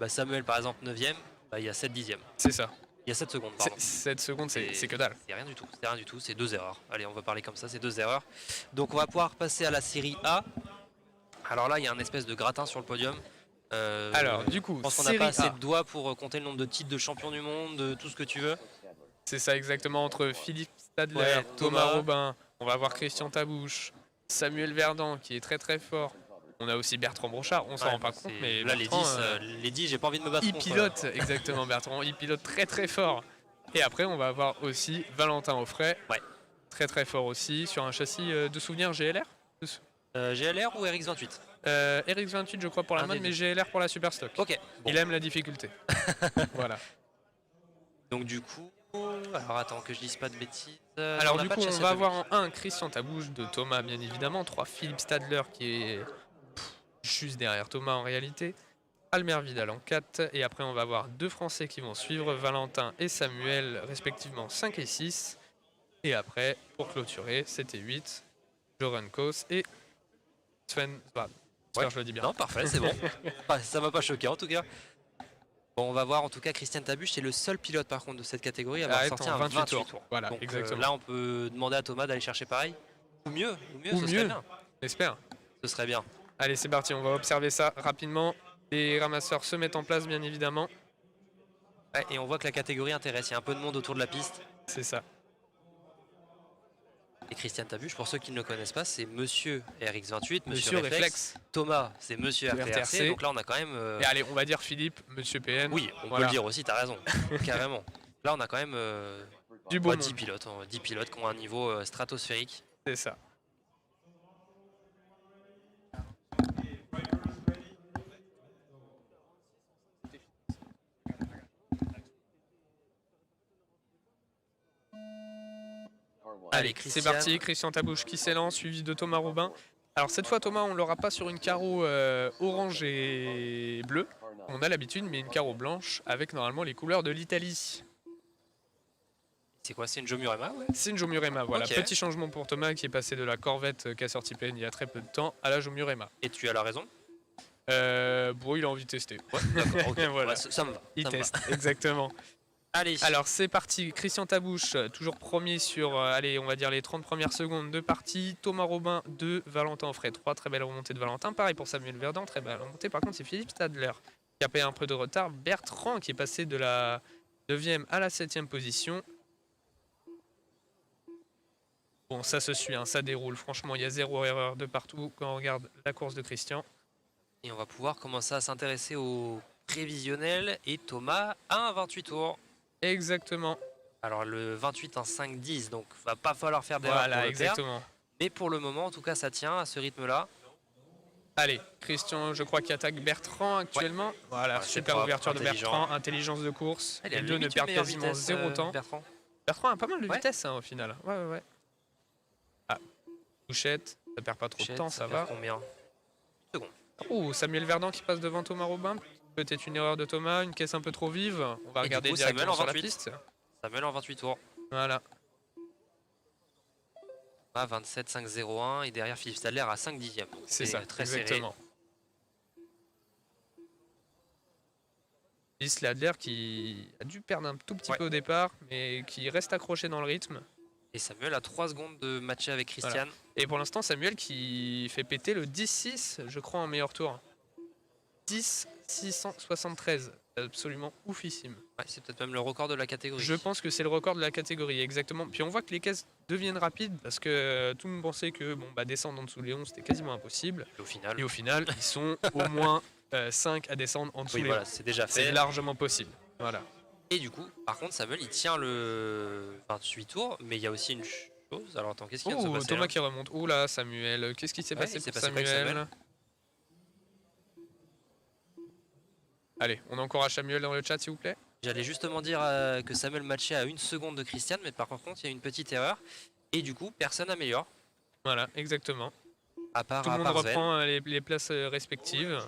Samuel, par exemple, 9ème, il y a 7 dixièmes. C'est ça. Il y a 7 secondes, pardon. 7 secondes, c'est que dalle. C'est rien du tout, c'est rien du tout, c'est 2 erreurs. Allez, on va parler comme ça, c'est 2 erreurs. Donc on va pouvoir passer à la série A. Alors là, il y a un espèce de gratin sur le podium. Alors, du coup, je pense qu'on n'a série pas assez A. de doigts pour compter le nombre de titres de champion du monde, de tout ce que tu veux. C'est ça exactement, entre Philippe Stadler, Ouais, Thomas Thomas. Robin, on va avoir Christian Tabouche, Samuel Verdant qui est très très fort. On a aussi Bertrand Brochard, on s'en rend pas compte, mais là Bertrand, les 10 j'ai pas envie de me battre il contre. pilote, exactement Bertrand, il pilote très très fort. Et après on va avoir aussi Valentin Offray, Ouais. très très fort aussi, sur un châssis de souvenir GLR. GLR ou RX28? RX28 je crois pour la Un mode, des mais GLR pour la Superstock. Ok. Bon. Il aime la difficulté. Voilà. Donc du coup, alors attends que je dise pas de bêtises. Alors on a du pas de coup on châssis va automatique. avoir en 1 Christian Tabouche de Thomas bien évidemment, 3 Philippe Stadler qui est juste derrière Thomas en réalité, Almer Vidal en 4 et après on va avoir 2 Français qui vont suivre, Valentin et Samuel respectivement 5 et 6 et après pour clôturer 7 et 8, Joran Kos et Sven Svab. J'espère que je le dis bien. Non, parfait, c'est bon. Ça m'a pas choqué en tout cas. Bon, on va voir en tout cas Christian Tabuche, c'est le seul pilote par contre de cette catégorie à avoir Ah, sorti en un 28 28 tours. tours. Voilà, Donc exactement. là on peut demander à Thomas d'aller chercher pareil. Ou mieux, Ou ce mieux. serait bien. J'espère. Ce serait bien. Allez c'est parti, on va observer ça rapidement. Les ramasseurs se mettent en place bien évidemment. Ouais, et on voit que la catégorie intéresse, il y a un peu de monde autour de la piste. C'est ça. Et Christian Tabuche, pour ceux qui ne le connaissent pas, c'est Monsieur RX28, Monsieur Monsieur Réflexe. Réflexe. Thomas, c'est Monsieur RTRC. RTRC. Donc là on a quand même... Et allez, on va dire Philippe, Monsieur PN. Oui, on Voilà. peut le dire aussi, t'as raison. Carrément. Là on a quand même Du beau 10 monde. pilotes, 10 pilotes qui ont un niveau stratosphérique. C'est ça. Allez, C'est parti, Christian Tabouche qui s'élance, suivi de Thomas Robin. Alors cette fois Thomas on l'aura pas sur une carreau orange et bleu, on a l'habitude, mais une carreau blanche avec normalement les couleurs de l'Italie. C'est quoi, c'est une Jomurema, ouais? C'est une Jomurema, voilà. Ok. Petit changement pour Thomas qui est passé de la Corvette qu'a sorti PN il y a très peu de temps à la Jomurema. Et tu as la raison. Bon, il a envie de tester. Ouais, d'accord, ok. Voilà. Ouais, ça me va. Il ça me va. teste, exactement. Allez. Alors c'est parti, Christian Tabouche, toujours premier sur, allez, on va dire les 30 premières secondes de partie. Thomas Robin 2, Valentin Offray 3, très belle remontée de Valentin. Pareil pour Samuel Verdant, très belle remontée. Par contre c'est Philippe Stadler qui a payé un peu de retard. Bertrand qui est passé de la 9e à la 7e position. Bon, ça se suit, hein, ça déroule. Franchement, il y a 0 erreur de partout quand on regarde la course de Christian. Et on va pouvoir commencer à s'intéresser au prévisionnel. Et Thomas a un 28 tours. Exactement. Alors le 28 en 5-10, donc va pas falloir faire d'erreur pour Voilà, le perdre. exactement. Mais pour le moment, en tout cas, ça tient à ce rythme-là. Allez, Christian, je crois qu'il attaque Bertrand actuellement. Voilà, Ouais, c'est super propre, ouverture de intelligent. Bertrand, intelligence de course. Il a Les deux ne limite une perdent meilleure quasiment vitesse, 0 temps. Bertrand. Bertrand a pas mal de Ouais. vitesse hein, au final. Ouais. Ah, touchette, ça perd pas trop de temps, ça va. perd combien? Secondes. Oh, Samuel Verdant qui passe devant Thomas Robin. Peut-être une erreur de Thomas, une caisse un peu trop vive. On va Et regarder du coup, Samuel directement en sur la 28. piste. Samuel en 28 tours. Voilà. À 27-5-0-1 et derrière Philippe Stadler à 5 dixièmes. Donc C'est ça, très serré. exactement. Philippe Stadler qui a dû perdre un tout petit peu au départ, mais qui reste accroché dans le rythme. Et Samuel a 3 secondes de matcher avec Christian. Voilà. Et pour l'instant, Samuel qui fait péter le 10-6, je crois, en meilleur tour. 10-673. Absolument oufissime. Ouais, c'est peut-être même le record de la catégorie. Je pense que c'est le record de la catégorie, exactement. Puis on voit que les caisses deviennent rapides parce que tout le monde pensait que descendre en dessous des 11 c'était quasiment impossible. Et Et au au final, final, ils sont au moins 5 à descendre en dessous oui, des voilà, 11. c'est déjà C'est fait. largement possible. Voilà. Et du coup, par contre, Samuel, il tient le 28 tours, mais il y a aussi une chose. Alors attends, qu'est-ce qui vient de se Oh, passer Thomas là qui remonte. Oh là, Samuel. Qu'est-ce qui s'est Ouais, passé il s'est pour passé quoi avec Samuel, Samuel Allez, on encourage Samuel dans le chat, s'il vous plaît. J'allais justement dire que Samuel matchait à 1 seconde de Christian, mais par contre, il y a une petite erreur. Et du coup, personne n'améliore, Voilà, exactement. à part, Tout le à monde part Sven. reprend les places respectives.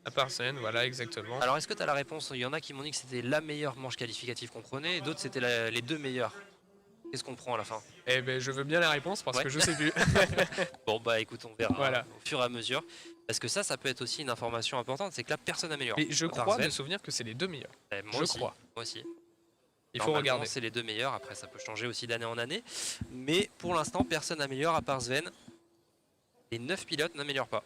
À part Sven, voilà, exactement. Alors, est-ce que tu as la réponse? Il y en a qui m'ont dit que c'était la meilleure manche qualificative qu'on prenait, et d'autres, c'était les deux meilleures. Qu'est-ce qu'on prend à la fin? Eh ben, je veux bien la réponse parce Ouais. que je sais plus. Bon, bah écoute, on verra Voilà. au fur et à mesure. Parce que ça peut être aussi une information importante, c'est que là, personne n'améliore. Mais je À part crois Sven. de souvenir que c'est les deux meilleurs. Moi je aussi, crois. Moi aussi. Il faut Normalement, regarder. c'est les deux meilleurs. Après, ça peut changer aussi d'année en année. Mais pour l'instant, personne n'améliore à part Sven. Les 9 pilotes n'améliorent pas.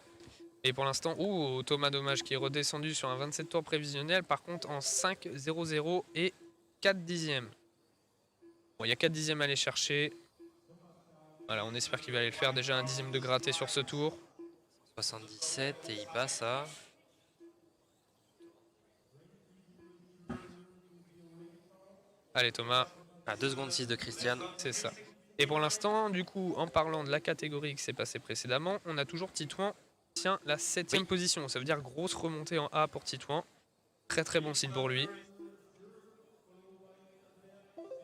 Et pour l'instant, Thomas Dommage qui est redescendu sur un 27 tours prévisionnel, par contre en 5-0-0 et 4 dixièmes. Bon, il y a 4 dixièmes à aller chercher. Voilà, on espère qu'il va aller le faire. Déjà un dixième de gratté sur ce tour. 77 et il passe à... Allez Thomas, à 2 secondes 6 de Christian. c'est ça. Et pour l'instant, du coup, en parlant de la catégorie qui s'est passée précédemment, on a toujours Titouan tient la 7e position. Ça veut dire grosse remontée en A pour Titouan. Très très bon signe pour lui.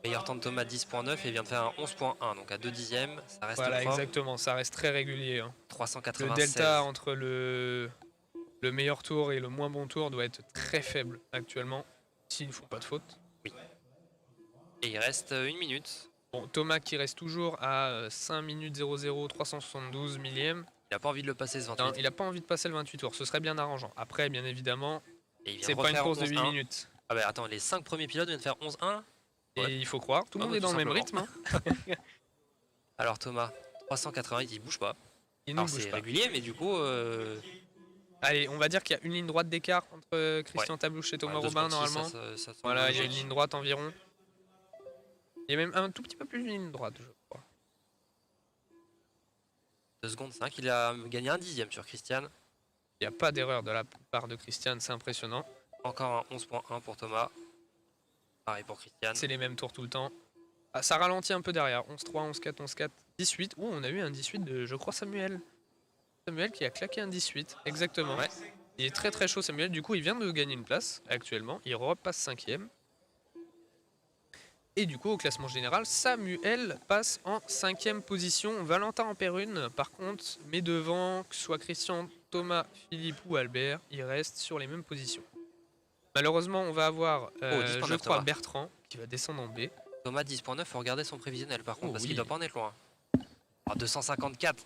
Meilleur temps de Thomas 10.9 et vient de faire un 11.1, donc à 2 dixièmes, ça reste Voilà, propre. exactement, ça reste très régulier. Hein. 396. Le delta entre le meilleur tour et le moins bon tour doit être très faible actuellement, s'ils ne font pas de faute. Oui. Et il reste 1 minute. Bon, Thomas qui reste toujours à 5 minutes 00 372 millièmes. Il n'a pas envie de le passer ce 28. Non, il n'a pas envie de passer le 28 tours, ce serait bien arrangeant. Après, bien évidemment, c'est pas une refaire course de 8 11-1. minutes. Ah bah attends, les 5 premiers pilotes viennent de faire 11.1. Et Ouais. il faut croire, tout le Ah monde bah, est dans tout le même simplement. rythme. Hein. Alors Thomas, 380, il bouge pas. Il ne Alors bouge c'est pas. régulier, mais du coup... Allez, on va dire qu'il y a une ligne droite d'écart entre Christian Tablouche et Thomas ouais, 2 Robin secondes 6, normalement. ça semble Voilà, il y a une logique. ligne droite environ. Il y a même un tout petit peu plus d'une ligne droite, je crois. 2 secondes 5, il a gagné 1 dixième sur Christian. Il n'y a pas d'erreur de la part de Christian, c'est impressionnant. Encore un 11.1 pour Thomas. Pareil pour Christian. C'est les mêmes tours tout le temps. Ah, ça ralentit un peu derrière. 11-3, 11-4, 11-4, 18. Oh, on a eu un 18 de, je crois, Samuel. Samuel qui a claqué un 18, exactement. Ouais. Il est très très chaud, Samuel. Du coup, il vient de gagner une place actuellement. Il repasse 5e. Et du coup, au classement général, Samuel passe en 5e position. Valentin en perd une, par contre, mais devant, que ce soit Christian, Thomas, Philippe ou Albert, il reste sur les mêmes positions. Malheureusement, on va avoir, 10.9 je crois, Thomas. Bertrand qui va descendre en B. Thomas 10.9, faut regarder son prévisionnel par contre, Oh, parce oui. qu'il doit pas en être loin. Ah, 254.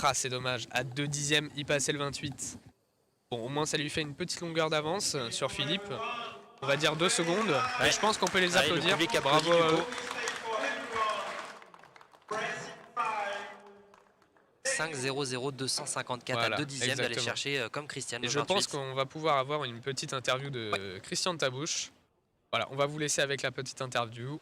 Ah, c'est dommage. À 2 dixièmes, il passait le 28. Bon, au moins, ça lui fait une petite longueur d'avance sur Philippe. On va dire 2 secondes. Ouais. Et je pense qu'on peut les Allez, le applaudir. public applaudit, Bravo à du eux. coup. 5.00.254 Voilà, à 2 dixièmes d'aller exactement. chercher comme Christian. Et le je 28. pense qu'on va pouvoir avoir une petite interview de Christian Tabouche. Voilà, on va vous laisser avec la petite interview.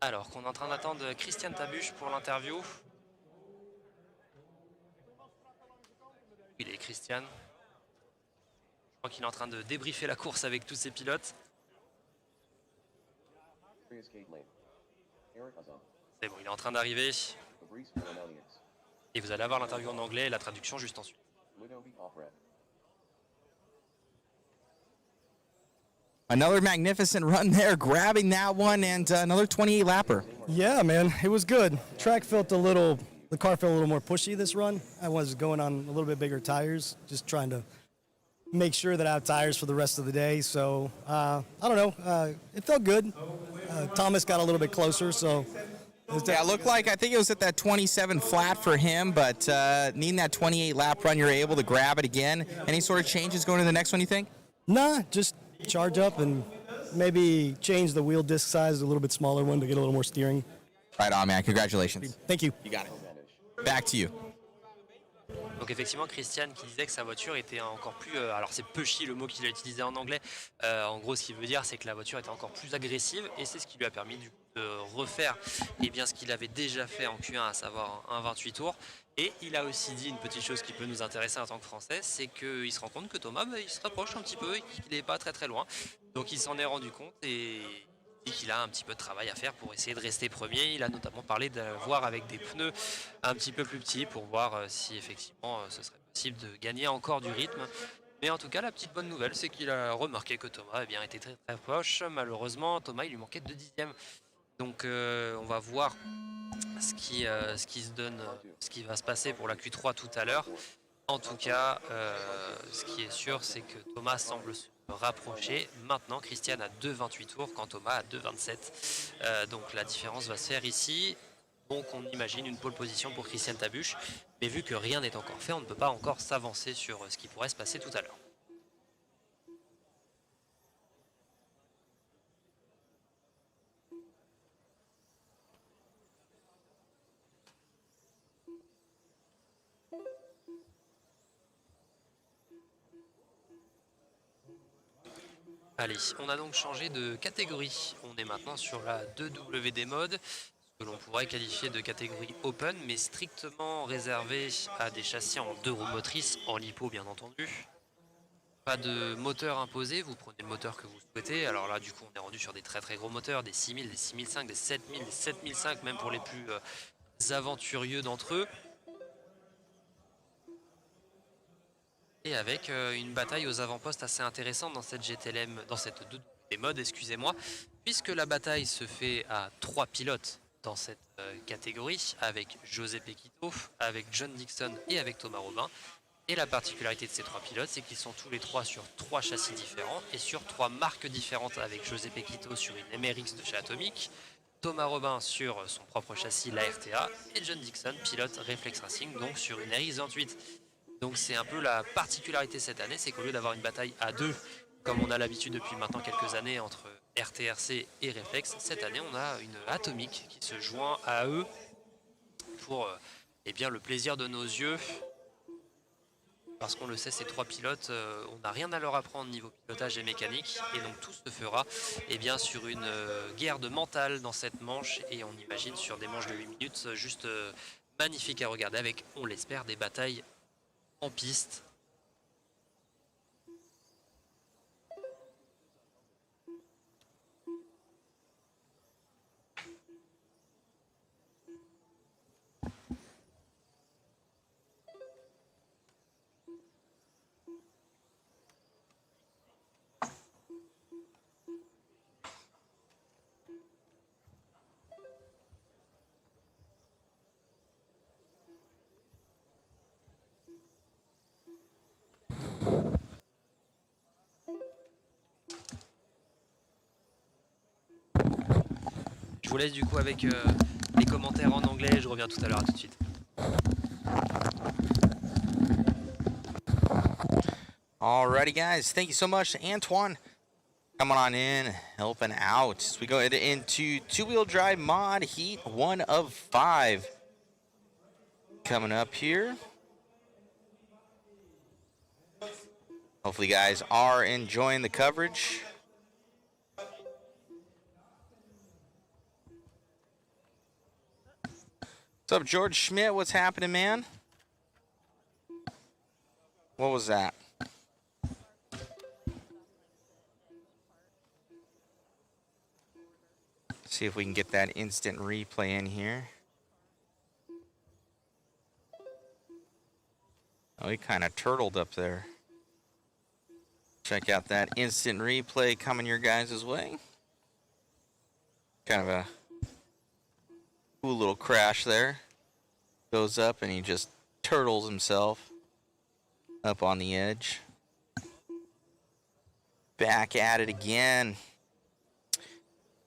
Alors qu'on est en train d'attendre Christian Tabuche pour l'interview. Il est Christian. Je crois qu'il est en train de débriefer la course avec tous ses pilotes. C'est bon, il est en train d'arriver. Et vous allez avoir l'interview en anglais et la traduction juste ensuite. Another magnificent run there, grabbing that one, and another 28 lapper. Yeah, man, it was good. The car felt a little more pushy this run. I was going on a little bit bigger tires, just trying to make sure that I have tires for the rest of the day. So, I don't know, it felt good. Thomas got a little bit closer, so. Yeah, it looked like, I think it was at that 27 flat for him, but needing that 28 lap run, you're able to grab it again. Any sort of changes going to the next one, you think? Nah, just charge up and maybe change the wheel disc size to a little bit smaller one to get a little more steering. Right on, man. Congratulations. Thank you. You got it. Back to you. Donc effectivement, Christian qui disait que sa voiture était encore plus... alors c'est pushy le mot qu'il a utilisé en anglais. En gros, ce qu'il veut dire, c'est que la voiture était encore plus agressive et c'est ce qui lui a permis du coup, de refaire bien, ce qu'il avait déjà fait en Q1, à savoir un 28 tours. Et il a aussi dit une petite chose qui peut nous intéresser en tant que Français, c'est qu'il se rend compte que Thomas, il se rapproche un petit peu et qu'il n'est pas très très loin. Donc il s'en est rendu compte et dit qu'il a un petit peu de travail à faire pour essayer de rester premier. Il a notamment parlé de voir avec des pneus un petit peu plus petits pour voir si effectivement ce serait possible de gagner encore du rythme. Mais en tout cas, la petite bonne nouvelle, c'est qu'il a remarqué que Thomas était très très proche. Malheureusement, Thomas, il lui manquait 2 dixièmes. Donc on va voir ce qui se donne, ce qui va se passer pour la Q3 tout à l'heure. En tout cas, ce qui est sûr, c'est que Thomas semble se rapprocher. Maintenant, Christian a 2,28 tours, quand Thomas a 2,27. Donc la différence va se faire ici. Donc on imagine une pole position pour Christian Tabuche. Mais vu que rien n'est encore fait, on ne peut pas encore s'avancer sur ce qui pourrait se passer tout à l'heure. Allez, on a donc changé de catégorie. On est maintenant sur la 2WD mode, ce que l'on pourrait qualifier de catégorie open, mais strictement réservée à des châssis en 2 roues motrices, en lipo bien entendu. Pas de moteur imposé, vous prenez le moteur que vous souhaitez. Alors là, du coup, on est rendu sur des très très gros moteurs, des 6000, des 6005, des 7000, des 7005, même pour les plus aventurieux d'entre eux. Et avec une bataille aux avant-postes assez intéressante dans cette GTLM, dans cette 2 mode, excusez-moi, puisque la bataille se fait à 3 pilotes dans cette catégorie, avec José Pequito, avec John Dixon et avec Thomas Robin. Et la particularité de ces 3 pilotes, c'est qu'ils sont tous les 3 sur 3 châssis différents et sur 3 marques différentes, avec José Pequito sur une MRX de chez Atomic, Thomas Robin sur son propre châssis, la RTA, et John Dixon, pilote Reflex Racing, donc sur une RX28. Donc c'est un peu la particularité cette année, c'est qu'au lieu d'avoir une bataille à 2, comme on a l'habitude depuis maintenant quelques années entre RTRC et Reflex, cette année on a une Atomic qui se joint à eux pour eh bien, le plaisir de nos yeux. Parce qu'on le sait, ces 3 pilotes, on n'a rien à leur apprendre niveau pilotage et mécanique. Et donc tout se fera eh bien, sur une guerre de mental dans cette manche. Et on imagine sur des manches de 8 minutes, juste magnifique à regarder avec, on l'espère, des batailles en piste. Je vous laisse du coup avec les commentaires en anglais, je reviens tout à l'heure, à tout de suite. Alrighty, guys. Thank you so much to Antoine coming on in, helping out. As we go into two-wheel drive mod heat 1 of 5 coming up here. Hopefully, you guys are enjoying the coverage. What's up, George Schmidt? What's happening, man? What was that? See if we can get that instant replay in here. Oh, he kind of turtled up there. Check out that instant replay coming your guys' way. Kind of a cool little crash there. Goes up and he just turtles himself up on the edge. Back at it again.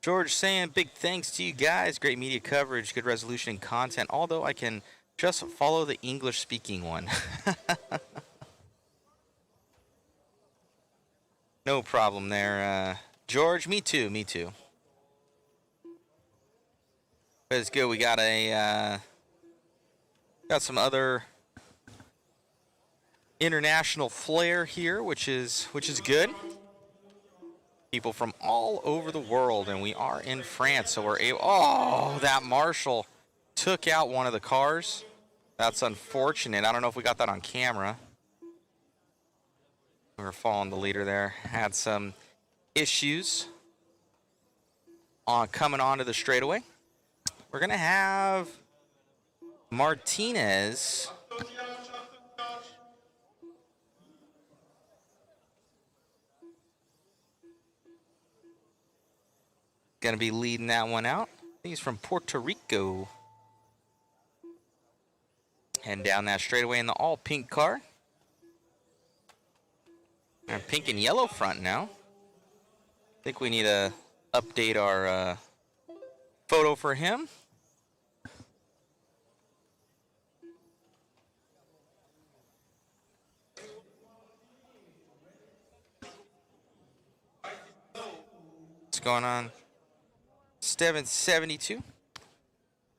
George saying big thanks to you guys. Great media coverage, good resolution and content. Although I can just follow the English speaking one. No problem there, George. Me too. Me too. But it's good. We got got some other international flair here, which is good. People from all over the world, and we are in France, so we're able. Oh, that Marshall took out one of the cars. That's unfortunate. I don't know if we got that on camera. We were following the leader there. Had some issues. coming onto the straightaway. We're going to have Martinez going to be leading that one out. He's from Puerto Rico. Heading down that straightaway in the all pink car. And pink and yellow front now. I think we need to update our photo for him. What's going on? Steven 72.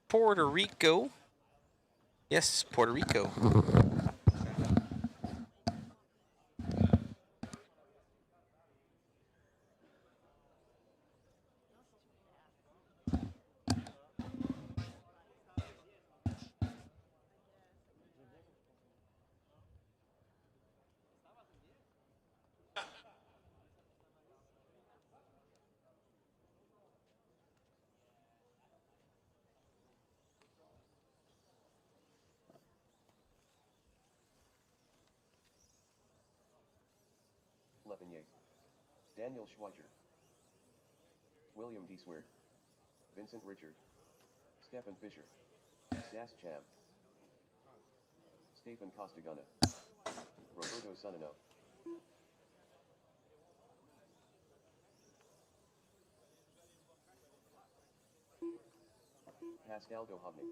Puerto Rico. Yes, Puerto Rico. Lepinier. Daniel Schweiger. William D. Swerd. Vincent Richard. Stefan Fischer. Das Cham. Stephen Costaguna. Roberto Sunino. Pascal Dohovny.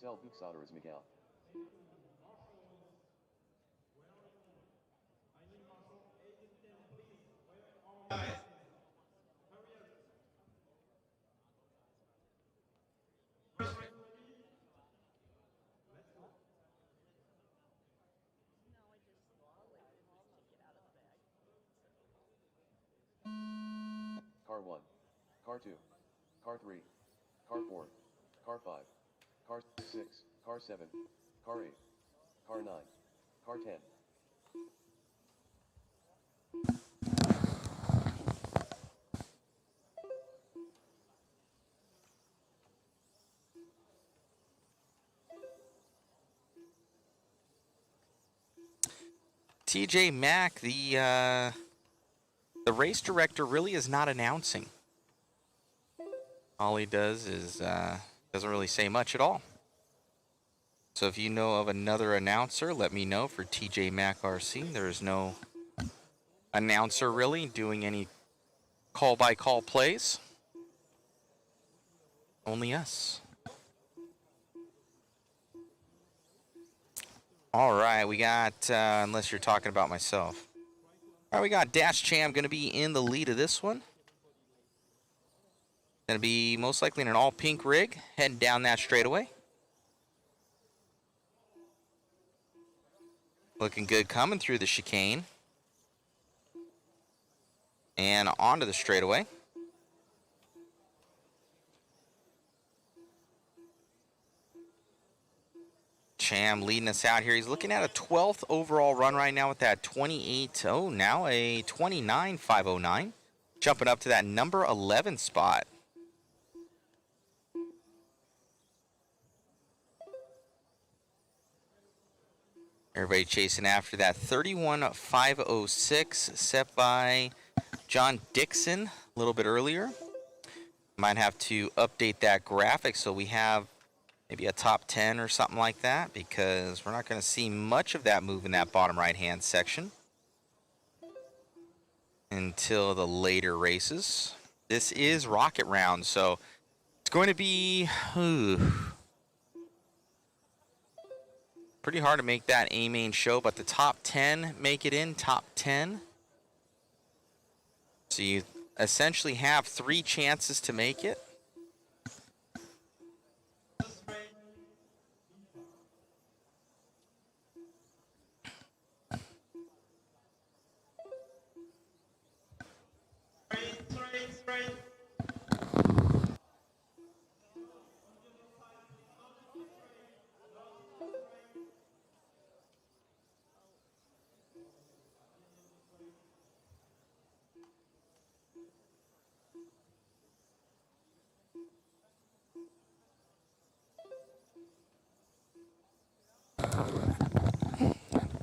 Cell Buxotter is Miguel. Car 1. Car 2. Car 3. Car 4. Car 5. Car 6. Car 7. Car 8. Car 9. Car 10. TJ Mack, the race director, really is not announcing. All he does is doesn't really say much at all. So if you know of another announcer, let me know for TJ Mack RC. There is no announcer really doing any call-by-call plays. Only us. All right, we got, unless you're talking about myself. All right, we got Dash Cham going to be in the lead of this one. Going to be most likely in an all-pink rig, heading down that straightaway. Looking good coming through the chicane. And onto the straightaway. Cham leading us out here. He's looking at a 12th overall run right now with that 28. Oh, now a 29.509. Jumping up to that number 11 spot. Everybody chasing after that 31.506 set by John Dixon a little bit earlier. Might have to update that graphic so we have maybe a top 10 or something like that, because we're not going to see much of that move in that bottom right-hand section until the later races. This is rocket round, so it's going to be pretty hard to make that A main show, but the top 10 make it in, top 10. So you essentially have 3 chances to make it.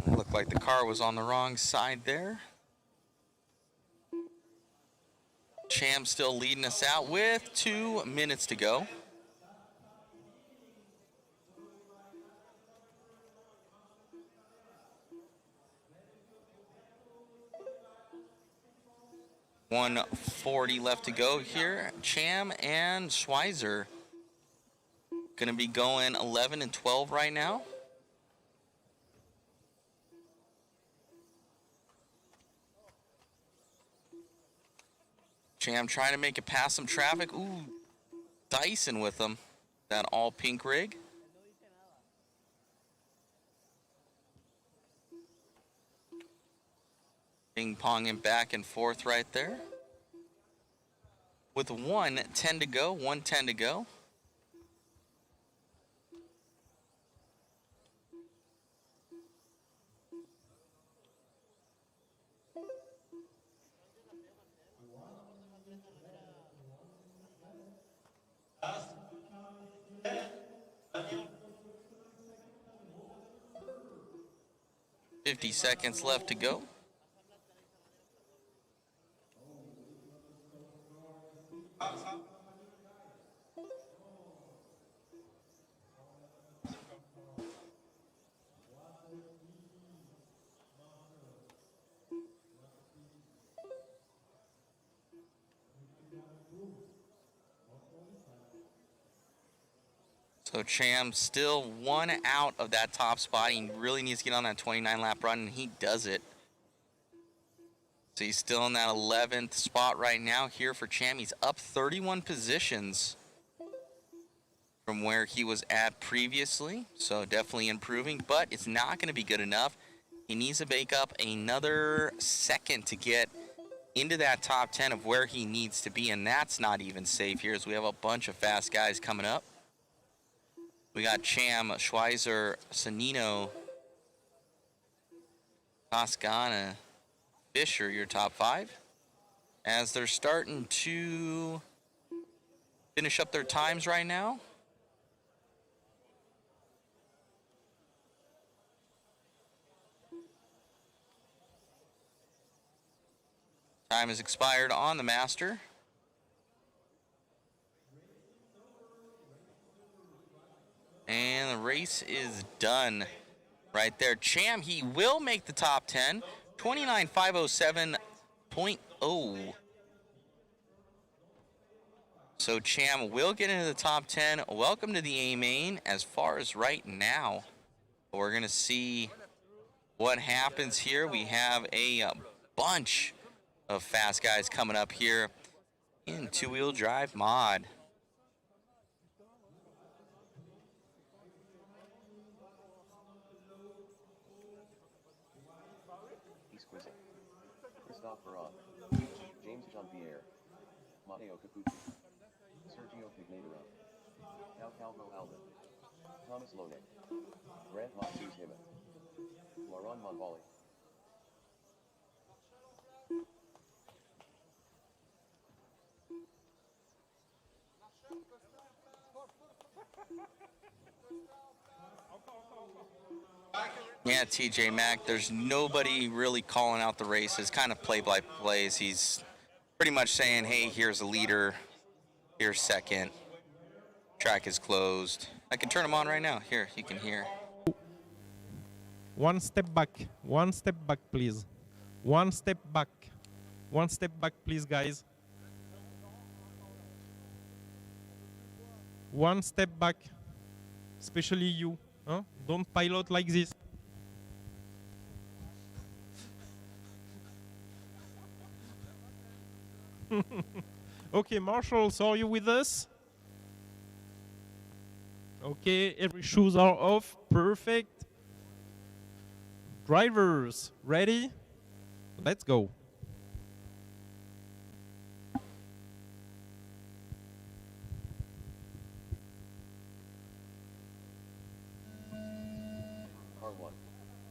Looked like the car was on the wrong side there. Cham still leading us out with 2 minutes to go. $140 left to go here. Cham and Schweizer gonna be going 11 and 12 right now. Cham trying to make it past some traffic. Ooh, Dyson with them. That all pink rig. Ping ponging back and forth right there. With 1:10 to go, 1:10 to go. $50 seconds left to go. So Cham still 1 out of that top spot. He really needs to get on that 29-lap run, and he does it. So he's still in that 11th spot right now here for Cham. He's up 31 positions from where he was at previously. So definitely improving, but it's not going to be good enough. He needs to make up another second to get into that top 10 of where he needs to be, and that's not even safe here as we have a bunch of fast guys coming up. We got Cham, Schweizer, Sanino, Toscana, Fisher, your top 5. As they're starting to finish up their times right now. Time has expired on the Master. And the race is done right there. Cham, he will make the top 10. 29.507.0. So Cham will get into the top 10. Welcome to the A main as far as right now. We're going to see what happens here. We have a bunch of fast guys coming up here in two-wheel drive mod. Exquisite. Christophe Baron. James Jean-Pierre. Matteo Capucci. Sergio Pignataro. Cal Calvo Alba. Thomas Lone. Grant Matsus Hima. Laurent Monvali. Yeah, TJ Mack, there's nobody really calling out the races, kind of play-by-plays. He's pretty much saying, hey, here's a leader, here's second, track is closed, I can turn them on right now. Here, you can hear. One step back, please. One step back, please, guys. One step back, especially you. Huh? Don't pilot like this. Okay, marshals, are you with us? Okay, every shoes are off. Perfect. Drivers, ready? Let's go. Car 1,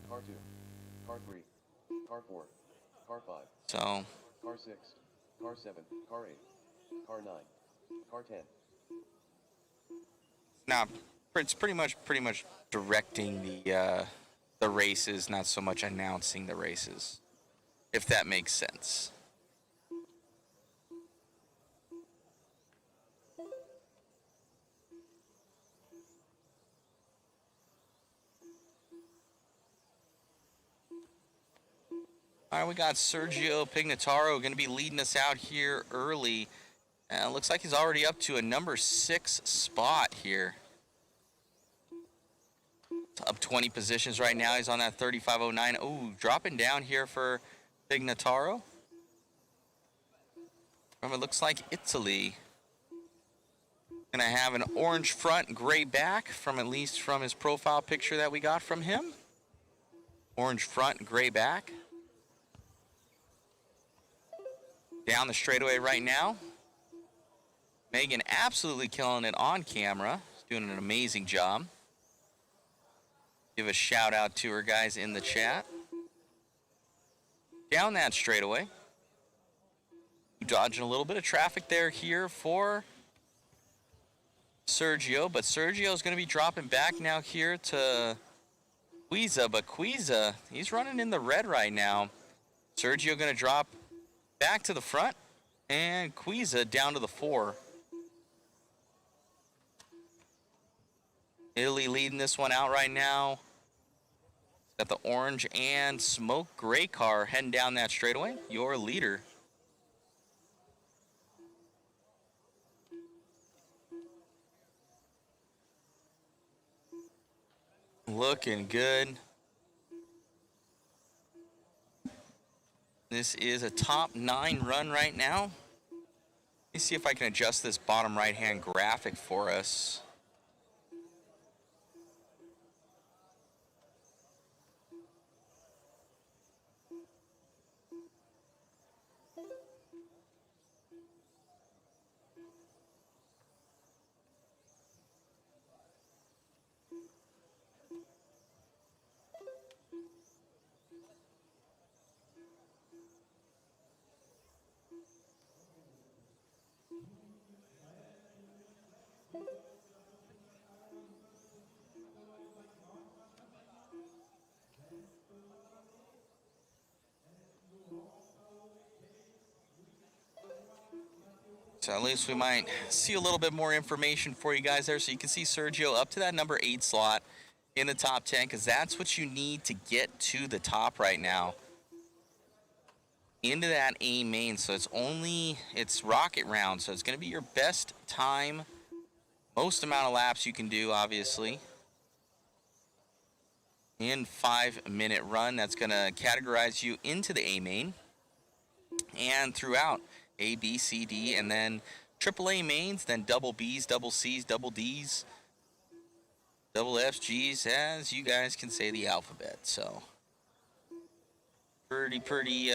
Car 2, Car 3, Car 4, Car 5, So, Car 6, Car 7, Car 8, Car 9, Car 10. now it's pretty much directing the races, not so much announcing the races, if that makes sense. All right, we got Sergio Pignataro going to be leading us out here early. Looks like he's already up to a number 6 spot here. Up 20 positions right now. He's on that 35.09. Oh, dropping down here for Pignataro. From it looks like Italy. Gonna have an orange front, gray back, from at least from his profile picture that we got from him. Orange front, gray back. Down the straightaway right now. Megan absolutely killing it on camera. Doing an amazing job. Give a shout out to her guys in the chat. Down that straightaway. Dodging a little bit of traffic there here for Sergio, but Sergio's going to be dropping back now here to Quiza, but Quiza, he's running in the red right now. Sergio going to drop back to the front, and Quiza down to the 4. Italy leading this one out right now. Got the orange and smoke gray car heading down that straightaway. Your leader. Looking good. This is a top 9 run right now. Let me see if I can adjust this bottom right-hand graphic for us. So at least we might see a little bit more information for you guys there, so you can see Sergio up to that number 8 slot in the top 10, because that's what you need to get to the top right now. Into that A main, so it's rocket round, so it's going to be your best time, most amount of laps you can do, obviously. In 5-minute run, that's going to categorize you into the A main and throughout. A, B, C, D, and then AAA mains, then double Bs, double Cs, double Ds, double Fs, Gs, as you guys can say the alphabet. So pretty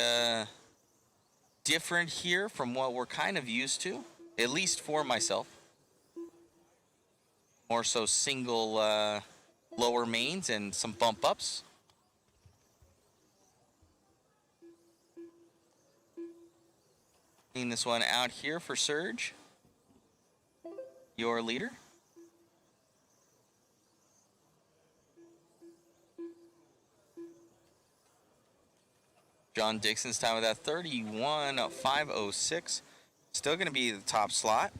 different here from what we're kind of used to, at least for myself. More so single lower mains and some bump ups. Clean this one out here for Serge, your leader. John Dixon's time with that 31.506. Still going to be the top slot.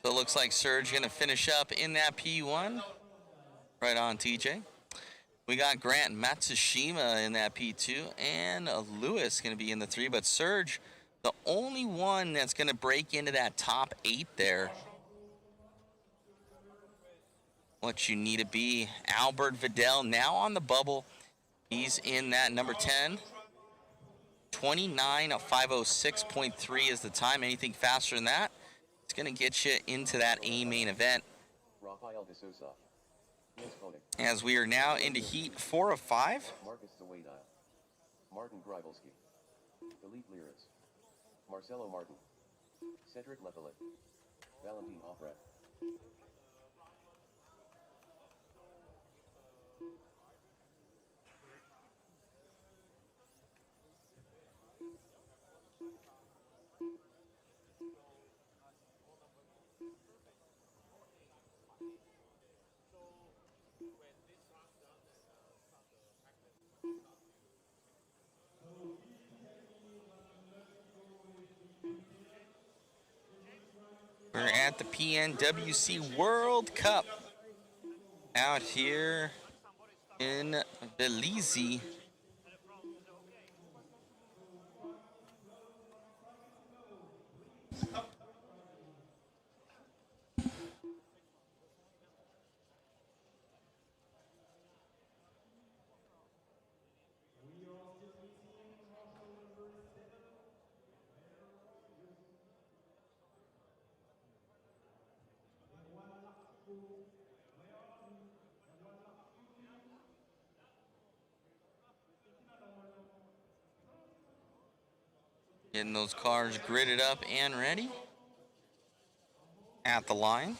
So it looks like Serge going to finish up in that P1. Right on, TJ. We got Grant Matsushima in that P2, and Lewis going to be in the 3. But Serge, the only one that's going to break into that top 8 there. What you need to be. Albert Vidal now on the bubble. He's in that number 10. 29:506.3 is the time. Anything faster than that, it's going to get you into that A main event. Rafael de Sousa. Jens Koenig. As we are now into heat 4 of 5. Marcus Sawada. Martin Gribalski. Philippe Liras. Marcelo Martin. Cedric Levelet. Valentin Offred. We're at the PNWC World Cup out here in Belize. Getting those cars gridded up and ready at the line.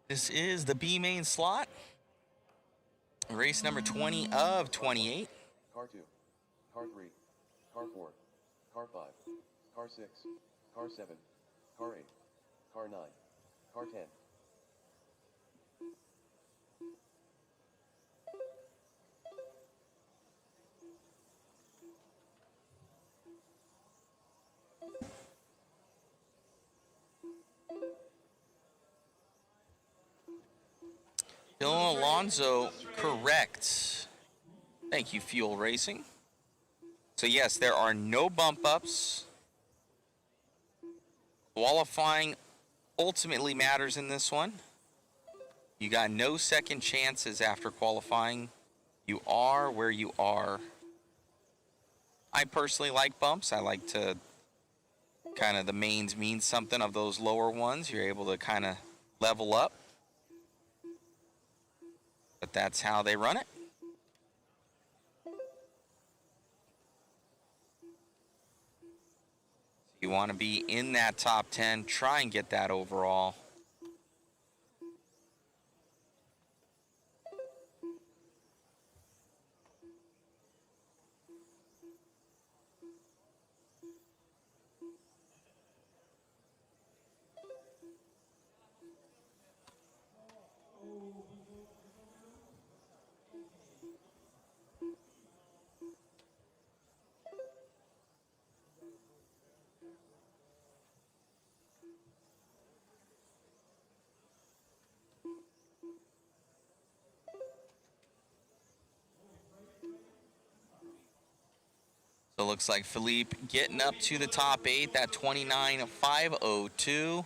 This is the B main slot. Race number 20 of 28. Car 2. Car 3. Car 4. Car 5. Car 6. Car 7. Car 8. Car 9. Car 10. Dylan Alonso, correct. Thank you, Fuel Racing. So yes, there are no bump ups. Qualifying ultimately matters in this one. You got no second chances after qualifying. You are where you are. I personally like bumps. I like to kind of, the mains mean something of those lower ones. You're able to kind of level up. But that's how they run it. You want to be in that top 10, try and get that overall. So it looks like Philippe getting up to the top 8, that 29.502.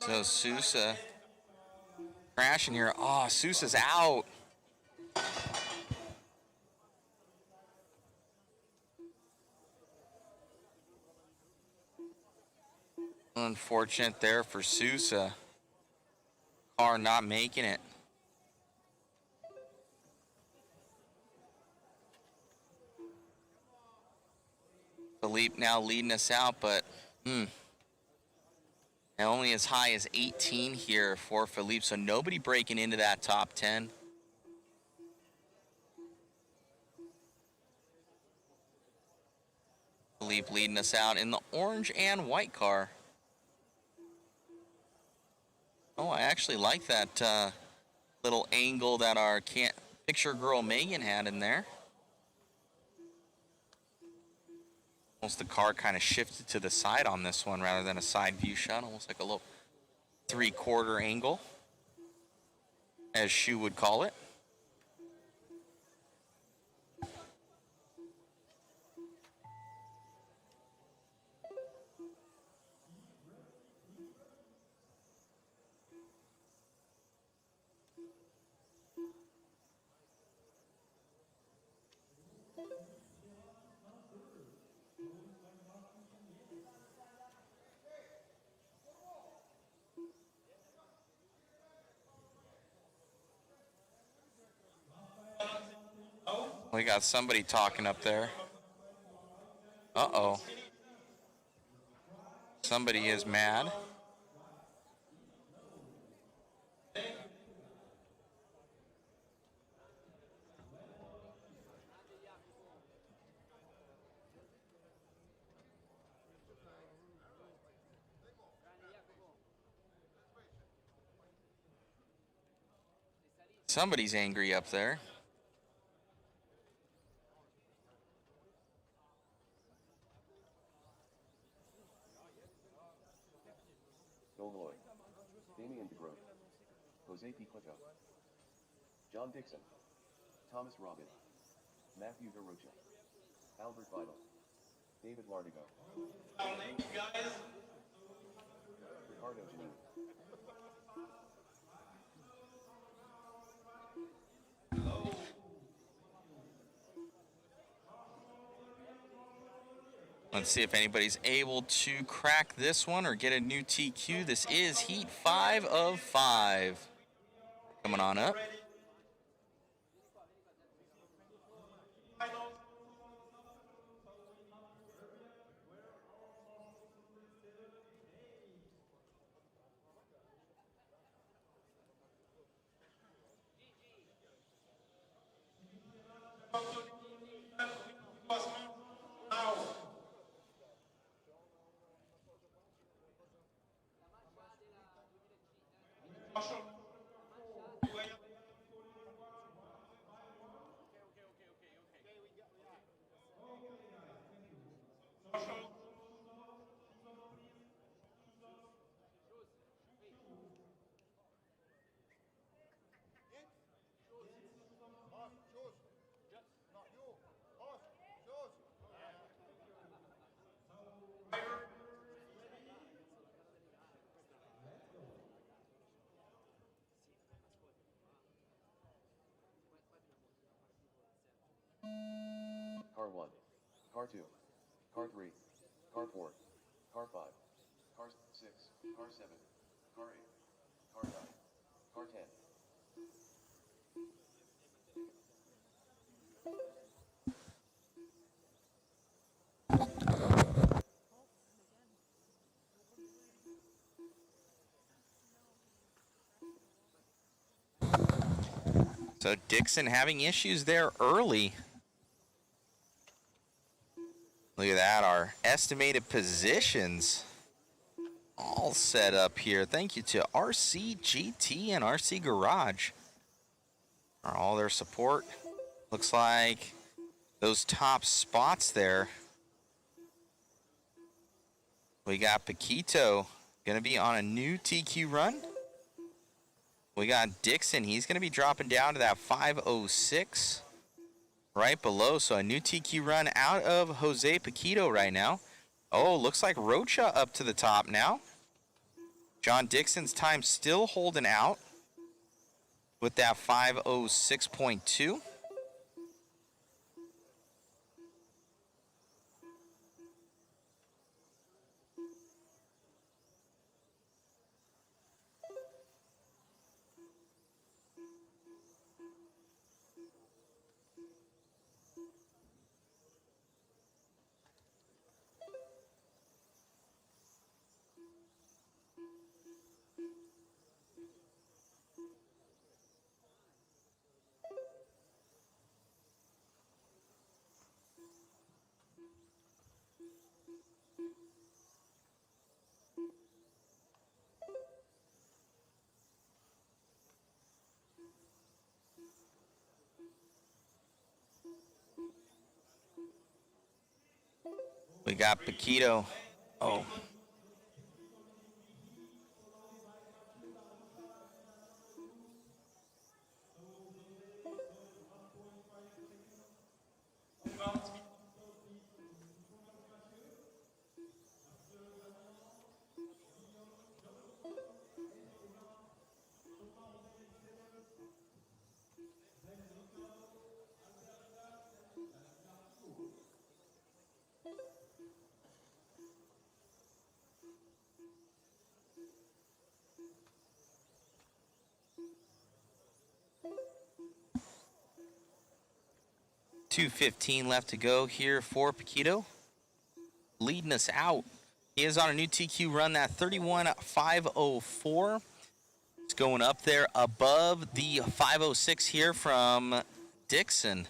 So Sousa crashing here. Oh, Sousa's out. Unfortunate there for Sousa. Car not making it. Philippe now leading us out, but only as high as 18 here for Philippe, so nobody breaking into that top 10. Philippe leading us out in the orange and white car. Oh, I actually like that little angle that our picture girl Megan had in there. Almost the car kind of shifted to the side on this one rather than a side view shot, almost like a little 3/4 angle, as Shu would call it. We got somebody talking up there. Uh-oh. Somebody is mad. Somebody's angry up there. Dolloy, Damian DeGroat, Jose Piqueto, John Dixon, Thomas Robin, Matthew Garocha, Albert Vidal, David Lardigo, Ricardo Janine. Let's see if anybody's able to crack this one or get a new TQ. This is Heat 5 of 5. Coming on up. car 1, car 2, car 3, car 4, car 5, car 6, car 7, car 8, car 9, car 10. So Dixon having issues there early. Look at that, our estimated positions all set up here. Thank you to RCGT and RC Garage for all their support. Looks like those top spots there. We got Paquito gonna be on a new TQ run. We got Dixon, he's gonna be dropping down to that 506 right below. So a new TQ run out of Jose Paquito right now. Oh, looks like Rocha up to the top now. John Dixon's time still holding out with that 506.2. We got Paquito. Oh. .215 left to go here for Paquito. Leading us out. He is on a new TQ run, that 31.504. It's going up there above the 506 here from Dixon.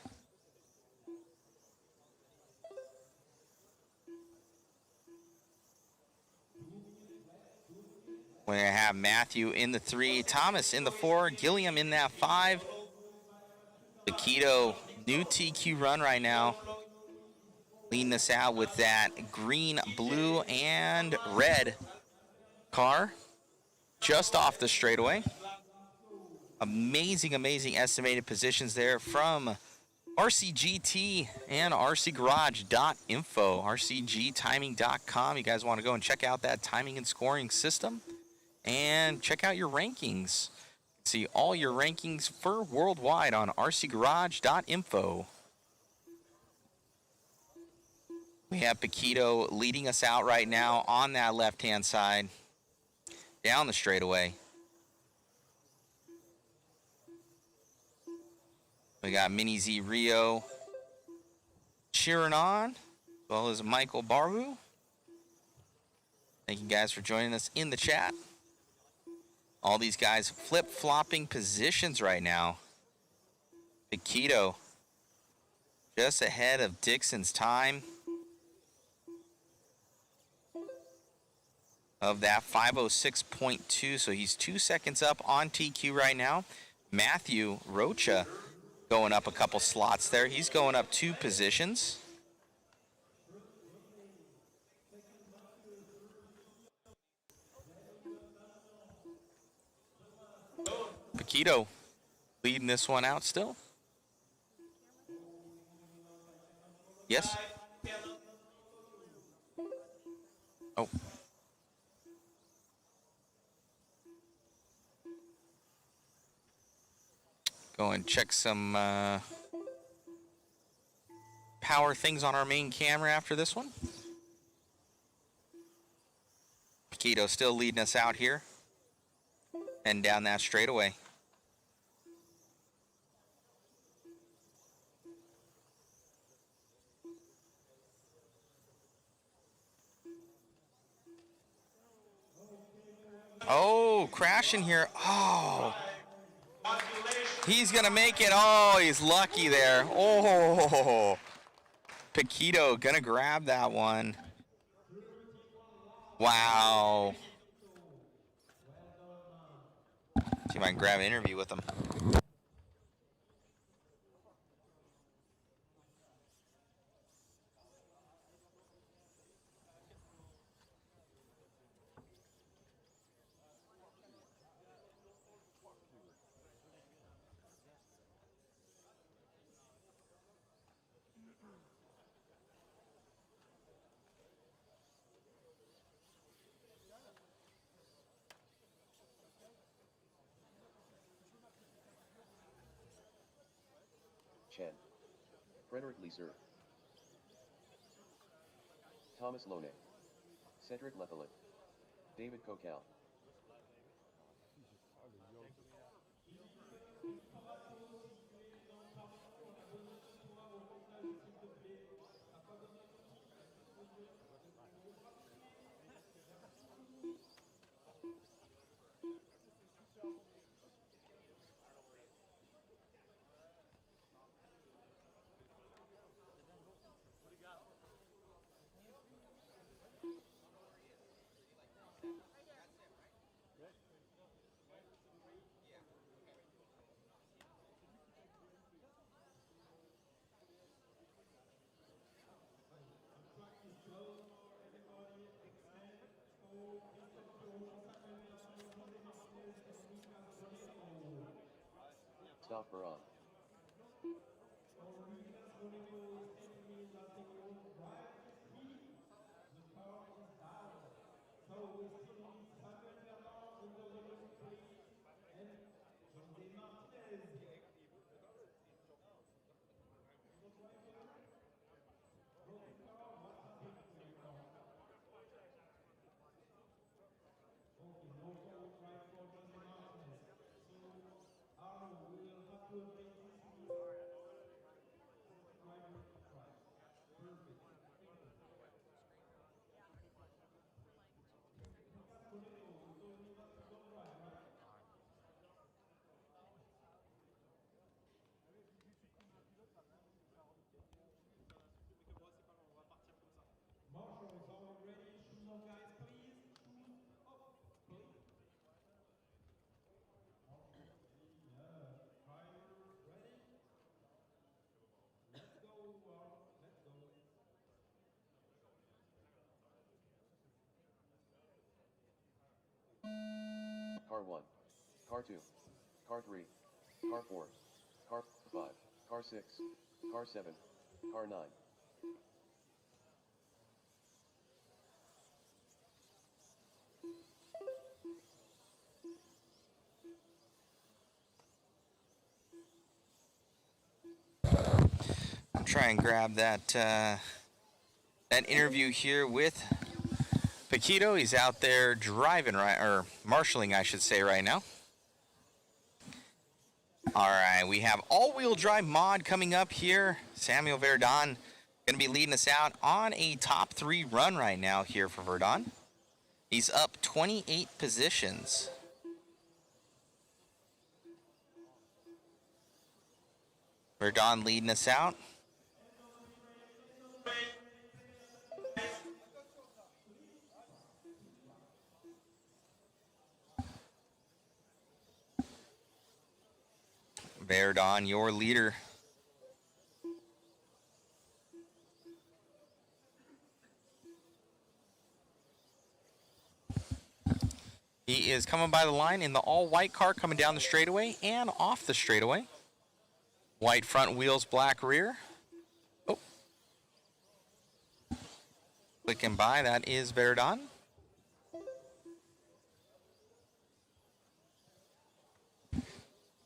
We're going to have Matthew in the 3, Thomas in the 4, Gilliam in that 5. Paquito, new TQ run right now. Leading us out with that green, blue, and red car just off the straightaway. Amazing, amazing estimated positions there from RCGT and RCGarage.info, RCGtiming.com. You guys want to go and check out that timing and scoring system and check out your rankings. See all your rankings for worldwide on RCGarage.info. We have Paquito leading us out right now on that left-hand side, down the straightaway. We got Mini Z Rio cheering on, as well as Michael Barbu. Thank you guys for joining us in the chat. All these guys flip-flopping positions right now. Paquito just ahead of Dixon's time of that 506.2, so he's 2 seconds up on TQ right now. Matthew Rocha going up a couple slots there. He's going up 2 positions. Paquito leading this one out still. Yes? Oh. Go and check some power how are things on our main camera after this one? Paquito still leading us out here. And down that straightaway. Oh, crashing here. Oh. He's going to make it. Oh, he's lucky there. Oh. Paquito going to grab that one. Wow. See if I can grab an interview with him. Chen. Frederick Leeser. Thomas Lone. Cedric Lethalit. David Kokal. Stop Baran. Car 1. Car 2. Car 3. Car 4. Car 5. Car 6. Car 7. Car 9. I'll try and grab that that interview here with Paquito. He's out there driving or marshaling, I should say, right now. All right, we have all-wheel drive mod coming up here. Samuel Verdon going to be leading us out on a top 3 run right now here for Verdon. He's up 28 positions. Verdon leading us out. Verdon, your leader. He is coming by the line in the all-white car coming down the straightaway and off the straightaway. White front wheels, black rear. Oh. Clicking by, that is Verdon.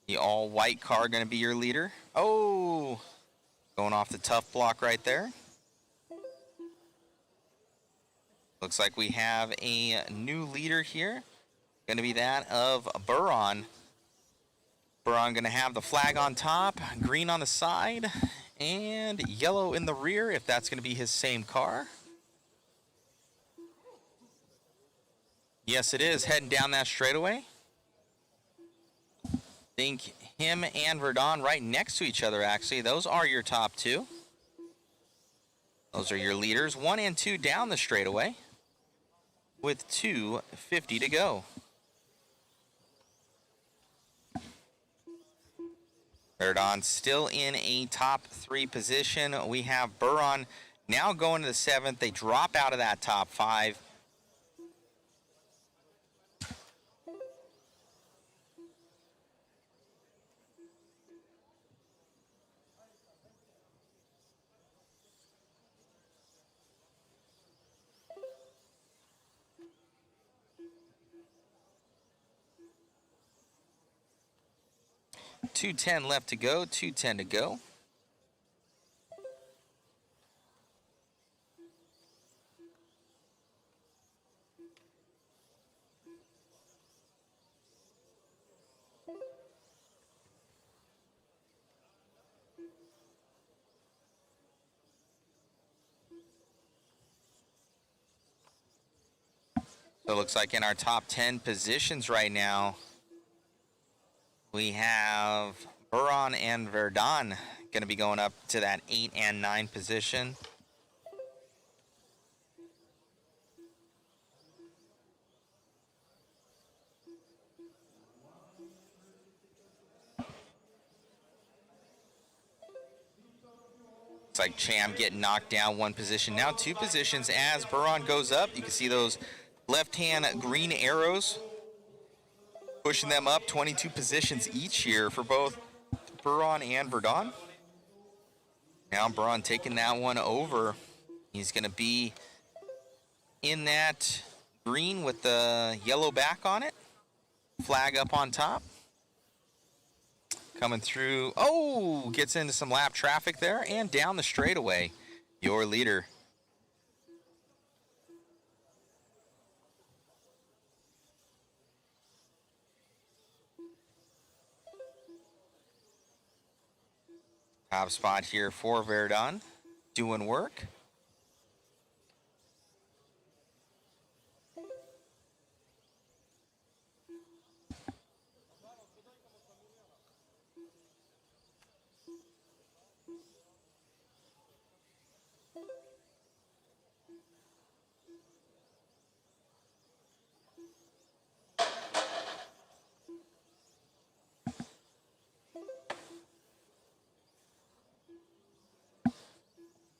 The all-white car going to be your leader. Oh, Going off the tough block right there. Looks like we have a new leader here. Going to be that of Buron. Buron going to have the flag on top, green on the side, and yellow in the rear if that's going to be his same car. Yes, it is. Heading down that straightaway. Think him and Verdun right next to each other, actually. Those are your top two. Those are your leaders. 1 and 2 down the straightaway with 2:50 to go. Verdun still in a top 3 position. We have Buron now going to the 7th. They drop out of that top 5. .210 left to go, 2:10 to go. So it looks like in our top 10 positions right now, we have Buron and Verdun going to be going up to that 8 and 9 position. It's like Cham getting knocked down 1 position. Now 2 positions as Buron goes up. You can see those left-hand green arrows pushing them up 22 positions each here for both Buron and Verdun. Now Buron taking that one over. He's going to be in that green with the yellow back on it. Flag up on top. Coming through. Oh, gets into some lap traffic there and down the straightaway. Your leader. Top spot here for Verdun, doing work.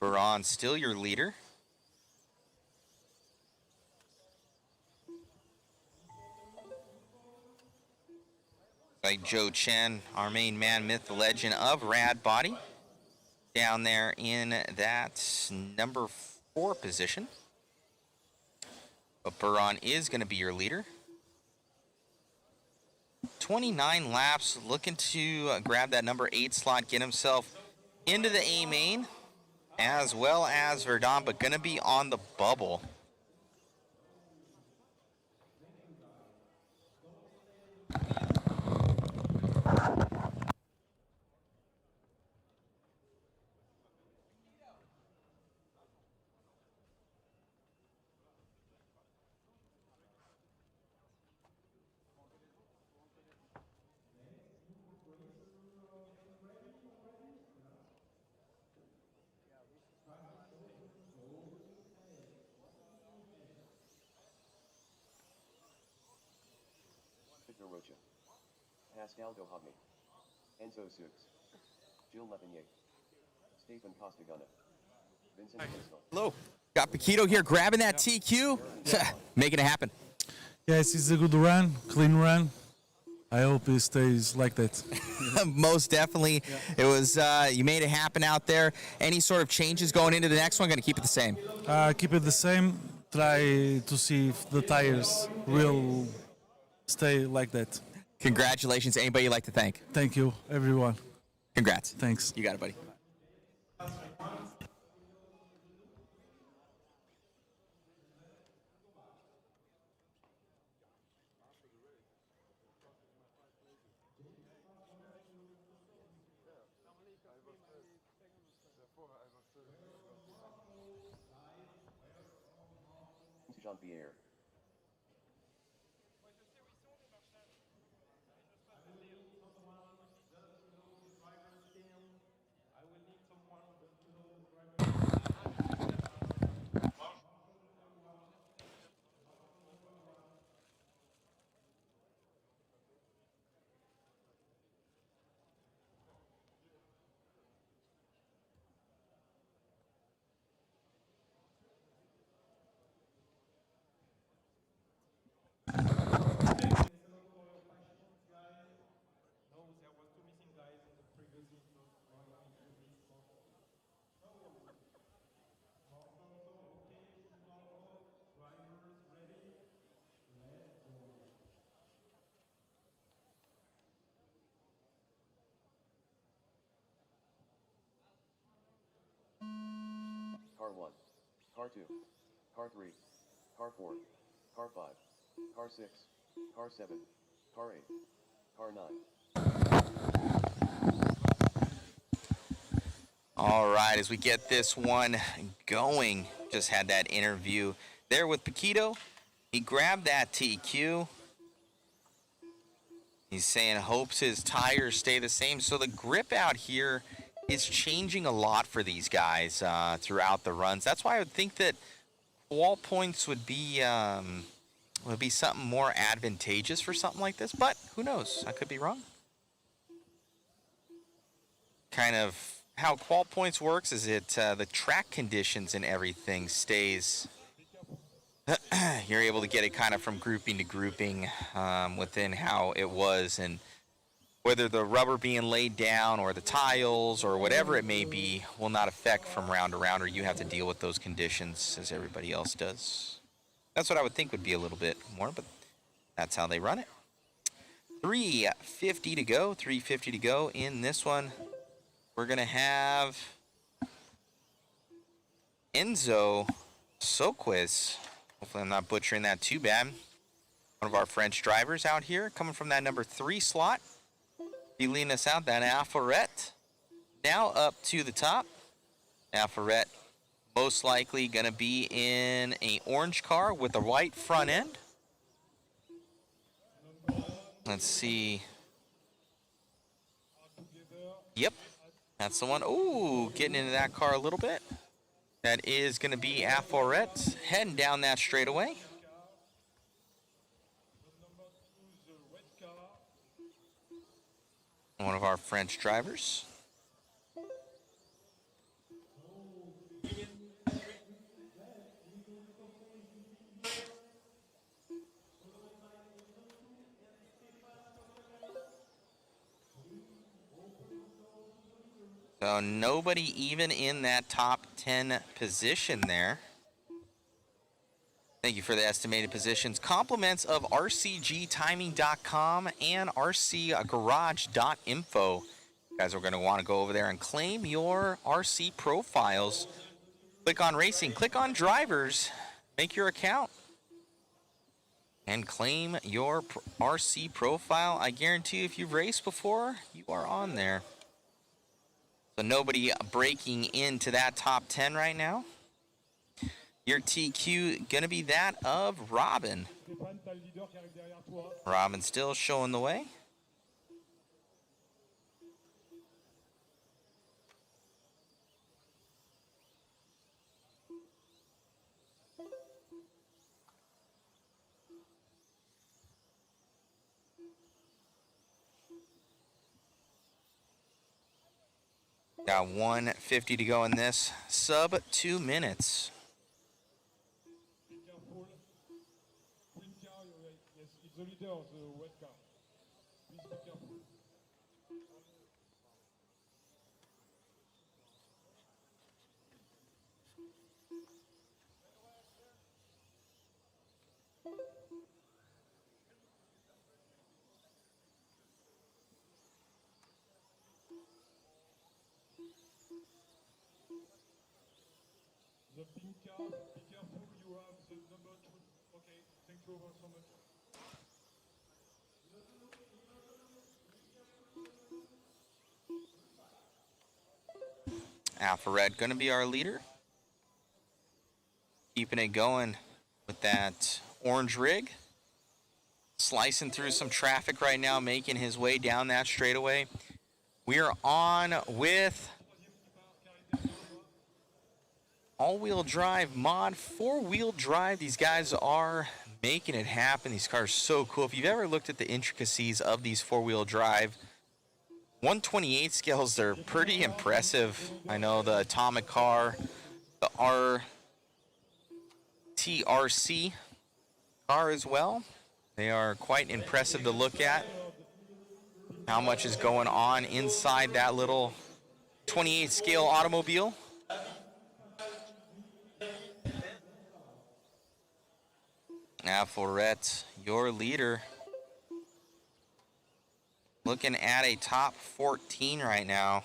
Buron still your leader. Like Joe Chen, our main man, myth, the legend of Rad Body, down there in that number 4 position. But Buron is going to be your leader. 29 laps, looking to grab that number 8 slot, get himself into the A main, as well as Verdun, but going to be on the bubble. Victor Rocha. Pascal Gohogny. Enzo Sux. Jill Lepinier. Stephen Costagana. Vincent Pistol. Hello. Got Paquito here grabbing that TQ. Making it happen. Yes, it's a good run, clean run. I hope it stays like that. Most definitely. It was, you made it happen out there. Any sort of changes going into the next one? Going to keep it the same? Keep it the same. Try to see if the tires will stay like that. Congratulations. Anybody you'd like to thank? Thank you, everyone. Congrats. Thanks. You got it, buddy. Jean-Pierre. Car 1, Car 2, Car 3, Car 4, Car 5, Car 6, Car 7, Car 8, Car 9. All right, as we get this one going, just had that interview there with Paquito. He grabbed that TQ. He's saying hopes his tires stay the same. So the grip out here is changing a lot for these guys throughout the runs. That's why I would think that wall points would be something more advantageous for something like this. But who knows? I could be wrong. Kind of how qual points works is the track conditions and everything stays. You're able to get it kind of from grouping to grouping within how it was, and whether the rubber being laid down or the tiles or whatever it may be will not affect from round to round, or you have to deal with those conditions as everybody else does. That's what I would think would be a little bit more, but that's how they run it. 350 to go, 350 to go in this one. We're going to have Enzo Soquez. Hopefully I'm not butchering that too bad. One of our French drivers out here, coming from that number 3 slot. Be leading us out, that Alpharette. Now up to the top. Alpharette most likely going to be in an orange car with a white front end. Let's see. Yep. That's the one. Ooh, getting into that car a little bit. That is going to be Alpharette heading down that straightaway. One of our French drivers. So nobody even in that top 10 position there. Thank you for the estimated positions. Compliments of rcgtiming.com and rcgarage.info. Guys, we're going to want to go over there and claim your RC profiles. Click on racing, click on drivers, make your account, and claim your RC profile. I guarantee if you've raced before, you are on there. So nobody breaking into that top 10 right now. Your TQ going to be that of Robin. Robin still showing the way. Got 150 to go in this. Sub 2 minutes. The pink car, be careful, you have the number 2. Okay, thank you so much. Alpha Red going to be our leader. Keeping it going with got that orange rig slicing through some traffic right now, making his way down that straightaway. We are on with all-wheel drive mod, four-wheel drive. These guys are making it happen. These cars are so cool. If you've ever looked at the intricacies of these four-wheel drive 128 scales, they're pretty impressive. I know the Atomic car, the RTRC car as well. They are quite impressive to look at. How much is going on inside that little 28 scale automobile. Alpharet, your leader. Looking at a top 14 right now.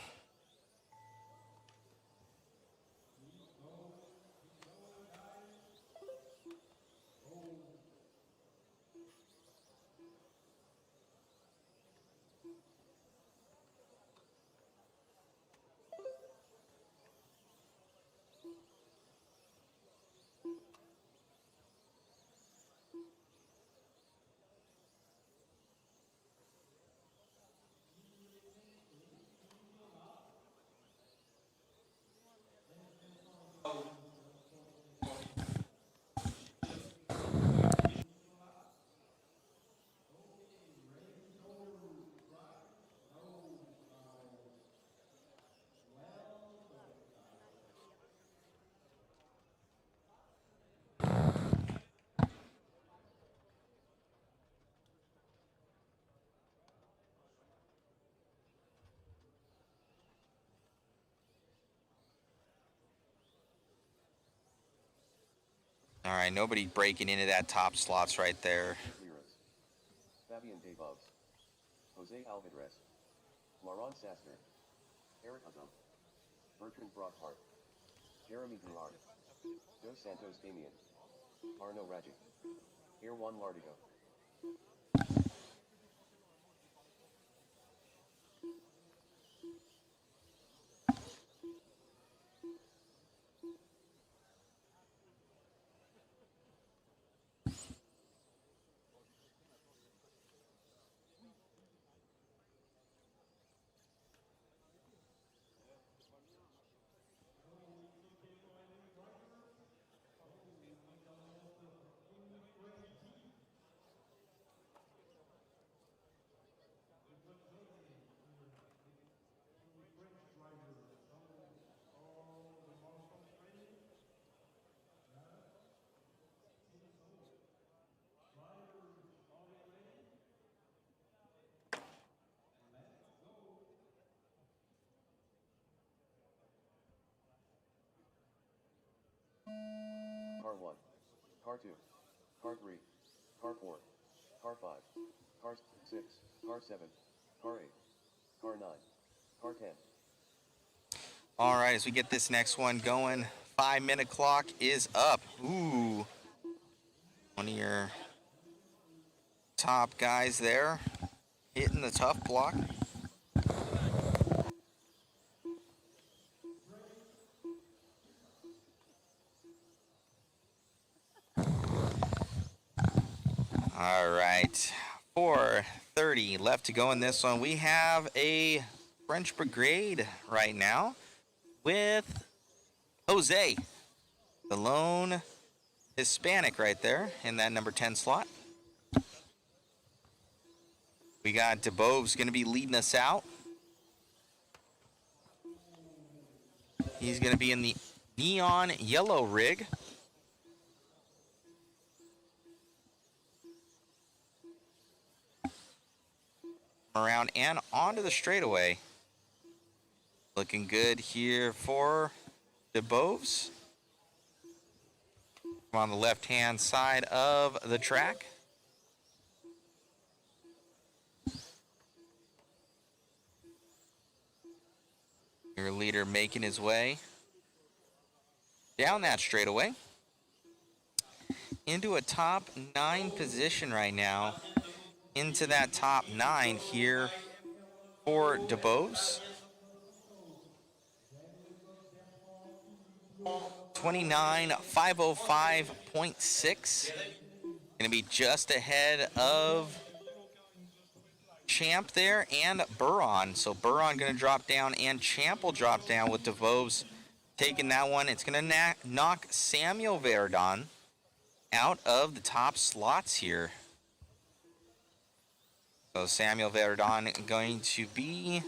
All right, nobody breaking into that top slots right there. Fabian Devos, Jose Alvarez, Laurent Sassner, Eric Azam, Bertrand Brockhart, Jeremy Gerard, Dos Santos Damian, Arno Rajic, Erwan Lardigo. Car 1, Car 2, Car 3, Car 4, Car 5, Car 6, Car 7, Car 8, Car 9, Car 10. All right, as we get this next one going, 5-minute clock is up. Ooh, one of your top guys there hitting the tough block. All right, 4:30 left to go in this one. We have a French Brigade right now with Jose, the lone Hispanic right there in that number 10 slot. We got DeBove's going to be leading us out. He's going to be in the neon yellow rig. Around and onto the straightaway. Looking good here for DeBove's. On the left-hand side of the track. Your leader making his way down that straightaway into a top 9 position right now. Into that top 9 here for DeBove's. 29,505.6. Going to be just ahead of Champ there and Buron. So Buron going to drop down and Champ will drop down with DeVos taking that one. It's going to knock Samuel Verdon out of the top slots here. So Samuel Verdon going to be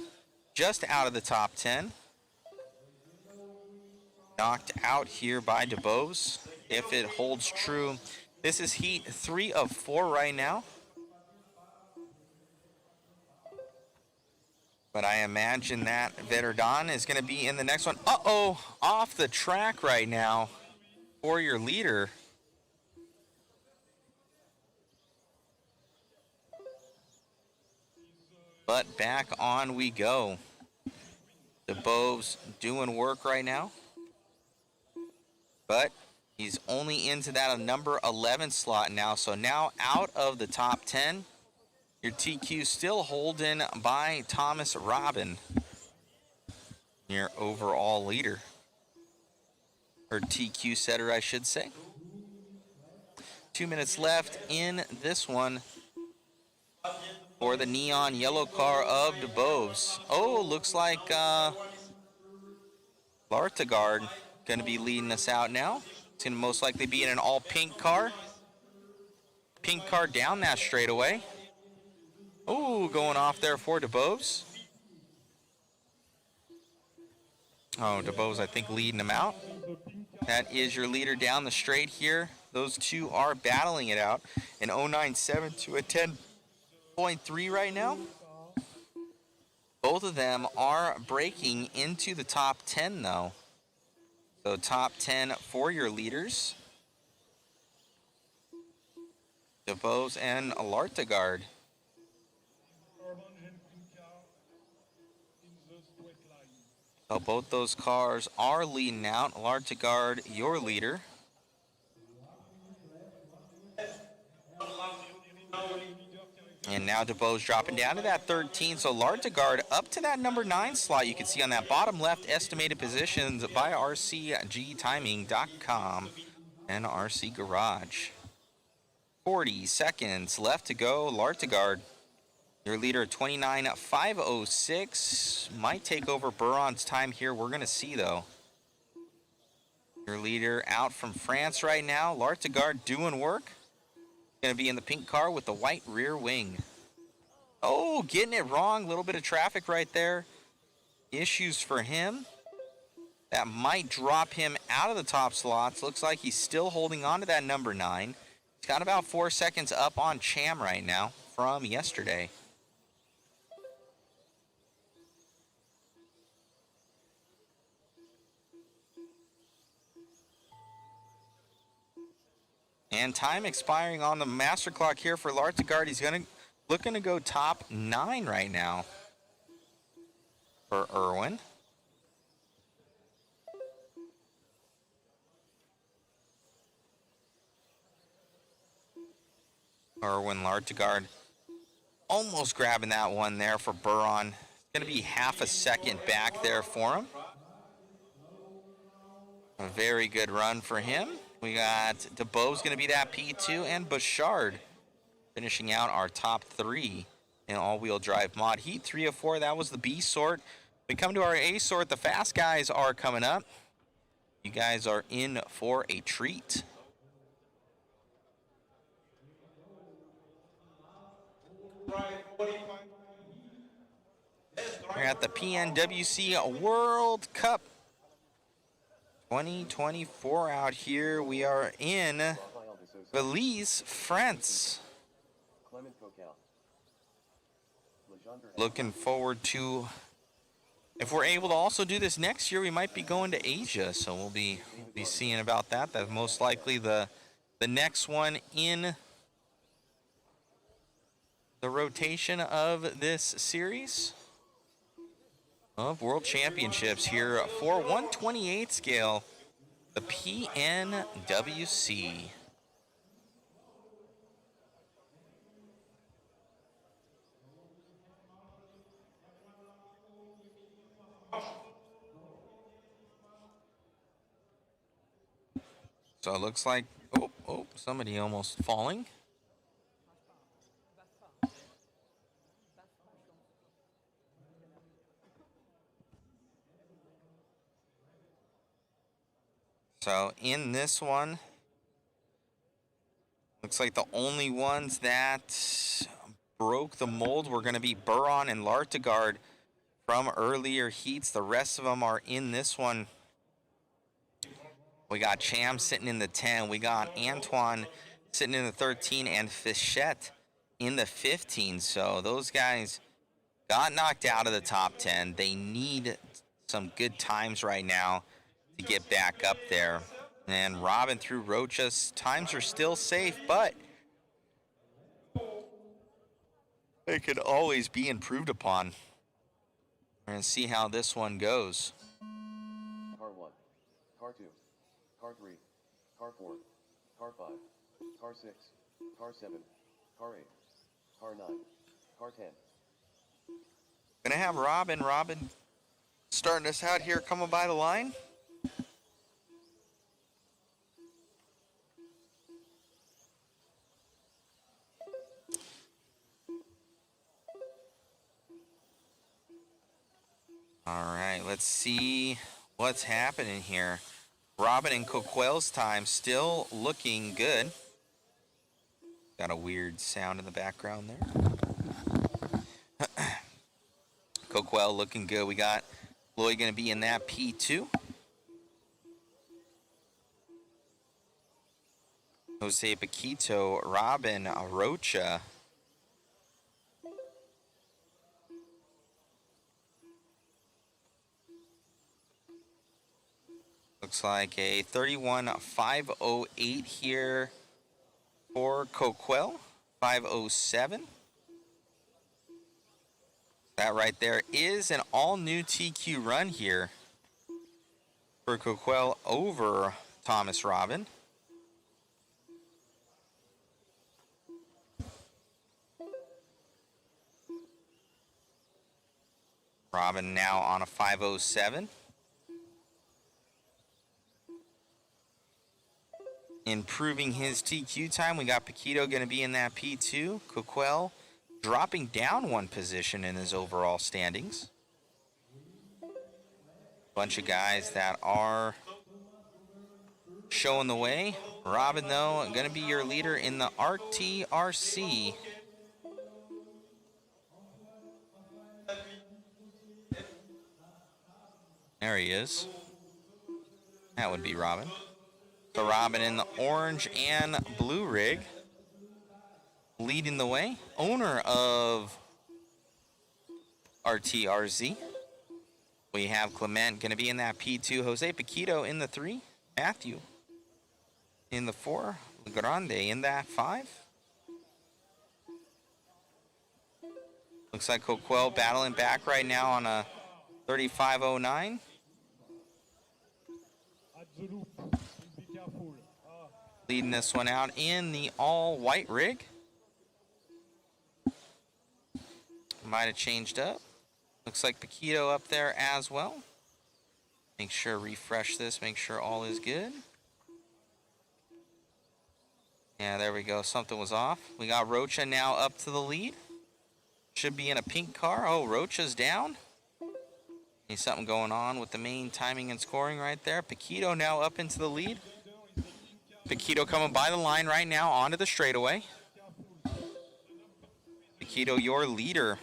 just out of the top 10. Knocked out here by DeBose if it holds true. This is heat 3 of 4 right now. But I imagine that Verdon is going to be in the next one. Uh-oh, off the track right now for your leader. But back on we go. DeBose doing work right now. But he's only into that number 11 slot now. So now out of the top 10. Your TQ still holding by Thomas Robin. Your overall leader. Or TQ setter, I should say. 2 minutes left in this one. For the neon yellow car of DeBose. Oh, looks like Lartegard going to be leading us out now. It's going to most likely be in an all-pink car. Pink car down that straightaway. Oh, going off there for DeBose. Oh, DeBose, I think, leading him out. That is your leader down the straight here. Those two are battling it out. An 0.97 to a 10.3 right now. Both of them are breaking into the top 10, though. So top 10 for your leaders. DeBose and Lartegard. So both those cars are leading out. Lartegard, your leader. And now DeBose dropping down to that 13. So Lartegard up to that number 9 slot. You can see on that bottom left estimated positions by rcgtiming.com and RC Garage. 40 seconds left to go. Lartegard, your leader, 29,506. Might take over Buron's time here. We're going to see, though. Your leader out from France right now. Lartegard doing work. Going to be in the pink car with the white rear wing. Oh, getting it wrong. A little bit of traffic right there. Issues for him. That might drop him out of the top slots. Looks like he's still holding on to that number 9. He's got about 4 seconds up on Cham right now from yesterday. And time expiring on the master clock here for Lartegard. He's looking to go top 9 right now for Irwin. Irwin Lartegard almost grabbing that one there for Buron. It's going to be half a second back there for him. A very good run for him. We got DeBose going to be that P2 and Bouchard finishing out our top 3 in all-wheel drive mod. Heat 3 of 4, that was the B sort. We come to our A sort, the fast guys are coming up. You guys are in for a treat. We're at the PNWC World Cup 2024 out here. We are in Belize, France. Looking forward to, if we're able to also do this next year, we might be going to Asia. So we'll be seeing about that. That's most likely the next one in the rotation of this series of World Championships here for 128 scale, the PNWC. So it looks like, somebody almost falling. So in this one, looks like the only ones that broke the mold were going to be Buron and Lartigard from earlier heats. The rest of them are in this one. We got Cham sitting in the 10. We got Antoine sitting in the 13 and Fichette in the 15. So those guys got knocked out of the top 10. They need some good times right now to get back up there. And Robin through Rocha's times are still safe, but they could always be improved upon. We're going to see how this one goes. Car 1, Car 2, Car 3, Car 4, Car 5, Car 6, Car 7, Car 8, Car 9, Car 10. Going to have Robin starting us out here coming by the line. All right, let's see what's happening here. Robin and Coquel's time still looking good. Got a weird sound in the background there. Coquel looking good. We got Lloyd going to be in that P2. Jose Paquito, Robin, Rocha. Looks like a 31.508 here for Coquel. 507. That right there is an all-new TQ run here for Coquel over Thomas Robin. Robin now on a 507. Improving his TQ time. We got Paquito going to be in that P2. Coquel dropping down one position in his overall standings. Bunch of guys that are showing the way. Robin, though, going to be your leader in the RTRC. There he is. That would be Robin. So Robin in the orange and blue rig, leading the way. Owner of RTRZ. We have Clement going to be in that P2. Jose Paquito in the 3. Matthew in the 4. Grande in that 5. Looks like Coquel battling back right now on a 35.09. Leading this one out in the all-white rig. Might have changed up. Looks like Paquito up there as well. Make sure refresh this, make sure all is good. Yeah, there we go. Something was off. We got Rocha now up to the lead. Should be in a pink car. Oh, Rocha's down. Need something going on with the main timing and scoring right there. Paquito now up into the lead. Paquito coming by the line right now onto the straightaway. Paquito, your leader.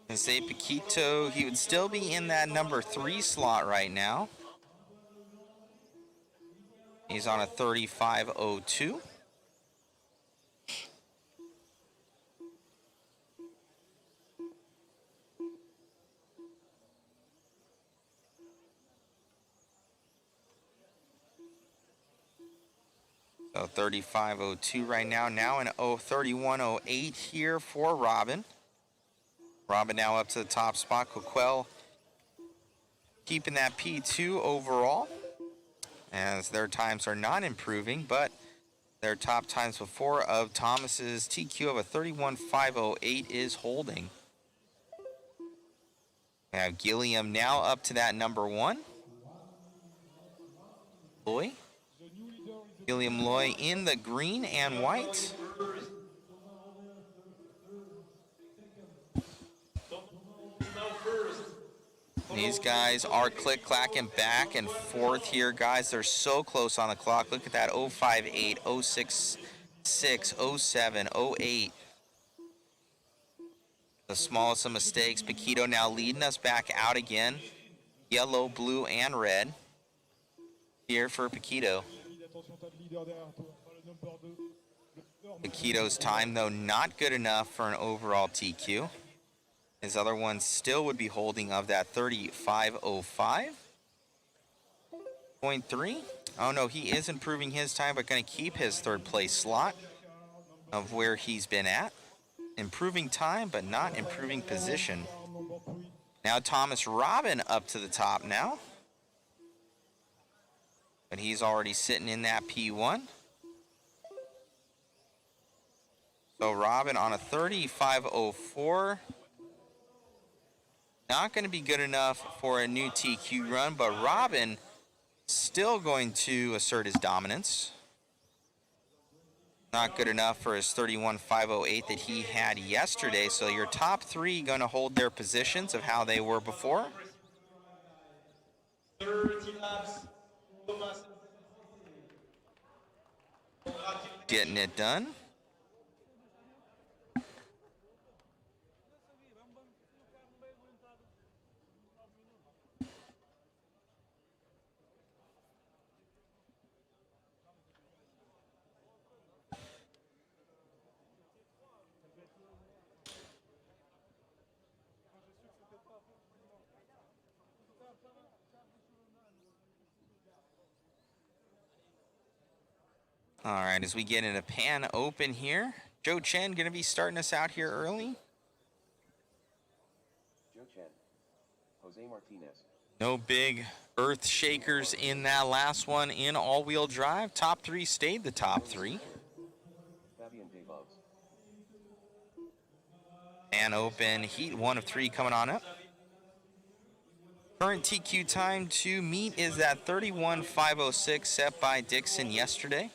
And say Paquito, he would still be in that number 3 slot right now. He's on a 35.02. So 35.02 right now. Now an 31.08 here for Robin. Robin now up to the top spot. Coquel keeping that P2 overall, as their times are not improving, but their top times before of Thomas's TQ of a 31.508 is holding. We have Gilliam now up to that number 1. Loy. William Loy in the green and white. These guys are click-clacking back and forth here, guys. They're so close on the clock. Look at that, 058, 066, 07, 08. The smallest of mistakes. Paquito now leading us back out again. Yellow, blue, and red. Here for Paquito. Paquito's time, though, not good enough for an overall TQ. His other one still would be holding of that 35.05.3. Oh no, he is improving his time, but going to keep his third place slot of where he's been at. Improving time, but not improving position. Now Thomas Robin up to the top now. But he's already sitting in that P1. So Robin on a 35.04. Not going to be good enough for a new TQ run, but Robin still going to assert his dominance. Not good enough for his 31.508 that he had yesterday. So your top three going to hold their positions of how they were before. 30 laps. Getting it done. All right, as we get into Pan Open here, Joe Chen going to be starting us out here early. Joe Chen. Jose Martinez. No big earth shakers in that last one in all-wheel drive. Top three stayed the top three. Fabian Devos. Pan Open, heat 1 of 3 coming on up. Current TQ time to meet is that 31.506 set by Dixon yesterday.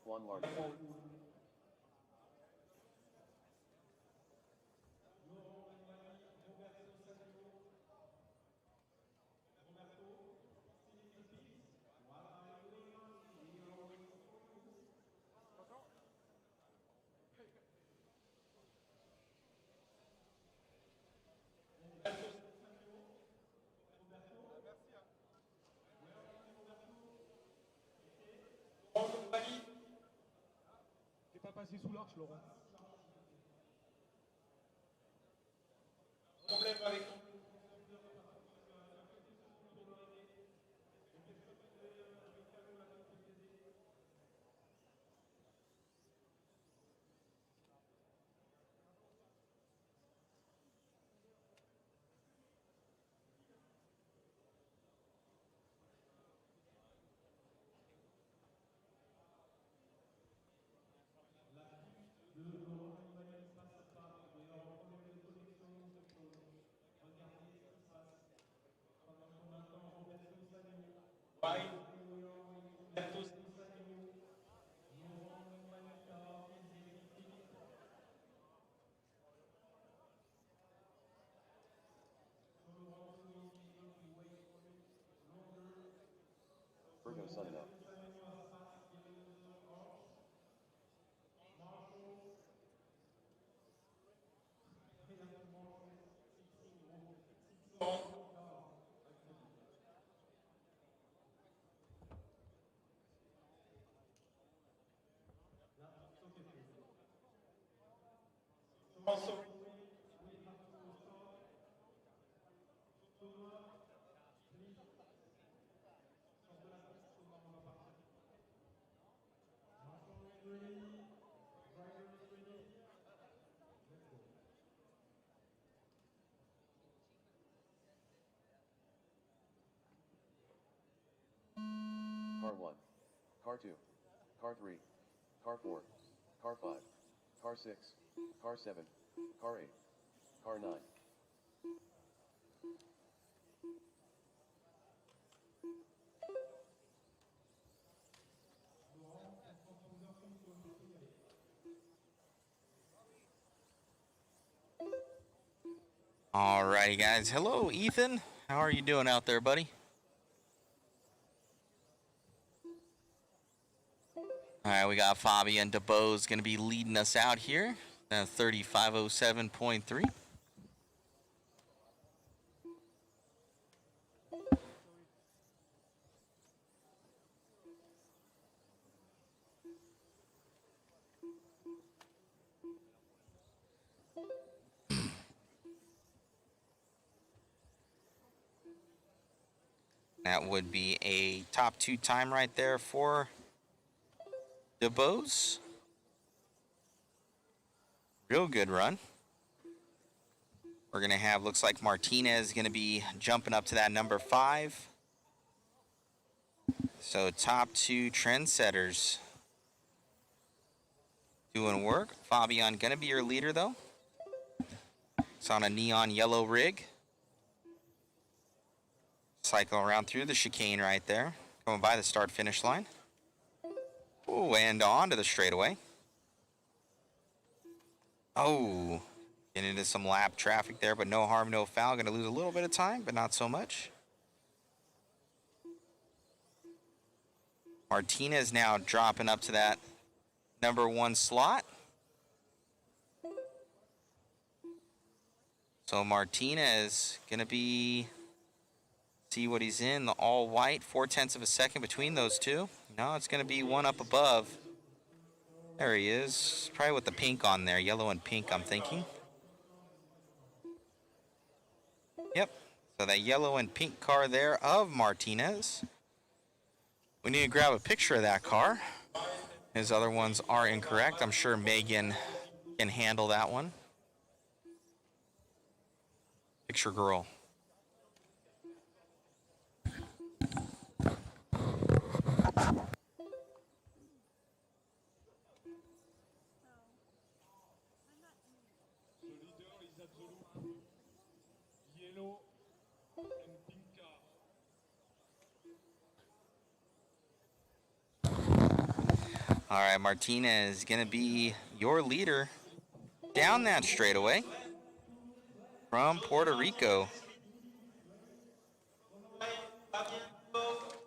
Juan Larson. T'es pas passé sous l'arche, Laurent. Problème avec ton... Virgo signing up. Car 1, Car 2, Car 3, Car 4, Car 5, Car 6, Car 7, Car 8, Car 9. Alrighty, guys. Hello, Ethan. How are you doing out there, buddy? Alright, we got Fabian DeBose going to be leading us out here. 3507.3. That would be a top 2 time right there for DeBose. Real good run. We're going to have, looks like Martinez going to be jumping up to that number 5. So top 2 trendsetters doing work. Fabian going to be your leader though. It's on a neon yellow rig. Cycle around through the chicane right there. Coming by the start finish line. Oh, and on to the straightaway. Oh, getting into some lap traffic there, but no harm, no foul. Going to lose a little bit of time, but not so much. Martinez now dropping up to that number 1 slot. So Martinez going to be, see what he's in, the all white, 0.4 of a second between those two. No, it's going to be one up above. There he is. Probably with the pink on there, yellow and pink, I'm thinking. Yep. So that yellow and pink car there of Martinez. We need to grab a picture of that car. His other ones are incorrect. I'm sure Megan can handle that one. Picture girl. The leader is at the loop. Yellow and pink car. All right, Martinez is going to be your leader down that straightaway from Puerto Rico.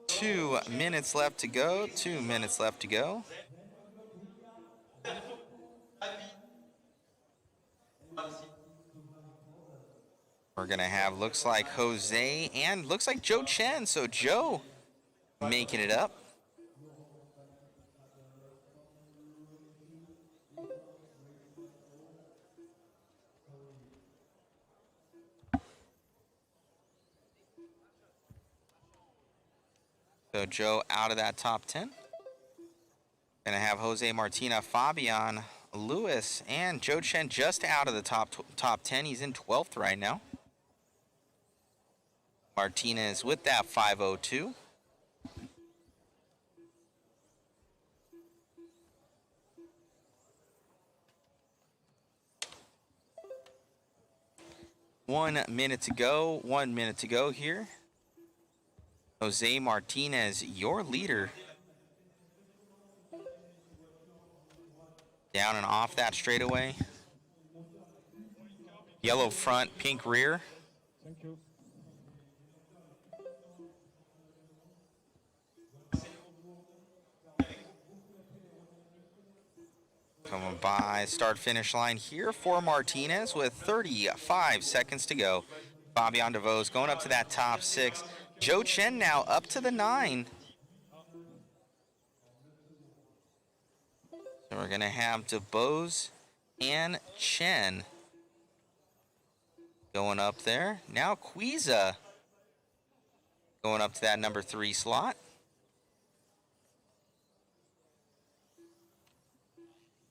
2 minutes left to go. 2 minutes left to go. We're going to have, looks like Jose and looks like Joe Chen. So Joe making it up. So Joe out of that top 10. Gonna have Jose Martina, Fabian, Lewis, and Joe Chen just out of the top 10. He's in 12th right now. Martinez with that 5:02. One minute to go. 1 minute to go here. Jose Martinez, your leader. Down and off that straightaway. Yellow front, pink rear. Thank you. Coming by start finish line here for Martinez with 35 seconds to go. Fabian DeVos going up to that top 6. Joe Chen now up to the 9. So we're going to have DeBose and Chen going up there. Now Quiza going up to that number 3 slot.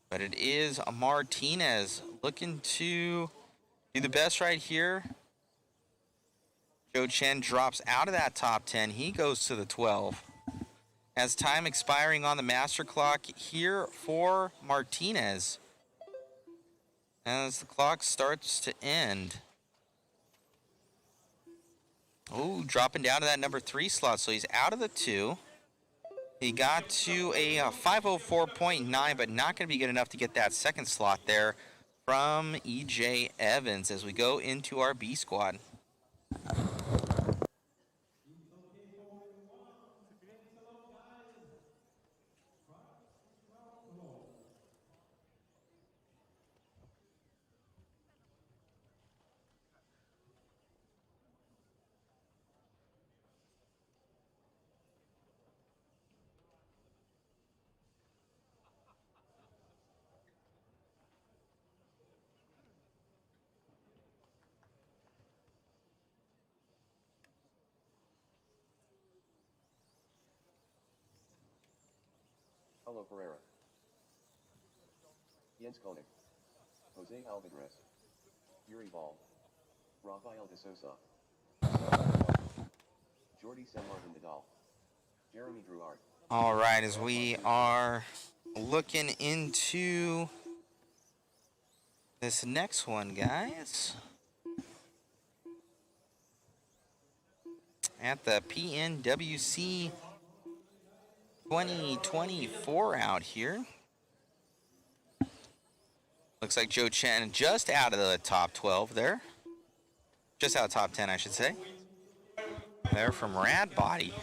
But it is Martinez looking to do the best right here. Joe Chen drops out of that top 10. He goes to the 12. As time expiring on the master clock here for Martinez. As the clock starts to end. Oh, dropping down to that number 3 slot. So he's out of the 2. He got to a 504.9, but not going to be good enough to get that second slot there from EJ Evans as we go into our B squad. Paulo Pereira. Jens Koenig. Jose Alvarez. Yuri Ball. Rafael de Sosa. Jordi San Martin Nadal. Jeremy Drouard. All right, as we are looking into this next one, guys. At the PNWC 2024 out here. Looks like Joe Chen just out of the top 12 there. Just out of top 10, I should say. They're from Rad Body.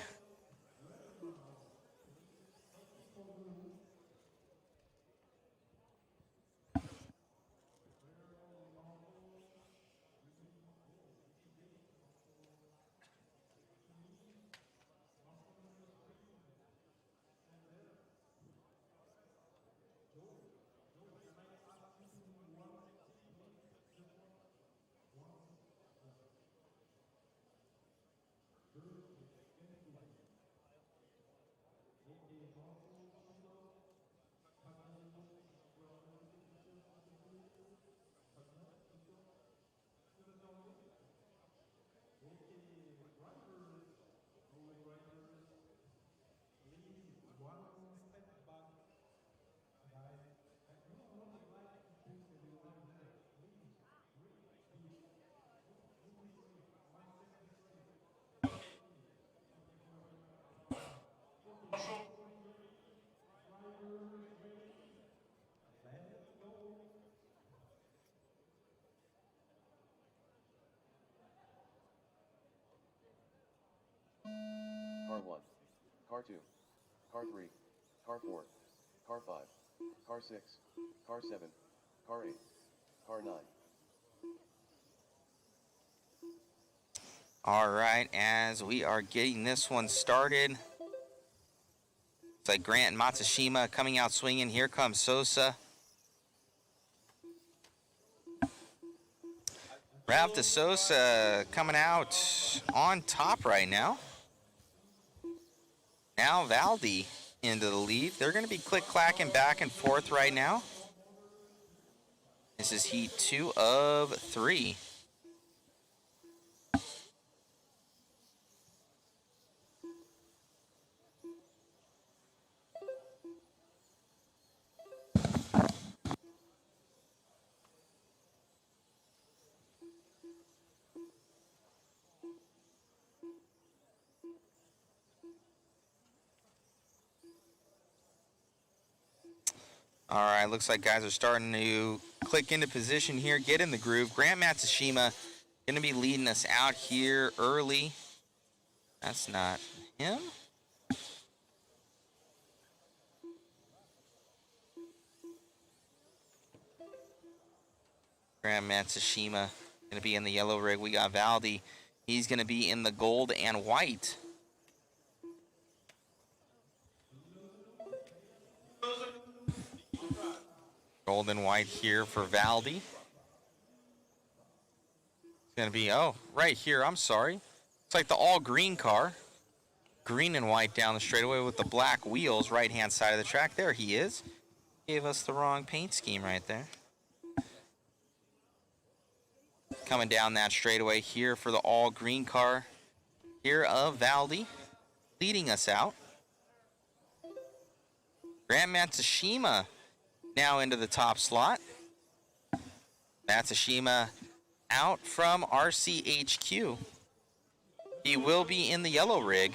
Car 1. Car 2. Car 3. Car 4. Car 5. Car 6. Car 7. Car 8. Car 9. All right, as we are getting this one started. It's like Grant and Matsushima coming out swinging. Here comes Sosa. Rav de Sosa coming out on top right now. Now Valdi into the lead. They're going to be click-clacking back and forth right now. This is heat 2 of 3. All right, looks like guys are starting to click into position here, get in the groove. Grant Matsushima going to be leading us out here early. That's not him. Grant Matsushima going to be in the yellow rig. We got Valdi. He's going to be in the gold and white. Golden white here for Valdi. It's going to be, oh, right here, I'm sorry. It's like the all-green car. Green and white down the straightaway with the black wheels, right-hand side of the track. There he is. Gave us the wrong paint scheme right there. Coming down that straightaway here for the all-green car here of Valdi, leading us out. Grant Matsushima now into the top slot. Matsushima out from RCHQ. He will be in the yellow rig.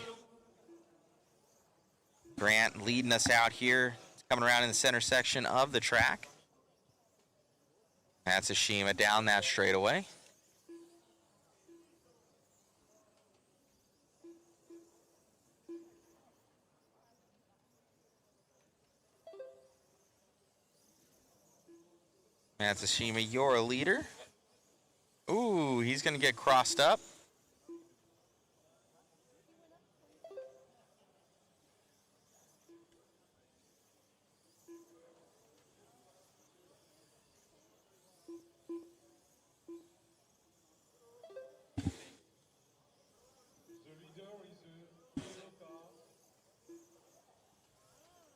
Grant leading us out here, coming around in the center section of the track. Matsushima down that straightaway. Matsushima, you're a leader. Ooh, he's going to get crossed up.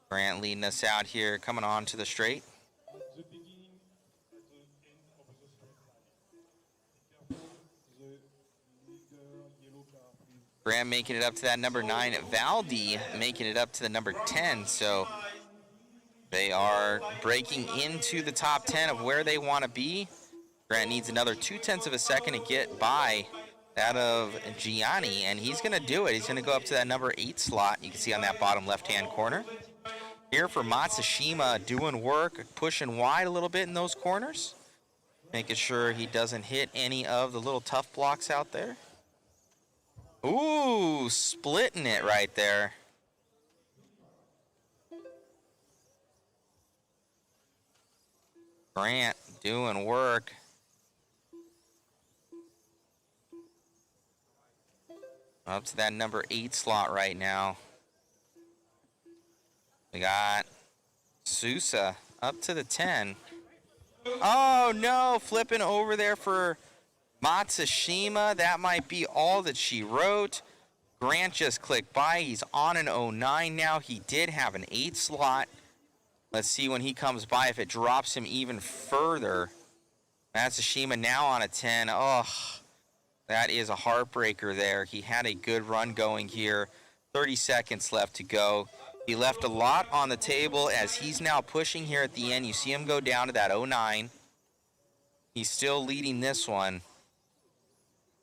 Grant leading us out here, coming on to the straight. The beginning, at the end of the straight line. Be careful, the leader yellow car, please. Grant making it up to that number 9. Valdi making it up to the number 10. So they are breaking into the top 10 of where they want to be. Grant needs another 0.2 of a second to get by that of Gianni, and he's going to do it. He's going to go up to that number 8 slot. You can see on that bottom left-hand corner. Here for Matsushima, doing work, pushing wide a little bit in those corners. Making sure he doesn't hit any of the little tough blocks out there. Ooh, splitting it right there. Grant doing work. Up to that number 8 slot right now. We got Sousa up to the 10. Oh no, flipping over there for Matsushima. That might be all that she wrote. Grant just clicked by. He's on an 09 now. He did have an 8 slot. Let's see when he comes by if it drops him even further. Matsushima now on a 10. Oh, that is a heartbreaker there. He had a good run going here. 30 seconds left to go. He left a lot on the table as he's now pushing here at the end. You see him go down to that 09. He's still leading this one.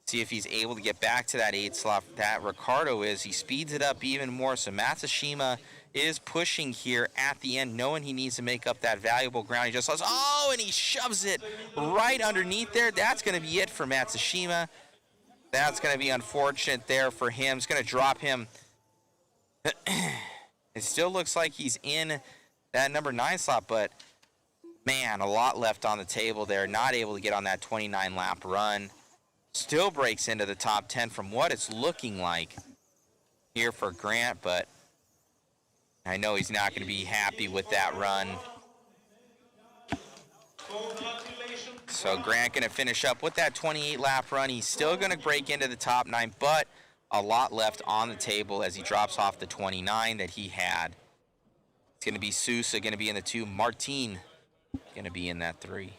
See if he's able to get back to that 8 slot. That Ricardo is. He speeds it up even more. So Matsushima is pushing here at the end, knowing he needs to make up that valuable ground. He just says, oh, and he shoves it right underneath there. That's going to be it for Matsushima. That's going to be unfortunate there for him. It's going to drop him. It still looks like he's in that number 9 slot, but man, a lot left on the table there. Not able to get on that 29 lap run. Still breaks into the top 10 from what it's looking like here for Grant, but I know he's not going to be happy with that run. So Grant going to finish up with that 28 lap run. He's still going to break into the top 9, but a lot left on the table as he drops off the 29 that he had. It's going to be Sousa going to be in the 2. Martin going to be in that 3.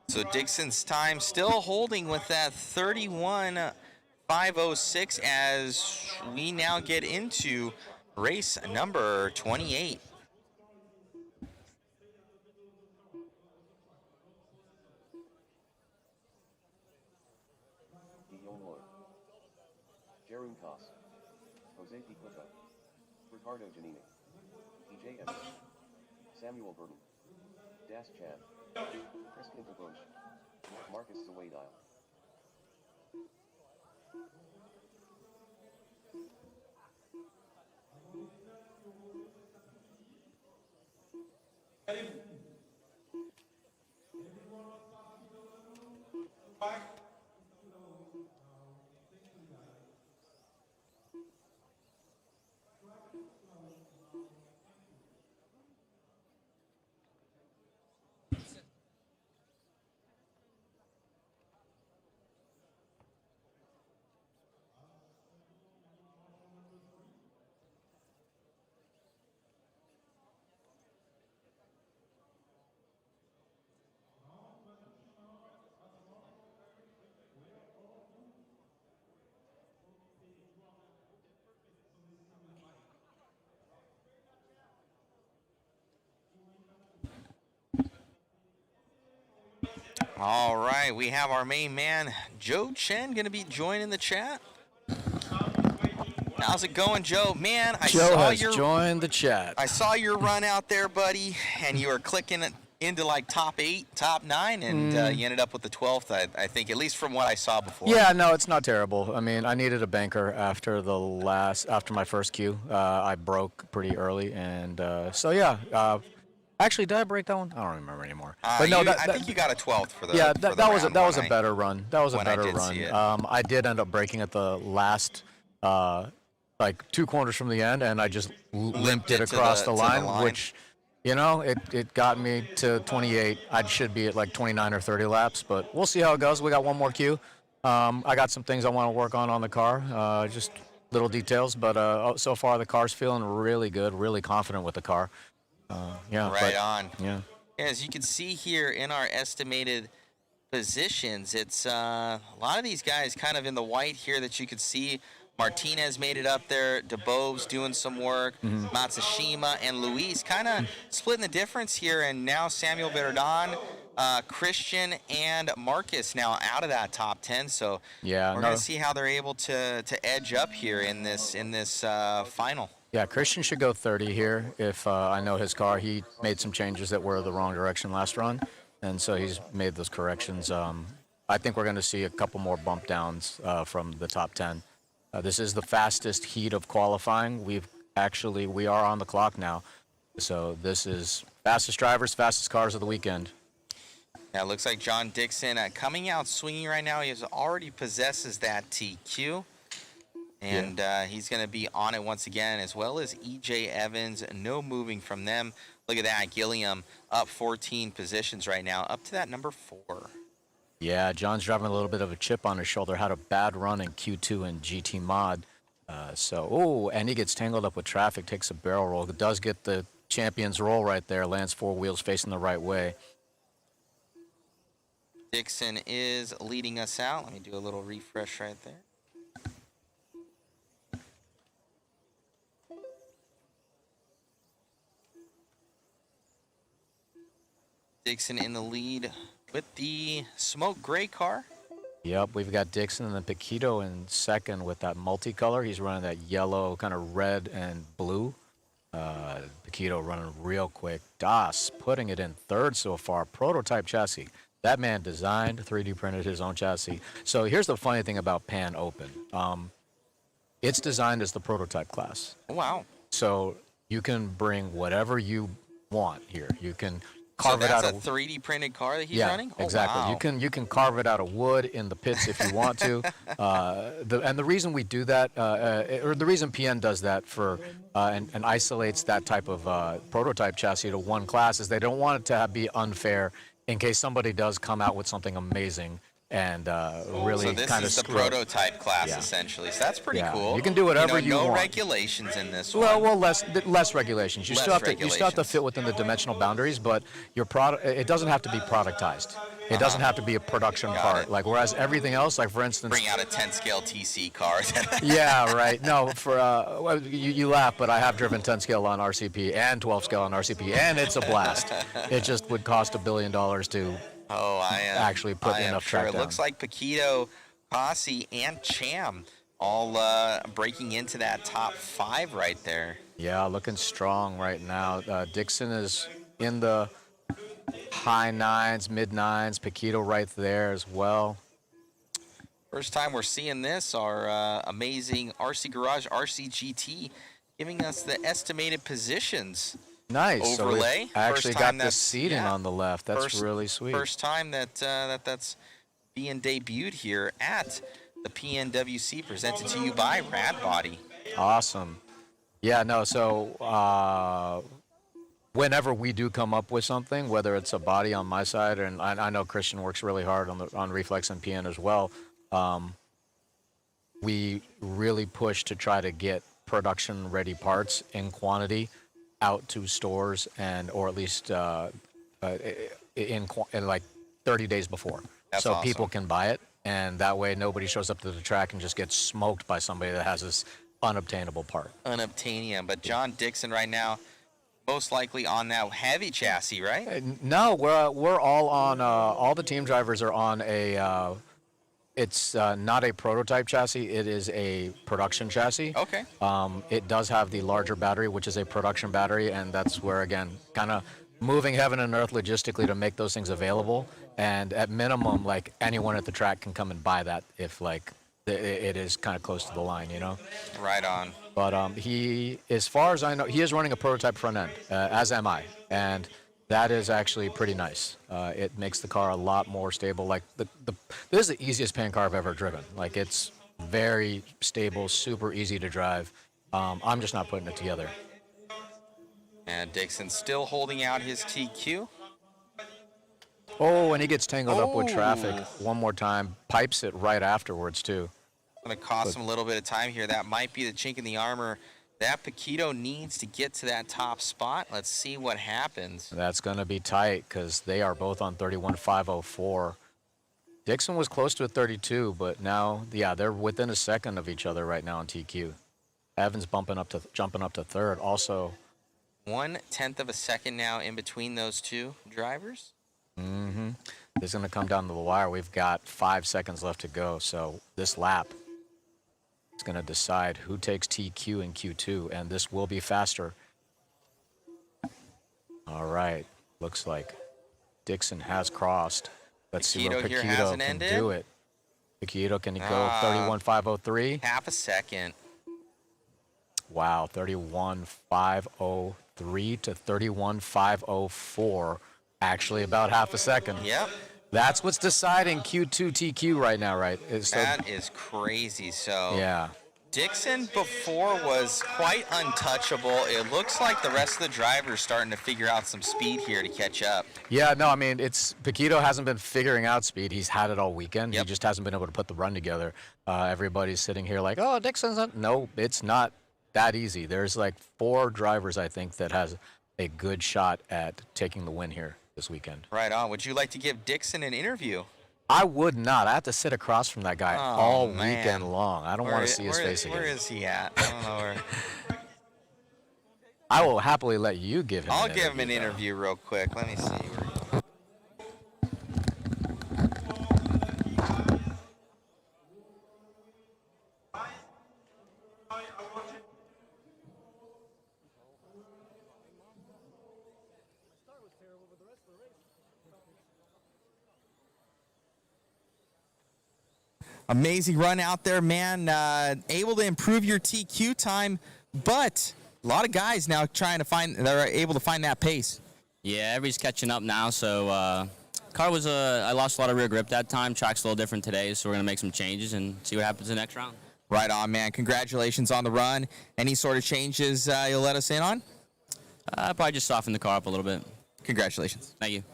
So Dixon's time still holding with that 31.506 as we now get into race number 28. Jerome Koss, Jose Piqueta, Ricardo Giannini, EJM, Samuel Burton, Das Chan, Chris Kintelbusch, Marcus Zawadile. All right, we have our main man, Joe Chen, going to be joining the chat. How's it going, Joe? Man, Joe has joined the chat. I saw your run out there, buddy, and you were clicking into like top 8, top 9, and you ended up with the 12th, I think, at least from what I saw before. Yeah, no, it's not terrible. I mean, I needed a banker after my first queue. I broke pretty early, and so yeah. Actually, did I break that one? I don't remember anymore. But no, I think you got a 12th for the. Yeah, that was a better run. That was a better run. I did end up breaking at the last, like 2 corners from the end, and I just limped it across the line, which, you know, it got me to 28. I should be at like 29 or 30 laps, but we'll see how it goes. We got one more queue. I got some things I want to work on the car, just little details, but so far the car's feeling really good, really confident with the car. Yeah. Right on. Yeah. As you can see here in our estimated positions, it's a lot of these guys kind of in the white here that you could see. Martinez made it up there. DeBove's doing some work. Matsushima and Luis kind of splitting the difference here. And now Samuel Verdon, Christian, and Marcus now out of that top 10. So yeah, we're going to see how they're able to edge up here in this final. Yeah, Christian should go 30 here. If I know his car, he made some changes that were the wrong direction last run, and so he's made those corrections. I think we're going to see a couple more bump downs from the top 10. This is the fastest heat of qualifying. We are on the clock now, so this is fastest drivers, fastest cars of the weekend. Now it looks like John Dixon coming out swinging right now. He already possesses that TQ. And he's going to be on it once again, as well as E.J. Evans. No moving from them. Look at that. Gilliam up 14 positions right now, up to that number 4. Yeah, John's driving a little bit of a chip on his shoulder. Had a bad run in Q2 and GT Mod. And he gets tangled up with traffic, takes a barrel roll. It does get the champion's roll right there. Lands 4 wheels facing the right way. Dixon is leading us out. Let me do a little refresh right there. Dixon in the lead with the smoke gray car. Yep, we've got Dixon and then Paquito in second with that multicolor. He's running that yellow, kind of red and blue. Paquito running real quick. Das putting it in third so far. Prototype chassis. That man designed, 3D printed his own chassis. So here's the funny thing about Pan Open. It's designed as the prototype class. Oh, wow. So you can bring whatever you want here. You can carve it out of a 3D printed car that he's running? Oh, exactly. Wow. You can carve it out of wood in the pits if you want to. The reason we do that, or the reason PN does that and isolates that type of prototype chassis to one class is they don't want it to be unfair in case somebody does come out with something amazing and really kind of So this is the prototype class, essentially. So that's pretty cool. You can do whatever you want. No regulations in this one. Well, less regulations. You still have to fit within the dimensional boundaries, but your product, it doesn't have to be productized. It doesn't have to be a production part. Like whereas everything else, like for instance, bring out a 10 scale TC car. Yeah, right. No, for you laugh, but I have driven 10 scale on RCP and 12 scale on RCP, and it's a blast. It just would cost $1 billion to. Actually put enough track down. It looks like Paquito, Posse, and Cham all breaking into that top 5 right there. Yeah, looking strong right now. Dixon is in the high 9s, mid 9s. Paquito right there as well. First time we're seeing this, our amazing RC Garage RCGT giving us the estimated positions. Nice. Overlay. So actually got the seating on the left. That's really sweet. First time that's being debuted here at the PNWC, presented to you by Rad Body. Awesome. Yeah, no, so whenever we do come up with something, whether it's a body on my side, and I know Christian works really hard on Reflex and PN as well, we really push to try to get production-ready parts in quantity out to stores or at least in like 30 days before. That's so awesome. People can buy it, and that way nobody shows up to the track and just gets smoked by somebody that has this unobtainable part. Unobtainium. But John Dixon right now, most likely on that heavy chassis, right? No, we're all on. All the team drivers are on a. It's not a prototype chassis. It is a production chassis. Okay. It does have the larger battery, which is a production battery, and that's where, again, kind of moving heaven and earth logistically to make those things available. And at minimum, like, anyone at the track can come and buy that if, like, it is kind of close to the line, you know? Right on. But he, as far as I know, he is running a prototype front end, as am I. And that is actually pretty nice. It makes the car a lot more stable. Like, this is the easiest pan car I've ever driven. Like, it's very stable, super easy to drive. I'm just not putting it together. And Dixon still holding out his TQ. Oh, and he gets tangled up with traffic one more time. Pipes it right afterwards, too. Going to cost him a little bit of time here. That might be the chink in the armor that Paquito needs to get to that top spot. Let's see what happens. That's going to be tight because they are both on 31.504. Dixon was close to a 32, but now, yeah, they're within a second of each other right now on TQ. Evans jumping up to third. Also, 1/10 of a second now in between those two drivers. Mm-hmm. This is going to come down to the wire. We've got 5 seconds left to go, so this lap is going to decide who takes TQ in Q2, and this will be faster. All right. Looks like Dixon has crossed. Let's see where Paquito can do it. Paquito, can he go 31.503? Half a second. Wow, 31.503 to 31.504. Actually, about half a second. Yep. That's what's deciding Q2 TQ right now, right? That is crazy. So yeah. Dixon before was quite untouchable. It looks like the rest of the drivers starting to figure out some speed here to catch up. Yeah, no, I mean, Paquito hasn't been figuring out speed. He's had it all weekend. Yep. He just hasn't been able to put the run together. Everybody's sitting here like, oh, Dixon's not. No, it's not that easy. There's like 4 drivers, I think, that has a good shot at taking the win here this weekend. Right on. Would you like to give Dixon an interview? I would not. I have to sit across from that guy all weekend long. I don't want to see his face again. Where is he at? I don't know where. I will happily let you give him I'll give him an interview real quick. Let me see. Amazing run out there, man. Able to improve your TQ time, but a lot of guys now they're able to find that pace. Yeah, everybody's catching up now. So car was I lost a lot of rear grip that time. Track's a little different today, so we're gonna make some changes and see what happens in the next round. Right on, man. Congratulations on the run. Any sort of changes you'll let us in on? Probably just soften the car up a little bit. Congratulations. Thank you.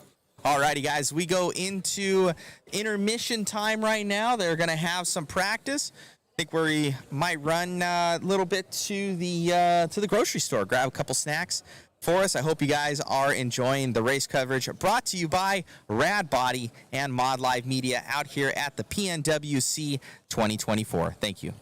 Alrighty, guys, we go into intermission time right now. They're going to have some practice. I think we might run a little bit to the grocery store, grab a couple snacks for us. I hope you guys are enjoying the race coverage brought to you by Rad Body and Mod Live Media out here at the PNWC 2024. Thank you.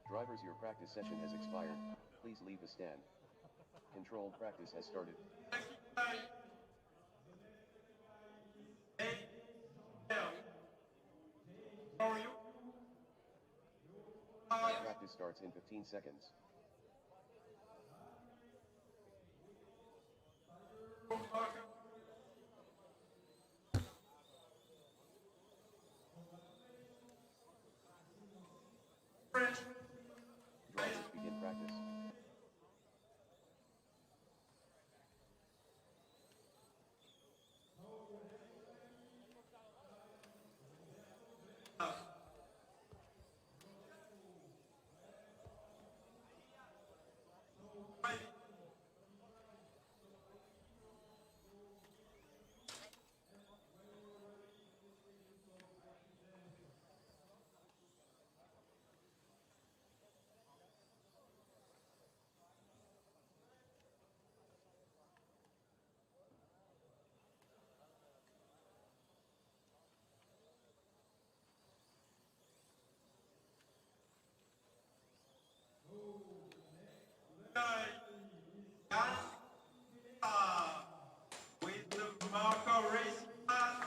Drivers, your practice session has expired. Please leave the stand. Controlled practice has started. Practice starts in 15 seconds. Drivers begin practice. With the marker race pass,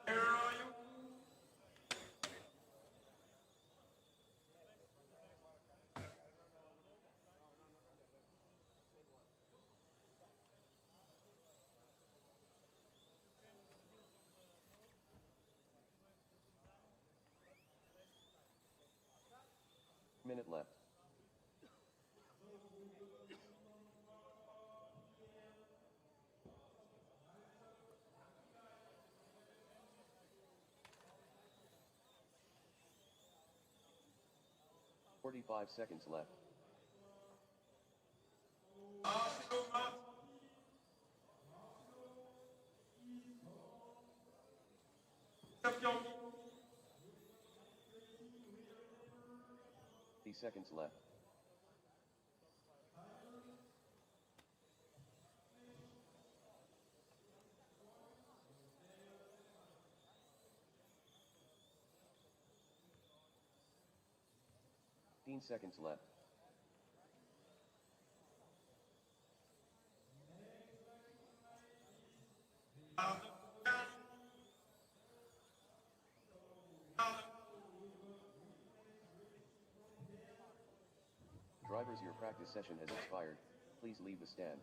where are you? Minute left. "45 seconds left. Seconds left. Seconds left. Drivers, your practice session has expired. Please leave the stand.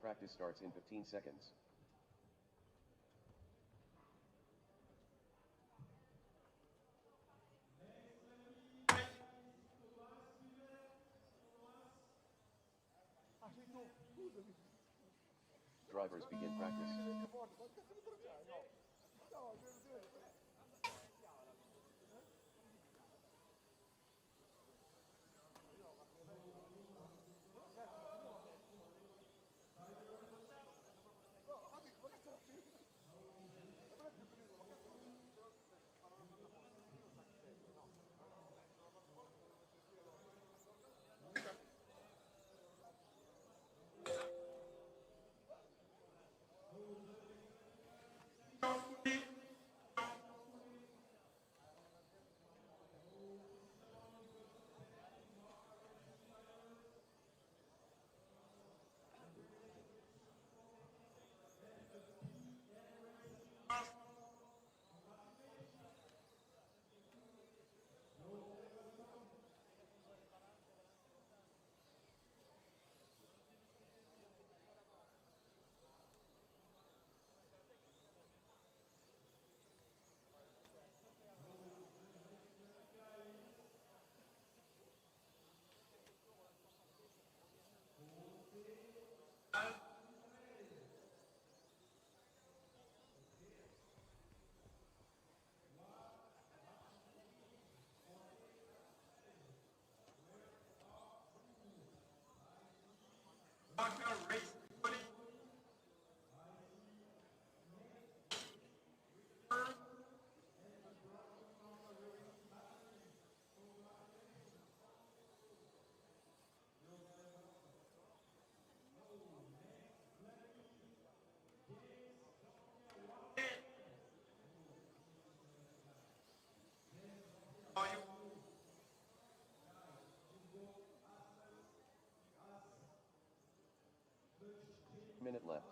Practice starts in 15 seconds. Drivers begin practice. Minute left.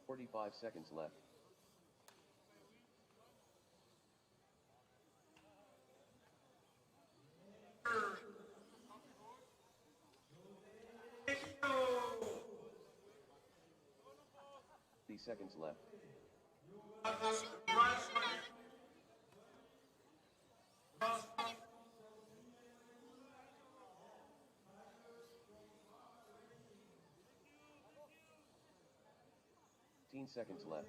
"45 seconds left. Seconds left. Seconds left.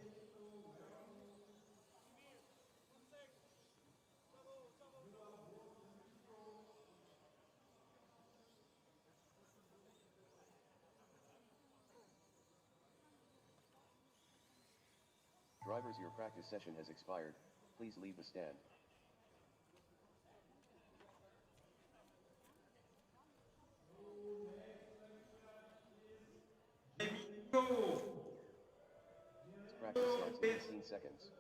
Drivers, your practice session has expired. Please leave the stand. Practice starts in 18 seconds.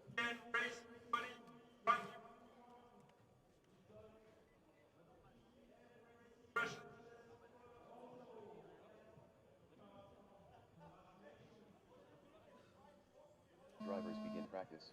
Drivers begin practice.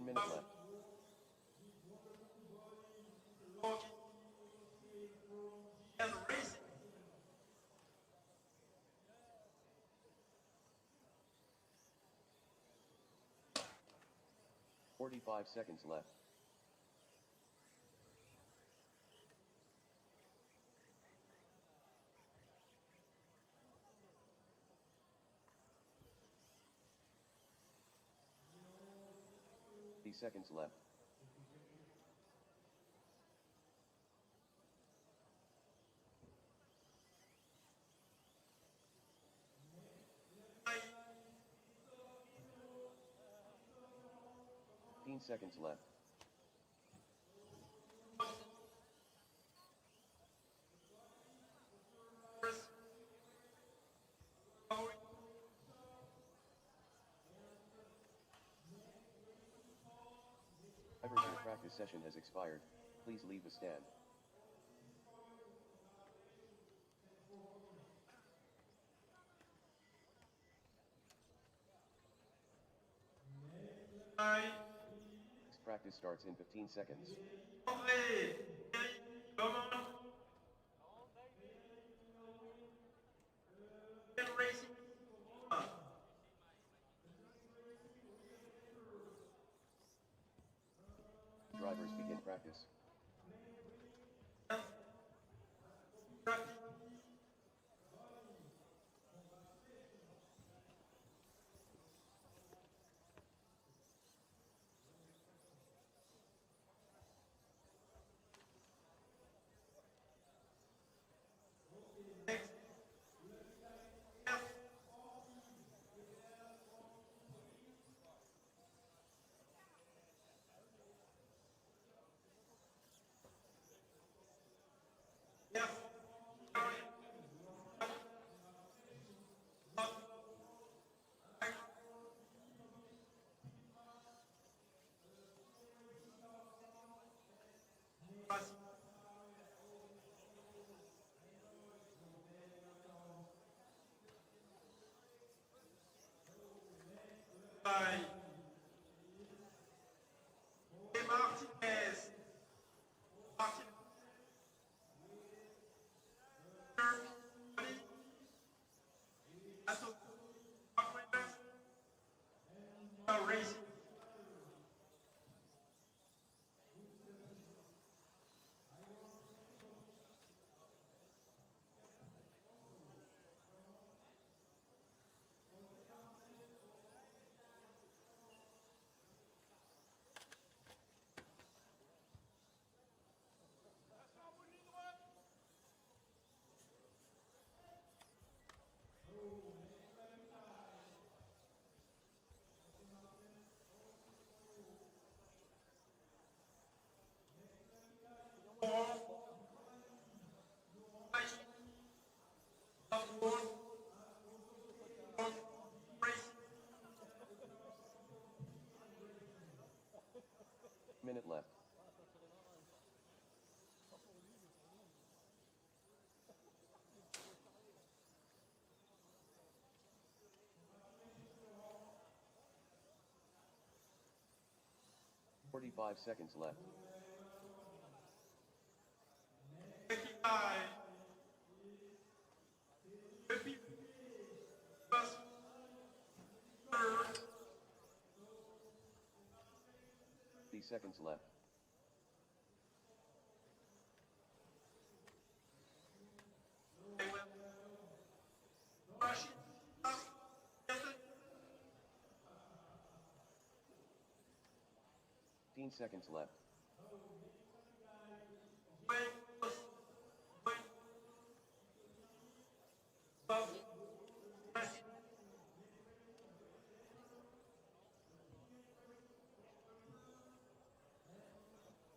Minute left. 45 seconds left. Seconds left. Seconds left. practice session has expired. Please leave the stand. Next practice starts in 15 seconds. Drivers begin practice. Minute left. "45 seconds left. Seconds left. Seconds left.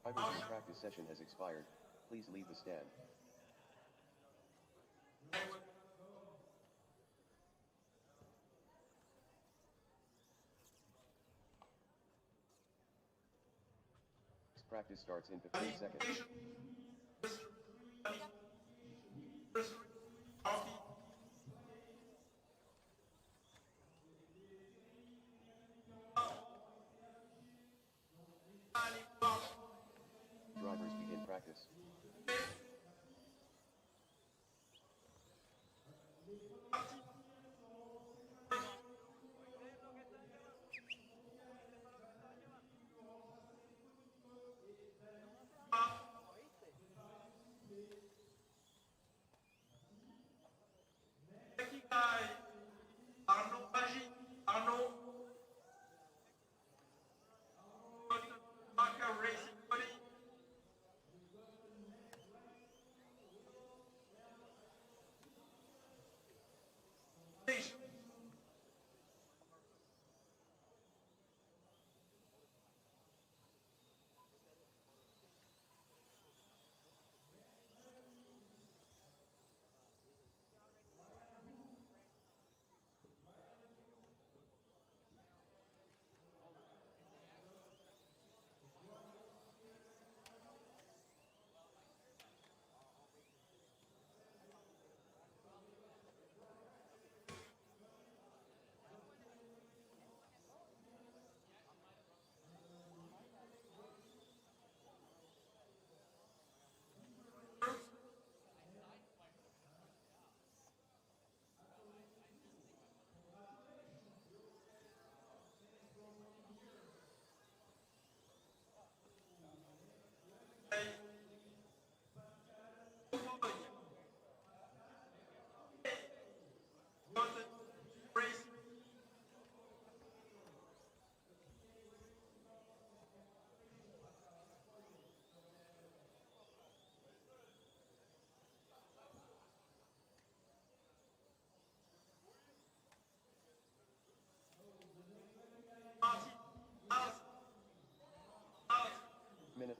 5 practice session has expired. Please leave the stand. Practice starts in 15 seconds. Drivers begin practice.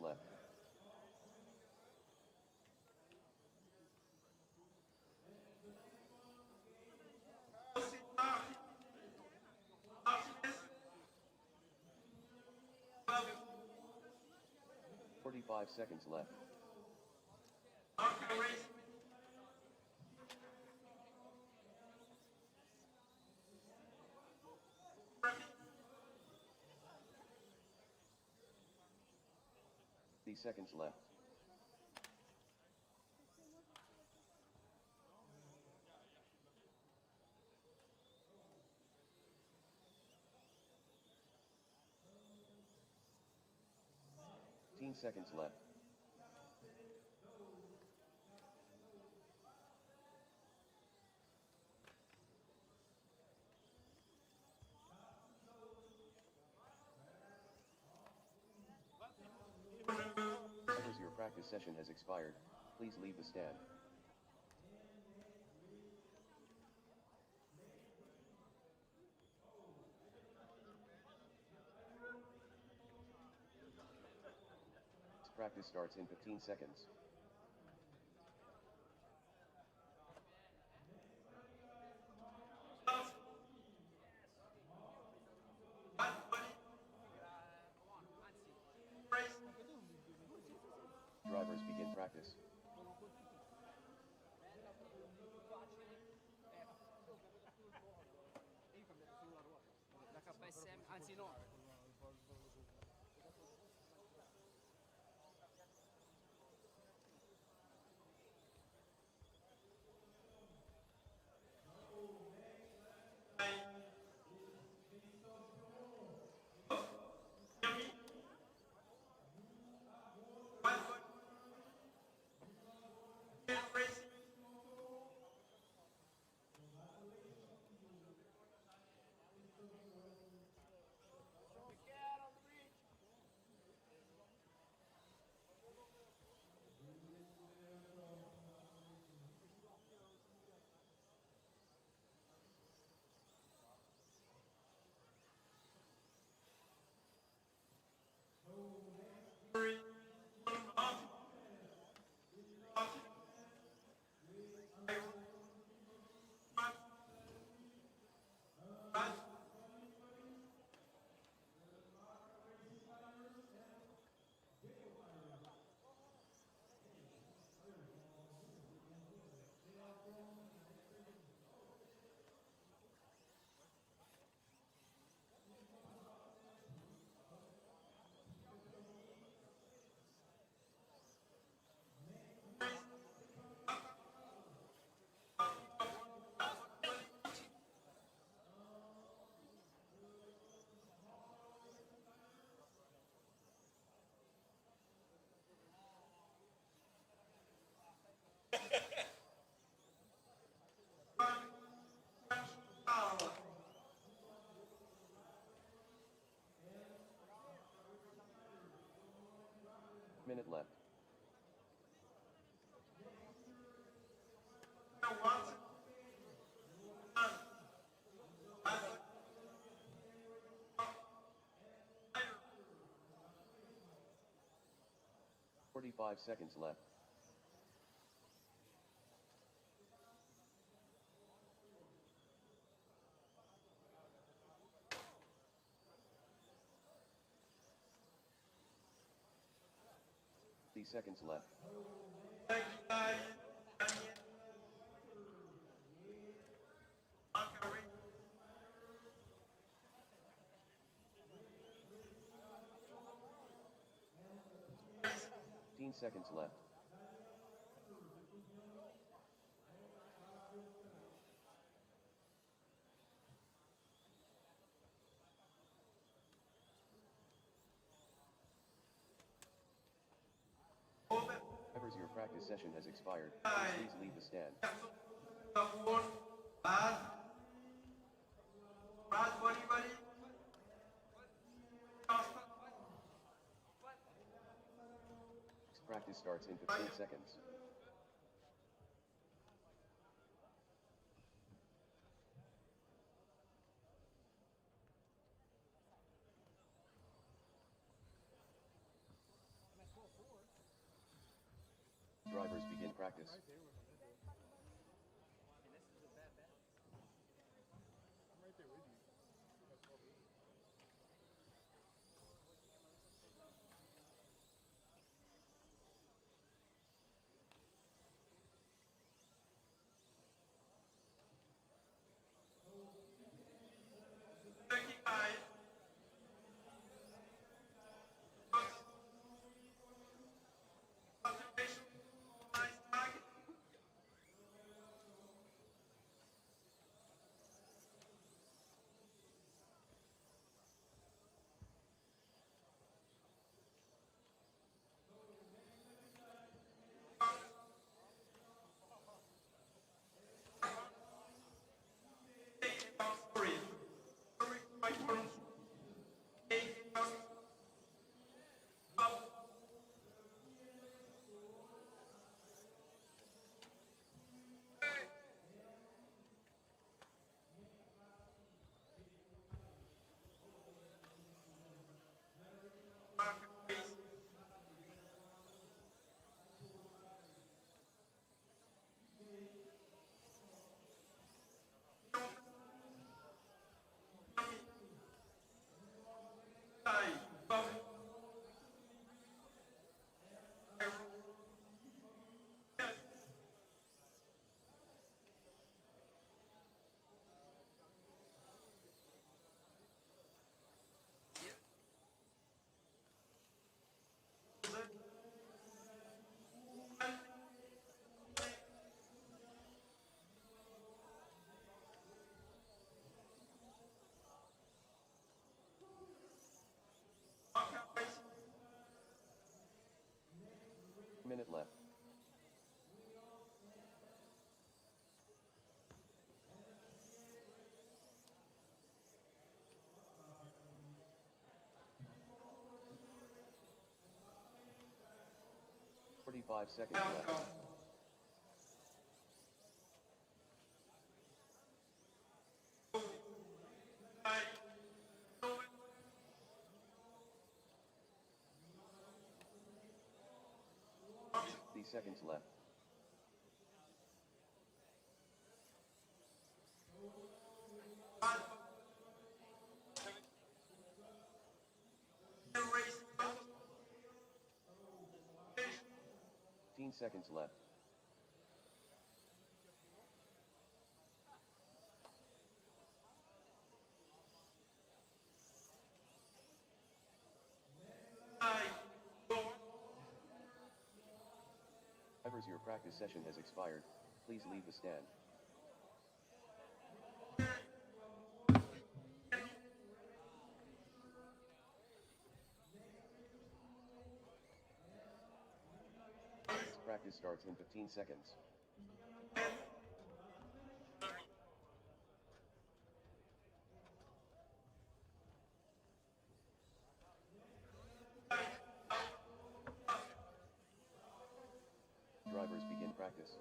left. Forty-five seconds left. 30 seconds left. Seconds left. As your practice session has expired, please leave the stand. Practice starts in 15 seconds. Drivers begin practice. Minute left. Forty-five seconds left. Seconds left. Seconds left. Your practice session has expired. Please leave the stand. Practice starts in 15 seconds. practice. Minute left. Forty-five seconds left. 60 seconds left. Seconds left. Drivers, your practice session has expired. Please leave the stand. Practice starts in 15 seconds. Drivers begin practice.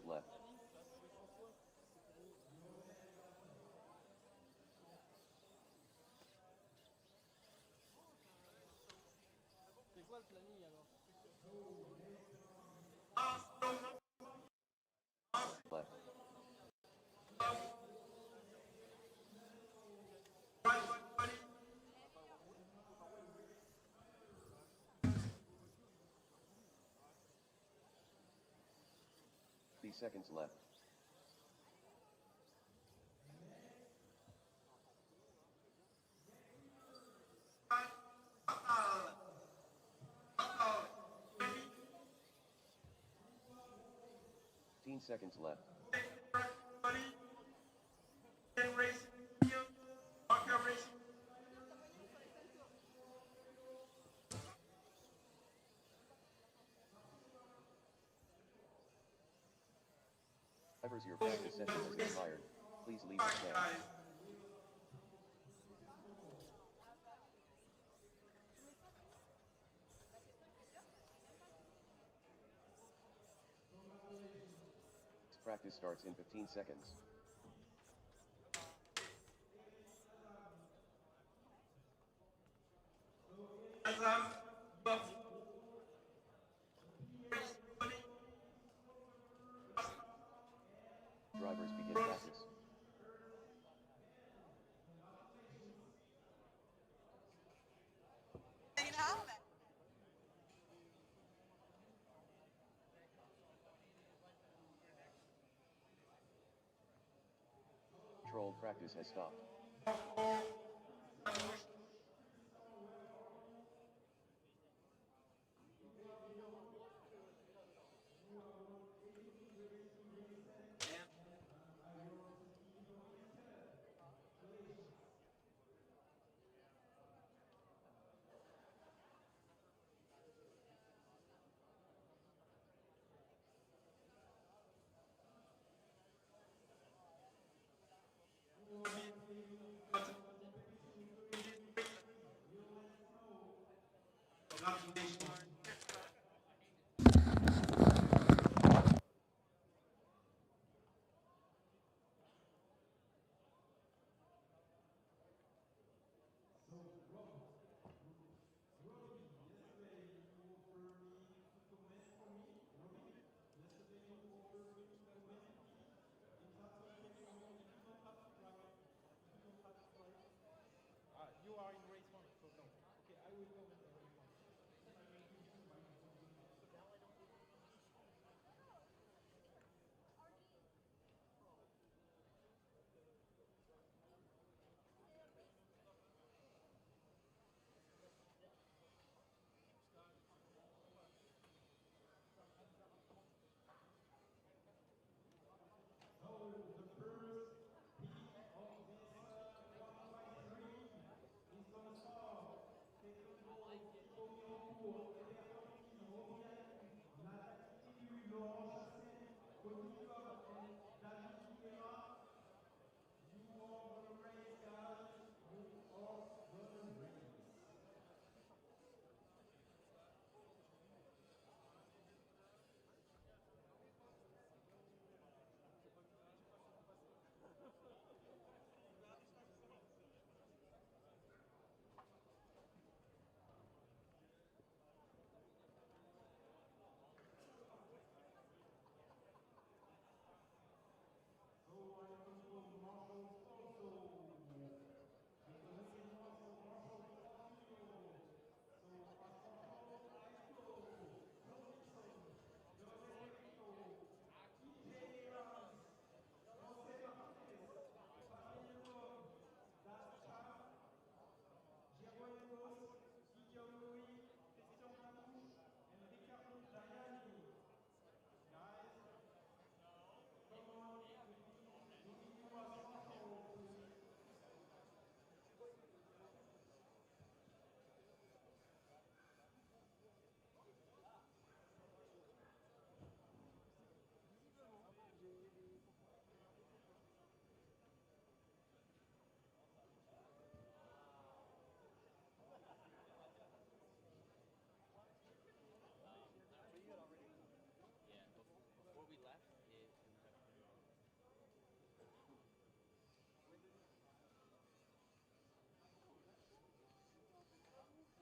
right left. Left. Seconds left. Seconds left. Drivers, your practice session has expired. Please leave the stand. Practice starts in 15 seconds. Drivers begin practice. Controlled practice has stopped.